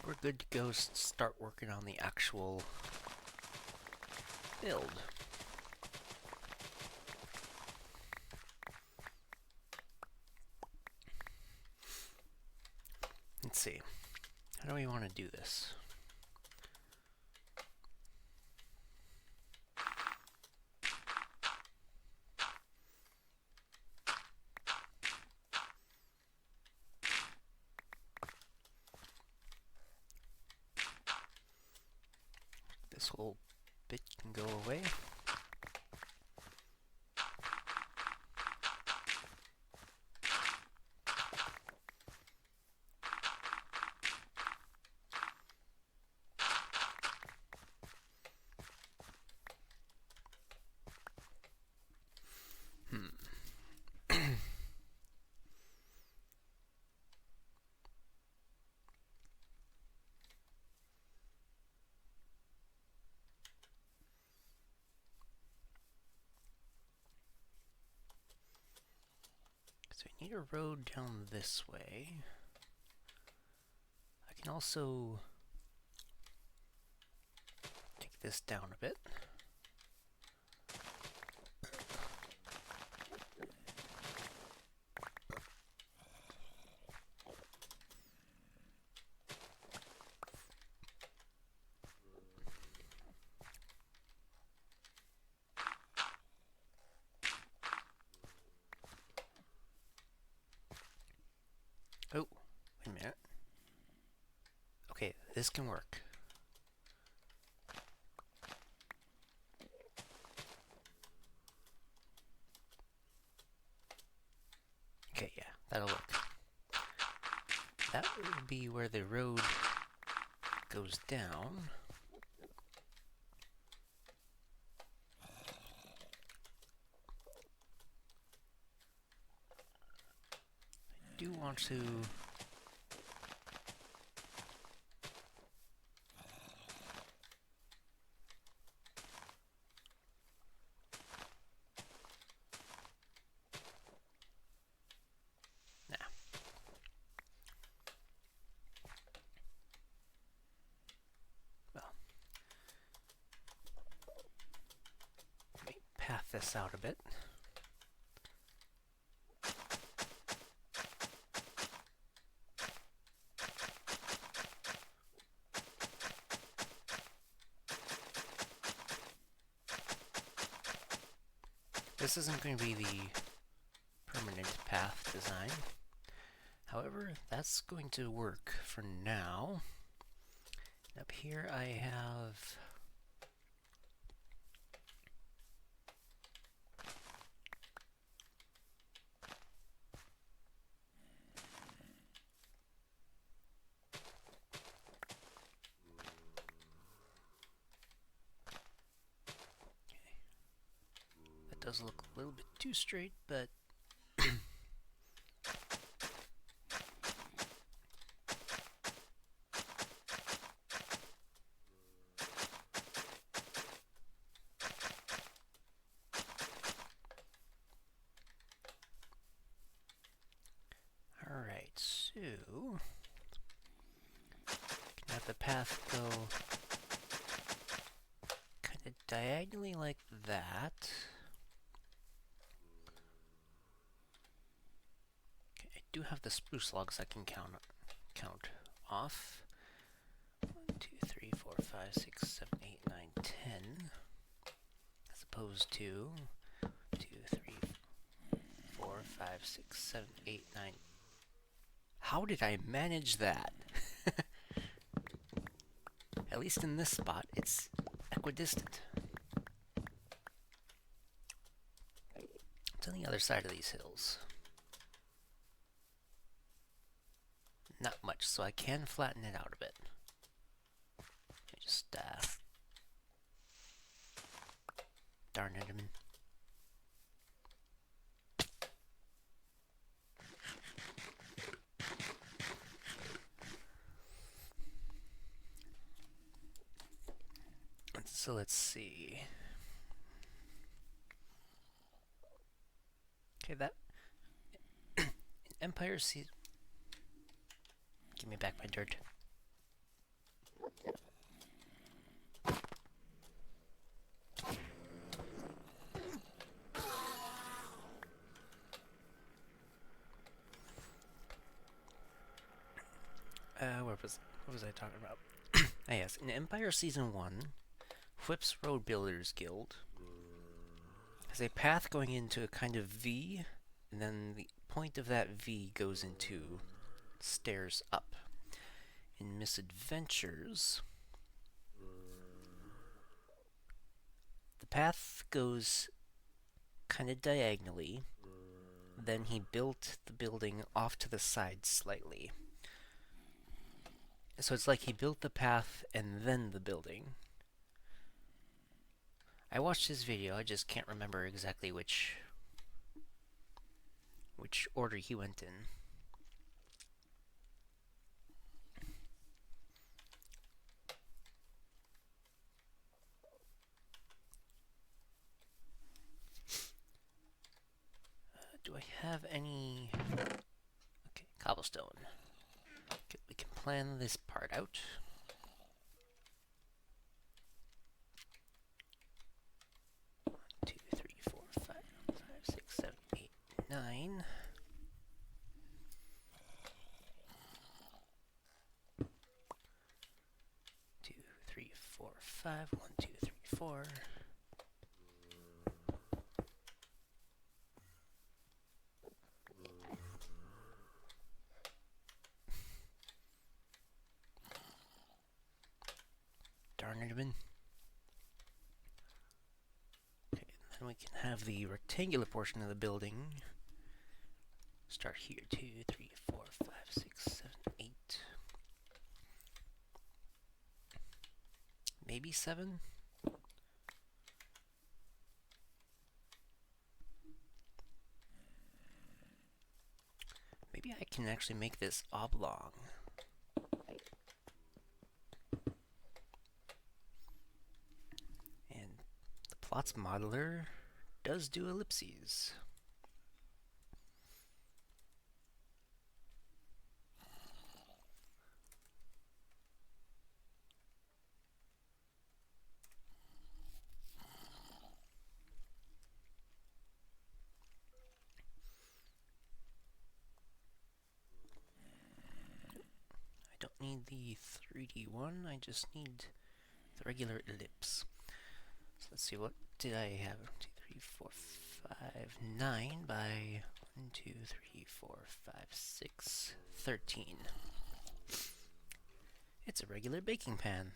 We're good to go start working on the actual build. Let's see. How do we want to do this? This whole bit can go away. So we need a road down this way. I can also take this down a bit. Oh, wait a minute. Okay, this can work. Okay, yeah, that'll work. That will be where the road goes down. I do want to... path this out a bit. This isn't going to be the permanent path design. However, that's going to work for now. Up here I have... That does look a little bit too straight, but... Alright, so... Can have the path go kind of diagonally like that. Okay, I do have the spruce logs I can count off. 1, 2, 3, 4, 5, 6, 7, 8, 9, 10. As opposed to 2, 3, 4, 5, 6, 7, 8, 9. How did I manage that? At least in this spot, it's equidistant. It's on the other side of these hills. Not much, so I can flatten it out a bit. Let me just Darn it, I mean. So let's see. Okay, that Empire sees. Give me back my dirt. What was I talking about? Ah, yes, in Empire Season 1, Whip's Road Builders Guild has a path going into a kind of V, and then the point of that V goes into stairs up. In Misadventures, the path goes kind of diagonally, then he built the building off to the side slightly. So it's like he built the path and then the building. I watched his video, I just can't remember exactly which order he went in. Do I have any... Okay, cobblestone. Okay, we can plan this part out. Two, three, four, five, 6, 7, 8, 9. Two, three, four, 5. 1, 2, 3, 4. Darn it, man. Okay, then we can have the rectangular portion of the building start here. 2, 3, 4, 5, 6, 7, 8. Maybe 7? Maybe I can actually make this oblong. And the plots modeler does do ellipses. I don't need the 3D one, I just need the regular ellipse. So let's see, what did I have? 2, 3, 4, 5, 9 by 1, 2, 3, 4, 5, 6, 13. It's a regular baking pan.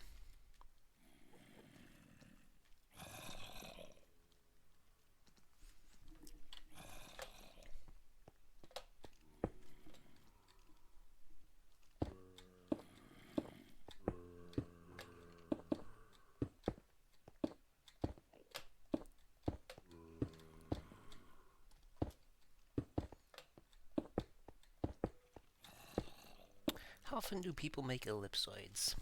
How often do people make ellipsoids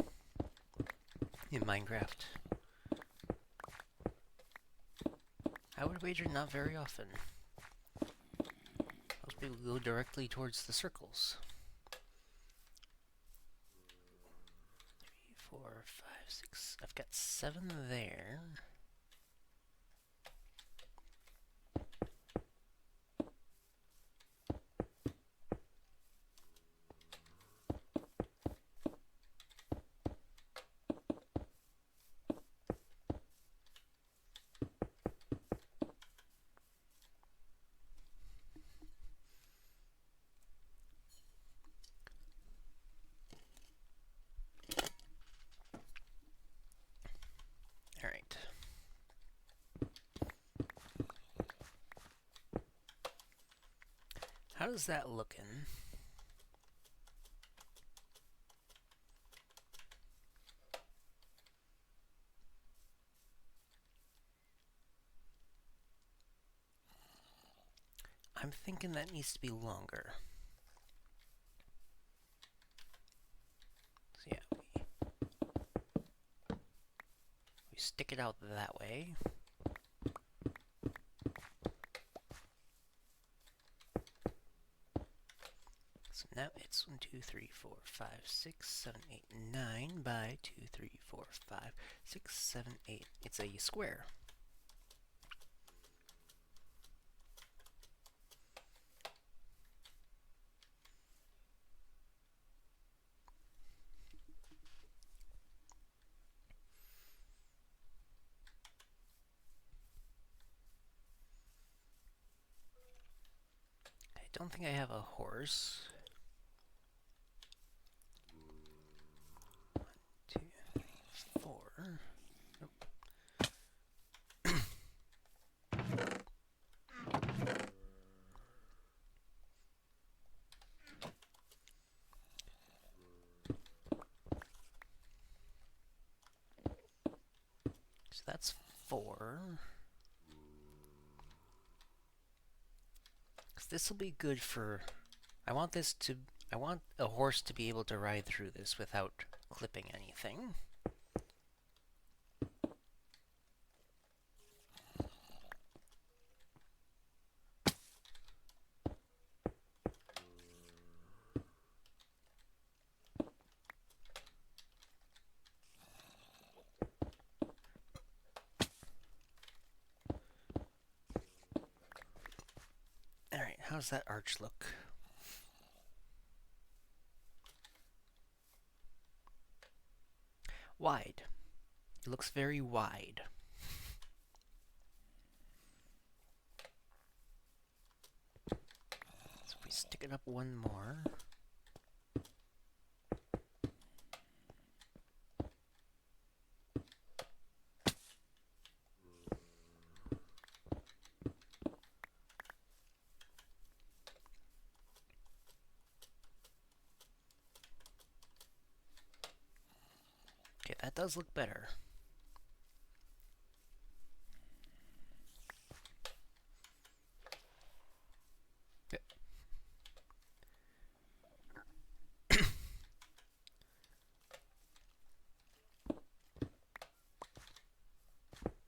in Minecraft? I would wager not very often. Most people go directly towards the circles. 3, 4, 5, 6. I've got 7 there. Alright. How does that lookin'? I'm thinking that needs to be longer. So yeah, we stick it out that way. So now it's 1, 2, 3, 4, 5, 6, 7, 8, 9 by 2, 3, 4, 5, 6, 7, 8. It's a square. I don't think I have a horse. 1, 2, 3, 4. Nope. So that's 4. Because this will be good for... I want a horse to be able to ride through this without clipping anything. Alright, how's that arch look? Wide. It looks very wide. So if we stick it up one more... Okay, that does look better. Yep.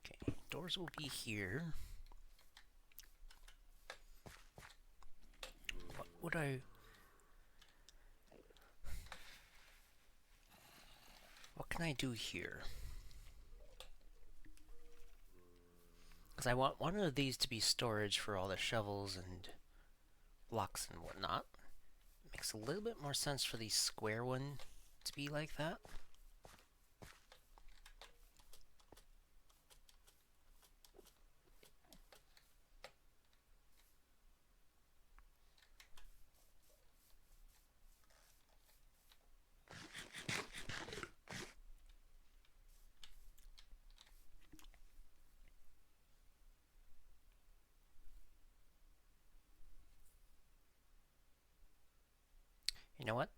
Okay, doors will be here. What would I... What can I do here? Because I want one of these to be storage for all the shovels and blocks and whatnot. Makes a little bit more sense for the square one to be like that. You know what?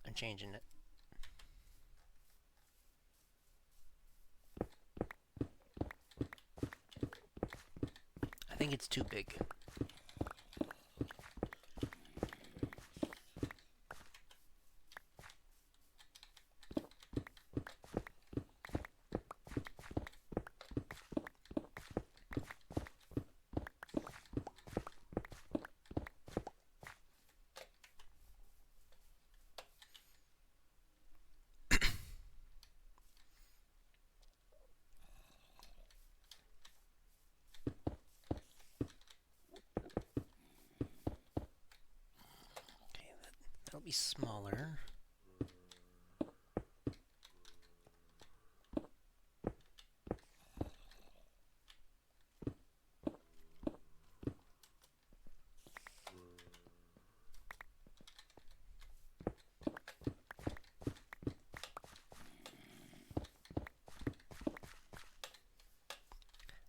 I'm changing it. I think it's too big. Okay, that'll be smaller.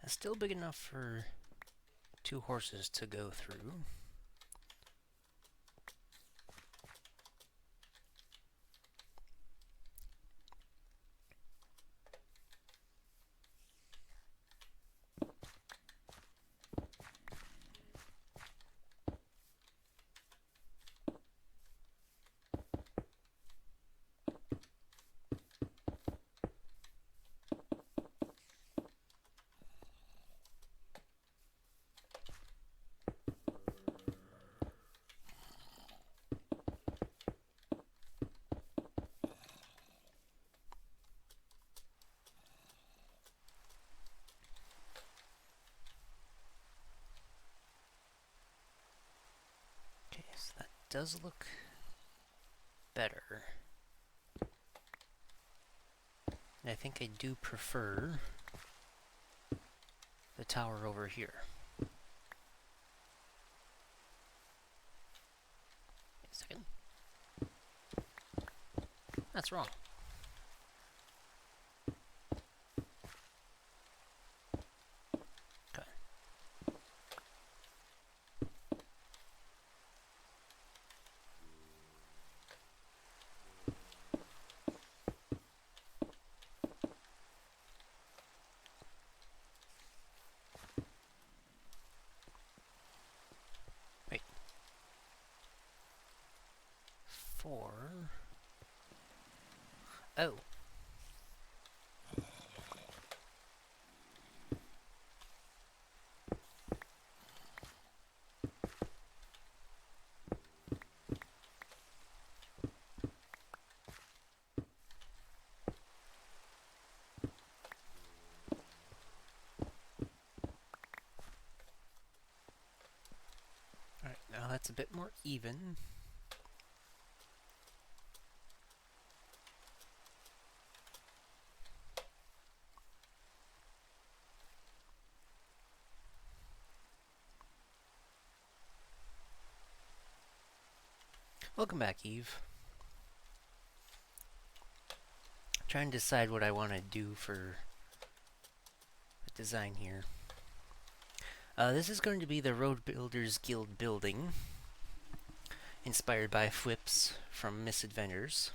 That's still big enough for 2 horses to go through. does look better. And I think I do prefer the tower over here. Wait a second. That's wrong. Okay. Wait. 4. Oh. Alright, now that's a bit more even. Welcome back, Eve. I'm trying to decide what I want to do for the design here. This is going to be the Road Builders Guild building, inspired by Fwips from Misadventures.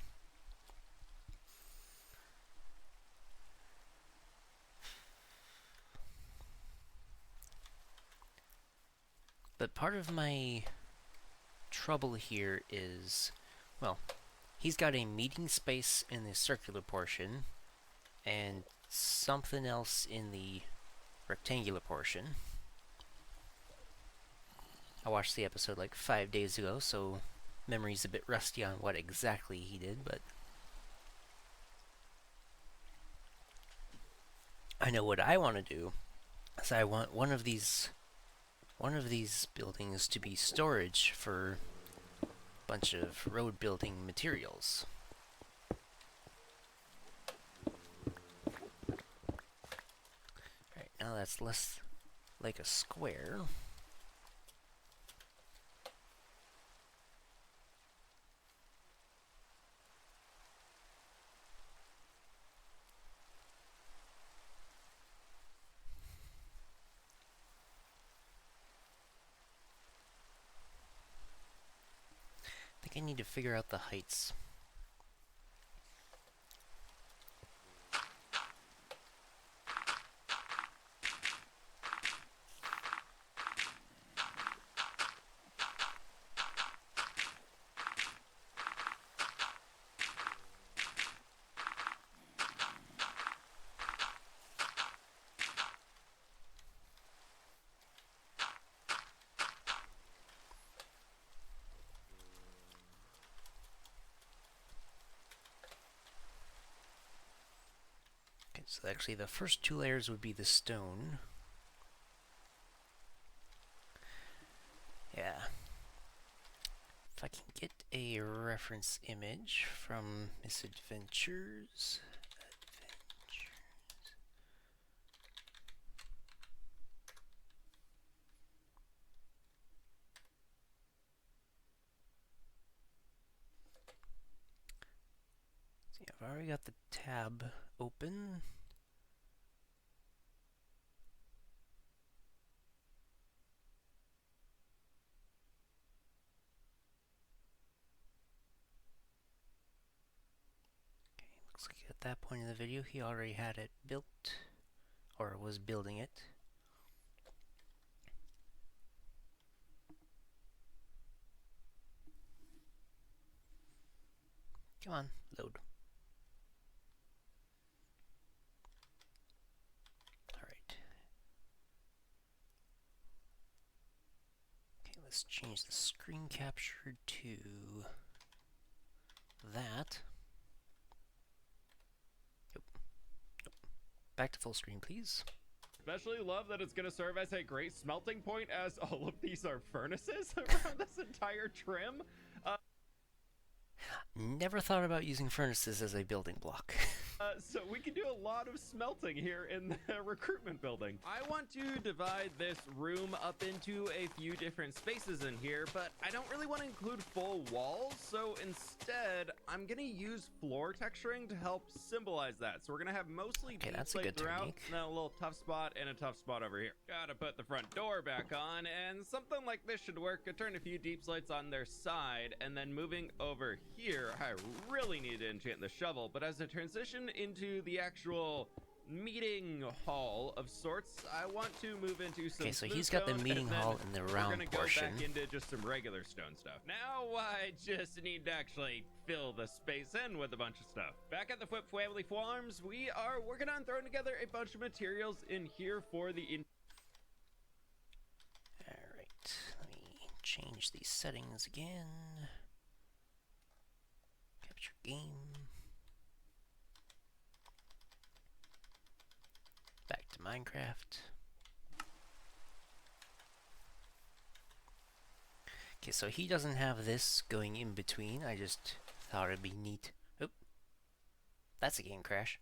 But part of my trouble here is, well, he's got a meeting space in the circular portion, and something else in the rectangular portion. I watched the episode like 5 days ago, so memory's a bit rusty on what exactly he did, but I know what I want to do. So I want one of these buildings to be storage for a bunch of road building materials. Alright, now that's less like a square. I think I need to figure out the heights. So actually the first 2 layers would be the stone. Yeah. If I can get a reference image from Misadventures. See, I've already got the tab open. Looks like at that point in the video he already had it built, or was building it. Come on, load. Alright. Okay, let's change the screen capture to that. Back to full screen, please. Especially love that it's going to serve as a great smelting point, as all of these are furnaces around this entire trim. Never thought about using furnaces as a building block. So we can do a lot of smelting here in the recruitment building. I want to divide this room up into a few different spaces in here, but I don't really want to include full walls. So instead, I'm going to use floor texturing to help symbolize that. So we're going to have mostly Okay, deep that's a slate good throughout, technique. and then a little tough spot and a tough spot over here. Gotta put the front door back on, and something like this should work. I turn a few deep slates on their side, and then moving over here, I really need to enchant the shovel, but as a transition into the actual meeting hall of sorts, I want to move into some. Okay, so he's got the meeting hall in the round we're gonna portion. go back into just some regular stone stuff. Now I just need to actually fill the space in with a bunch of stuff. Back at the Foot Family Farms, we are working on throwing together a bunch of materials in here for the Alright, let me change these settings again. Capture game. Back to Minecraft. Okay, so he doesn't have this going in between. I just thought it'd be neat. Oop. That's a game crash.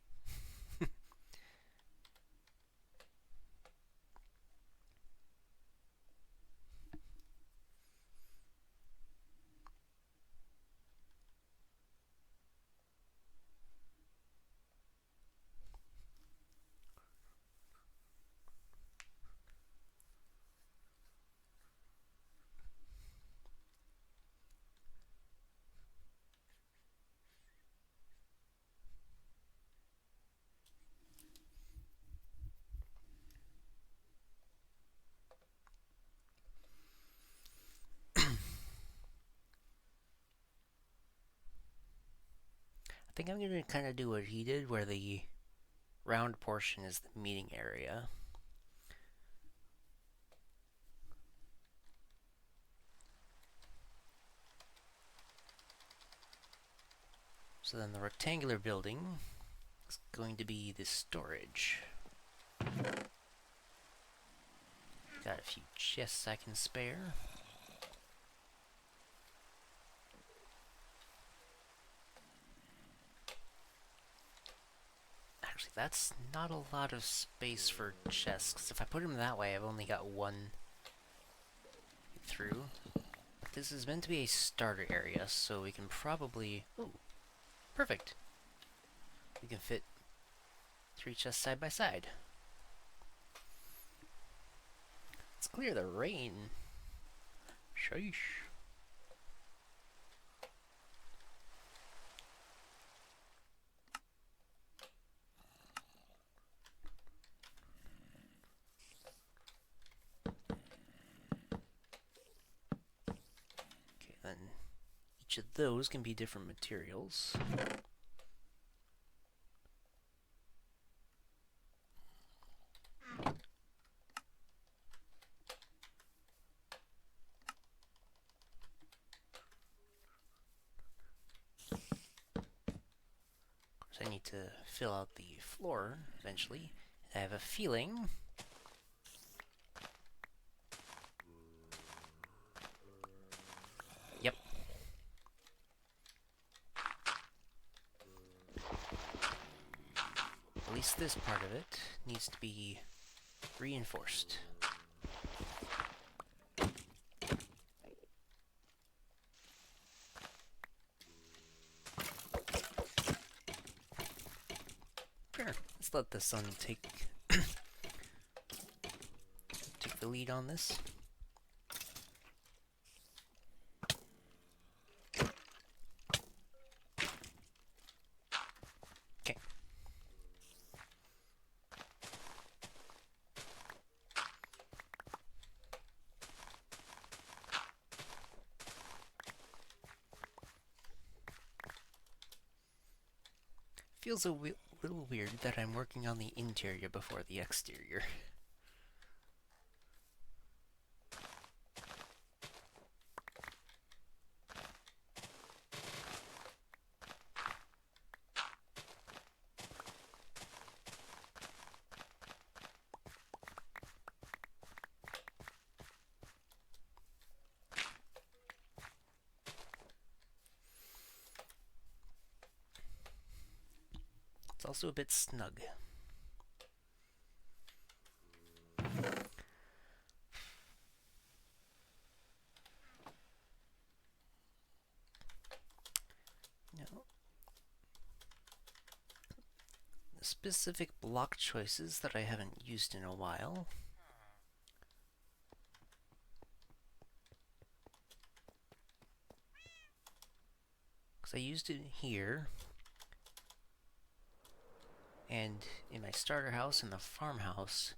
I think I'm going to kind of do what he did, where the round portion is the meeting area. So then the rectangular building is going to be the storage. Got a few chests I can spare. Actually, that's not a lot of space for chests, because if I put them that way, I've only got one through. But this is meant to be a starter area, so we can probably... Ooh, perfect. We can fit 3 chests side by side. Let's clear the rain. Sheesh. Okay, then each of those can be different materials. I need to fill out the floor eventually. I have a feeling yep. At least this part of it needs to be reinforced. Sure, let's let the sun take take the lead on this. Okay. Feels a little weird that I'm working on the interior before the exterior. It's also a bit snug. Now, the specific block choices that I haven't used in a while. Because I used it here, and in my starter house and the farmhouse.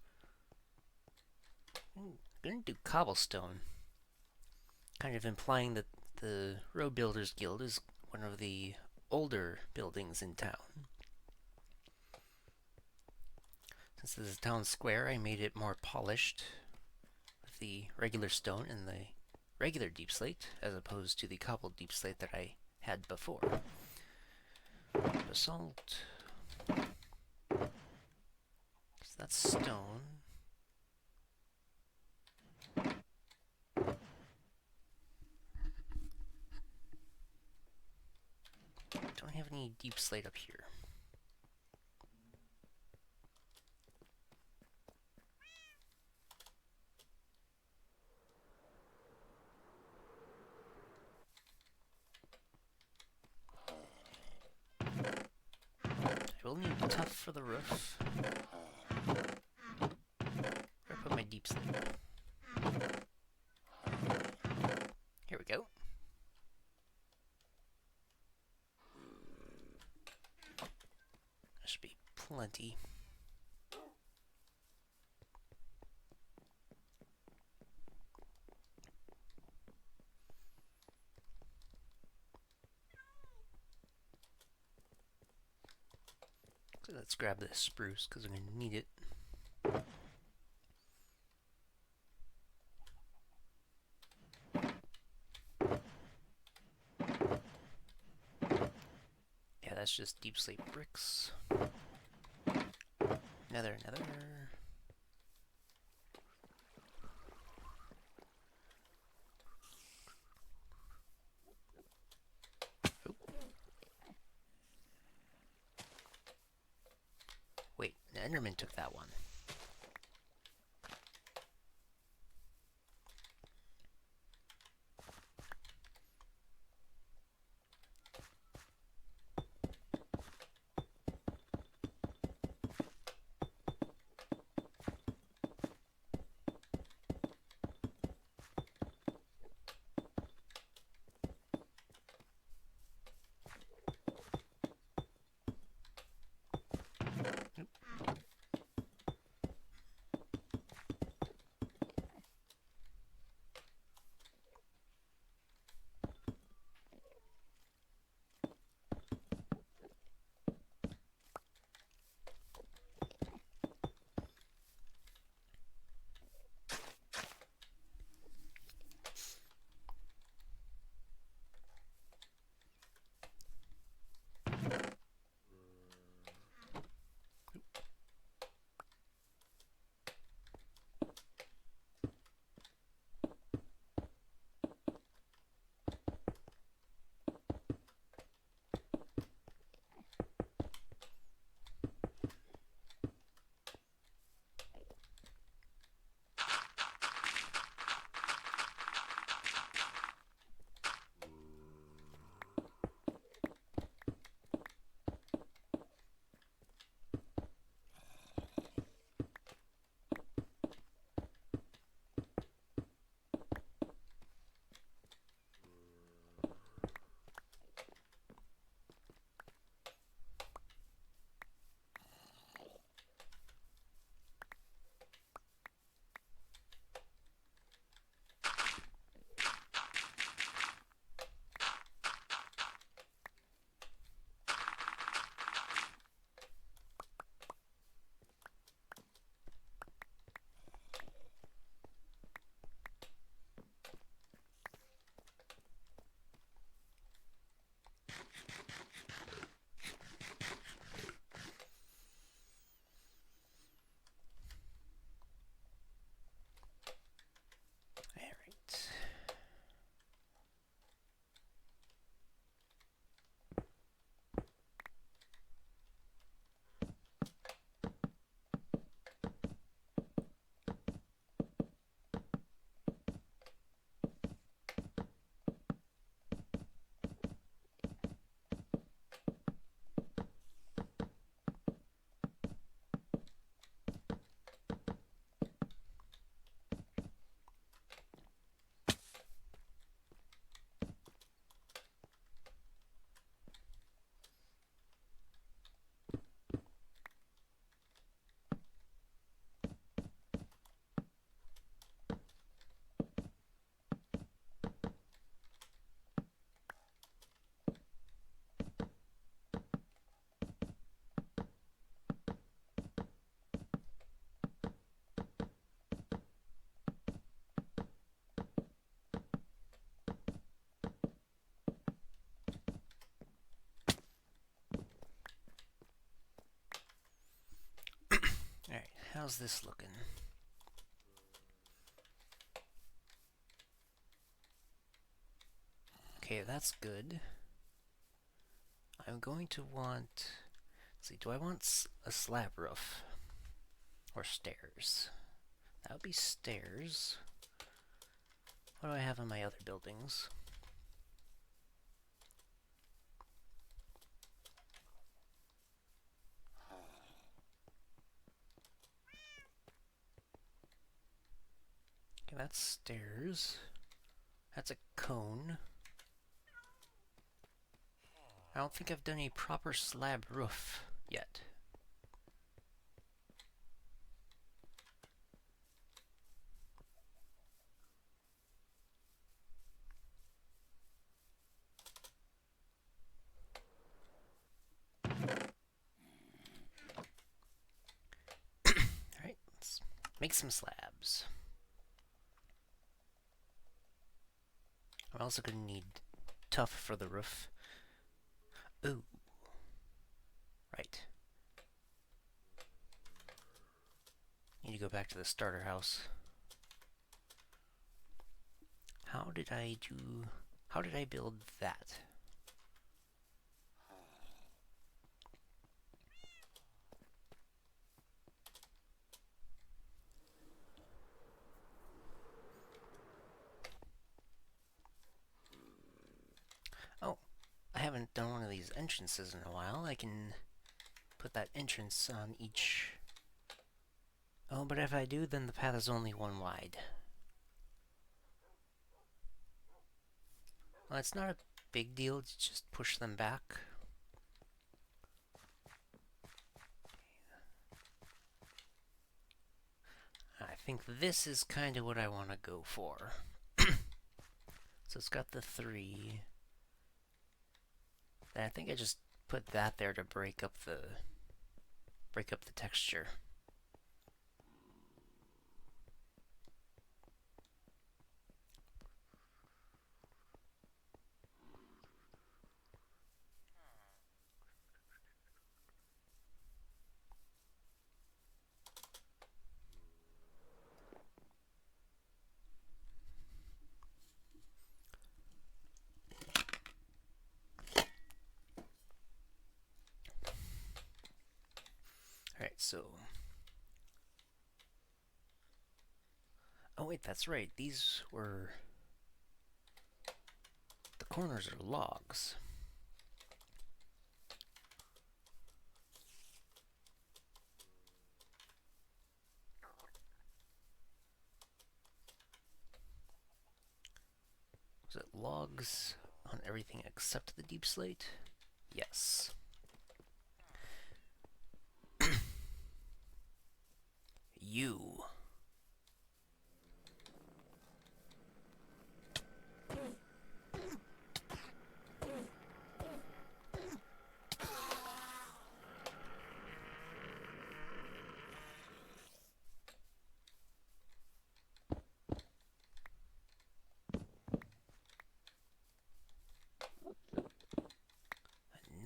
I'm gonna do cobblestone, kind of implying that the Road Builders Guild is one of the older buildings in town. Since this is a town square, I made it more polished with the regular stone and the regular deep slate, as opposed to the cobbled deep slate that I had before. Basalt. So that's stone. Don't have any deep slate up here. I will need tough for the roof. Where I put my deep slate? Here we go. That should be plenty. So let's grab this spruce because I'm going to need it. Yeah, that's just deep slate bricks. Another. Wait, the Enderman took that one. how's this looking? Okay, that's good. I'm going to want... Let's see, do I want a slab roof? Or stairs? That would be stairs. What do I have in my other buildings? Okay, that's stairs. That's a cone. I don't think I've done a proper slab roof yet. Alright, let's make some slabs. I'm also going to need tuff for the roof. Ooh. Right. Need to go back to the starter house. How did I build that? Oh, I haven't done one of these entrances in a while. I can put that entrance on each... Oh, but if I do, then the path is only one wide. Well, it's not a big deal to just push them back. I think this is kind of what I want to go for. So it's got the 3. And I think I just put that there to break up the texture. Alright, so... Oh wait, that's right. These were... The corners are logs. Was it logs on everything except the deep slate? Yes. You.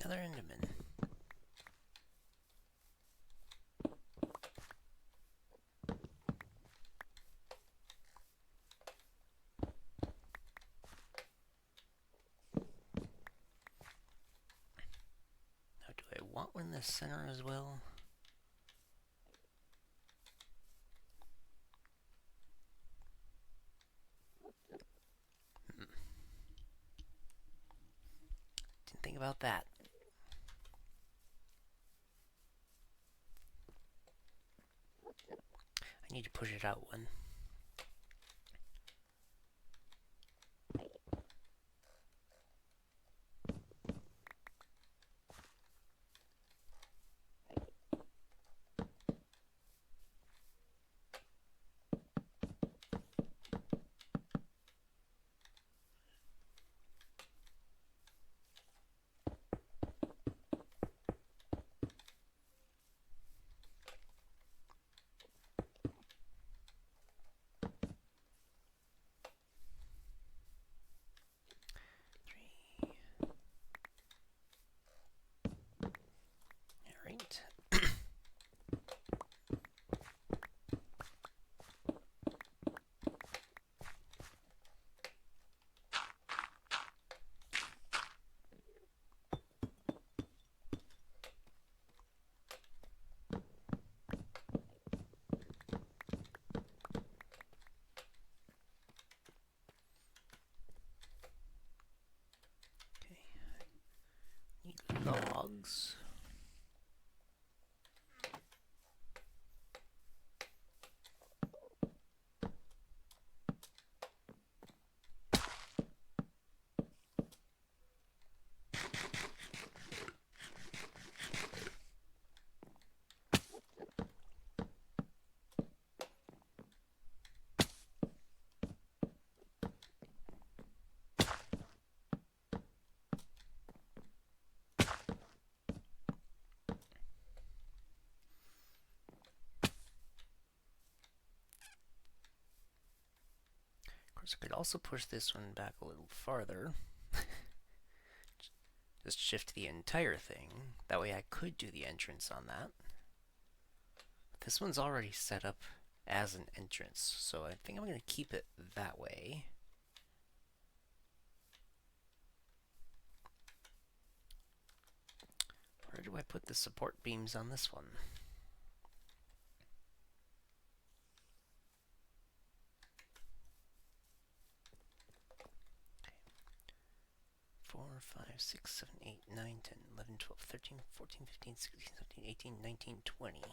Another Enderman. Now, do I want one in the center as well? Didn't think about that. I need to push it out one. 6. I could also push this one back a little farther. Just shift the entire thing. That way I could do the entrance on that. This one's already set up as an entrance, so I think I'm going to keep it that way. Where do I put the support beams on this one? 4, 5, 6, 7, 8, 9, 10, 11, 12, 13, 14, 15, 16, 17, 18, 19, 20. Okay,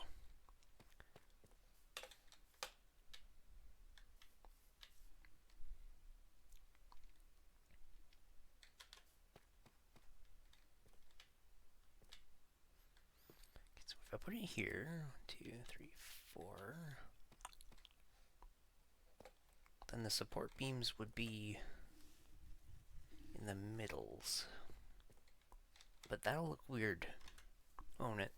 so if I put it here, 1, 2, 3, 4, then the support beams would be in the middles. But that'll look weird, won't it?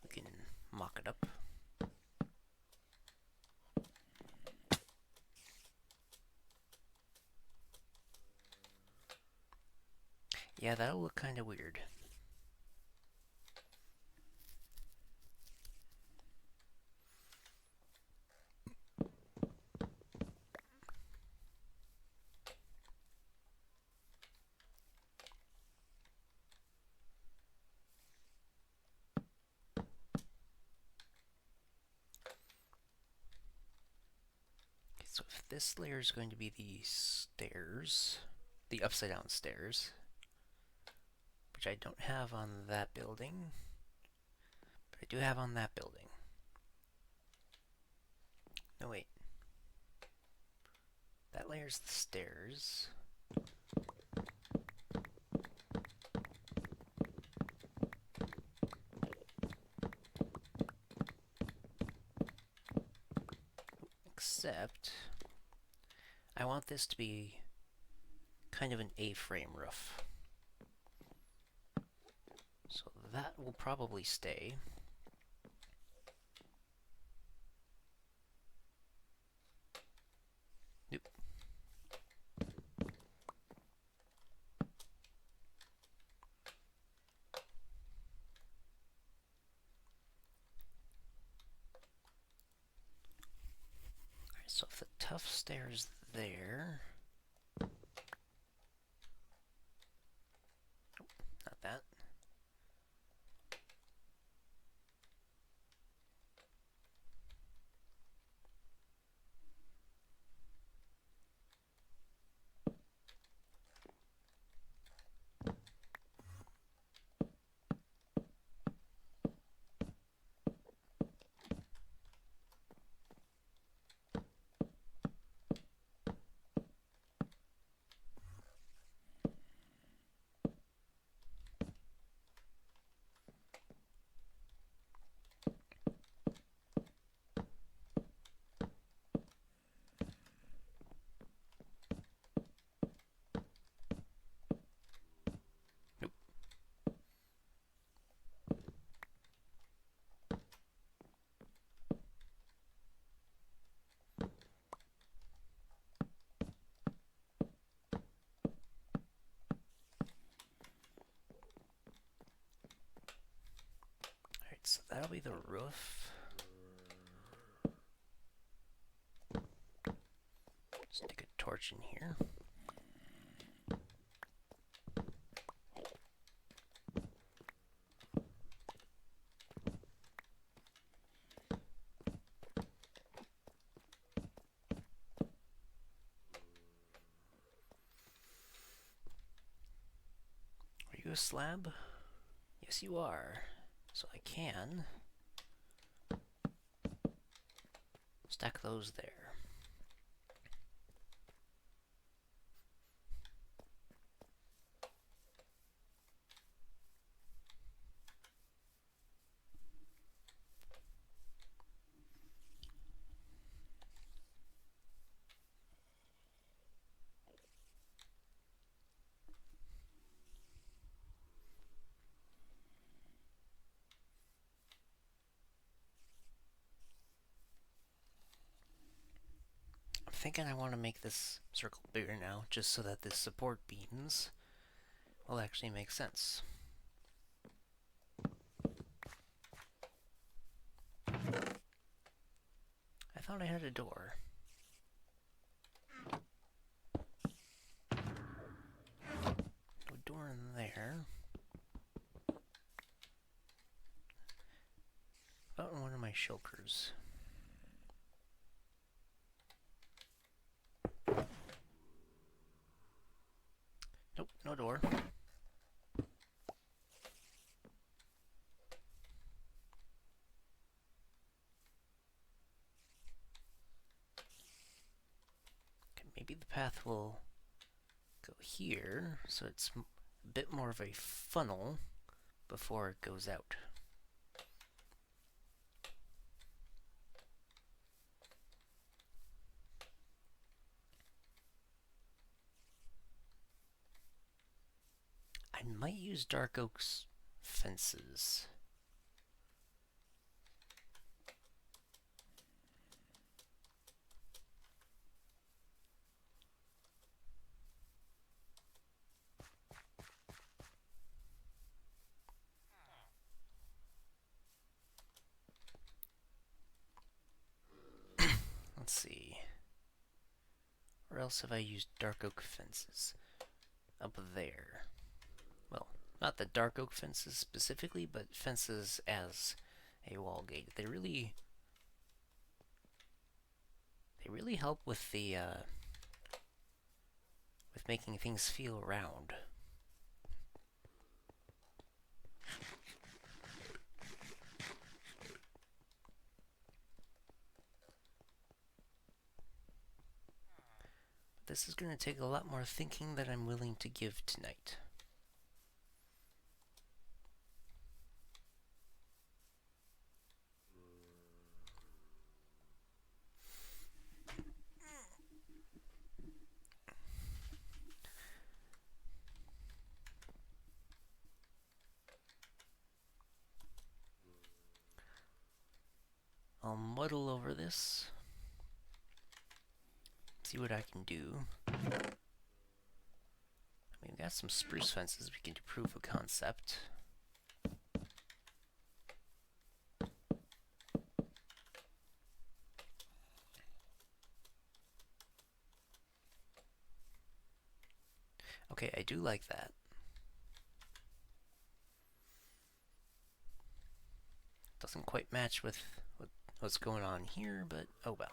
We can mock it up. Yeah, that'll look kind of weird. So if this layer is going to be the stairs, the upside down stairs, which I don't have on that building, but I do have on that building. No, wait. That layer's the stairs. Except, I want this to be kind of an A-frame roof. So that will probably stay. Nope. Alright, so if the tough stairs there. Not that. So that'll be the roof. Stick a torch in here. slab? Yes, you are. So I can stack those there. I'm thinking I want to make this circle bigger now, just so that the support beams will actually make sense. I thought I had a door. No door in there. About in one of my shulkers. Nope, no door. Okay, maybe the path will go here, so it's a bit more of a funnel before it goes out. I might use dark oak's fences. Let's see. Where else have I used dark oak fences? Up there. Well, not the dark oak fences specifically, but fences as a wall gate. They really help with the with making things feel round. This is going to take a lot more thinking than I'm willing to give tonight. I'll muddle over this. See what I can do. I mean, we got some spruce fences we can do proof of concept. Okay, I do like that. Doesn't quite match with what's going on here, but oh well.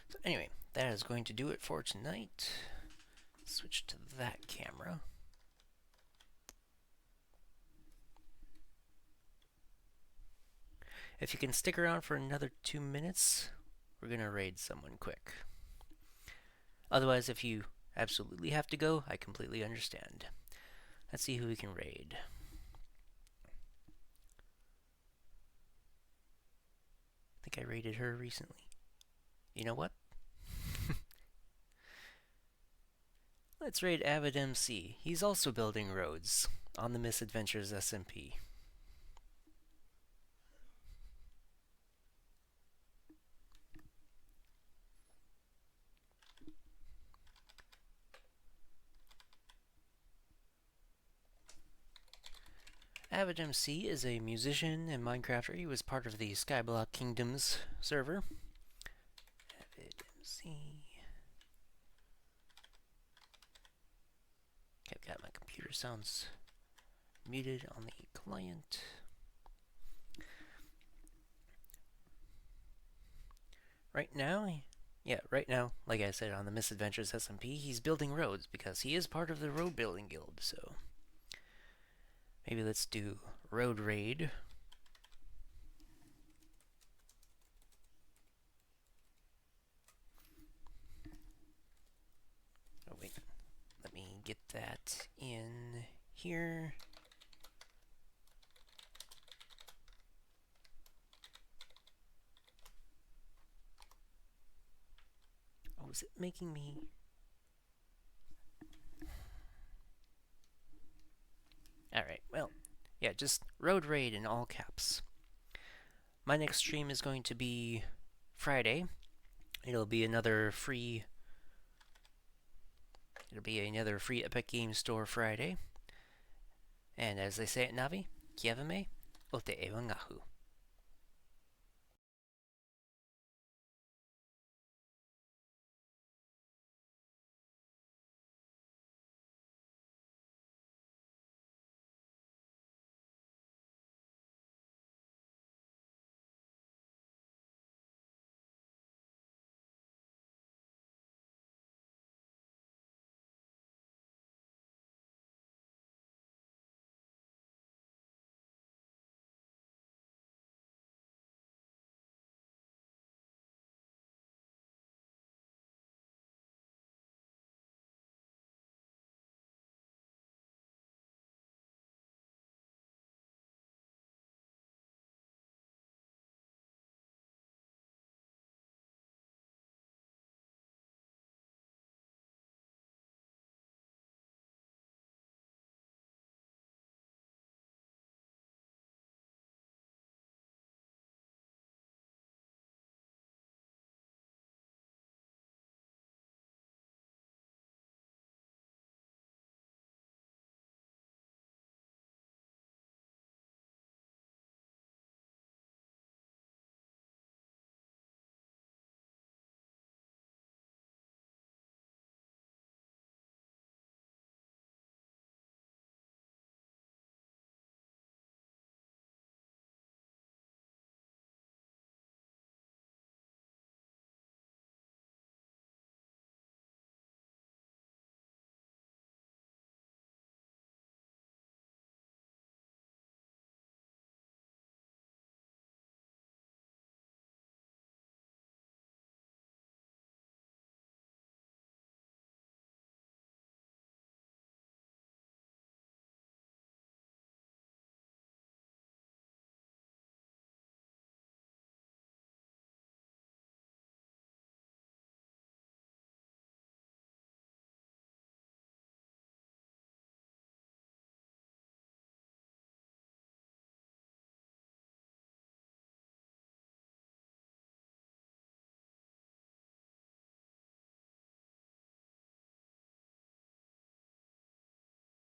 So anyway, that is going to do it for tonight. Switch to that camera. If you can stick around for another 2 minutes, we're gonna raid someone quick. Otherwise, if you absolutely have to go, I completely understand. Let's see who we can raid. I think I raided her recently. You know what? Let's raid Avid MC. He's also building roads on the Misadventures SMP. Avid MC is a musician and Minecrafter. He was part of the Skyblock Kingdoms server. Avid MC. Okay, I've got my computer sounds muted on the client. Right now, right now, like I said on the Misadventures SMP, he's building roads because he is part of the road building guild, so maybe let's do road raid. Oh wait, let me get that in here. Oh, is it making me... Alright, well, yeah, just road raid in all caps. My next stream is going to be Friday. It'll be another free Epic Games Store Friday. And as they say at Navi, Kiavame, o te ewangahu.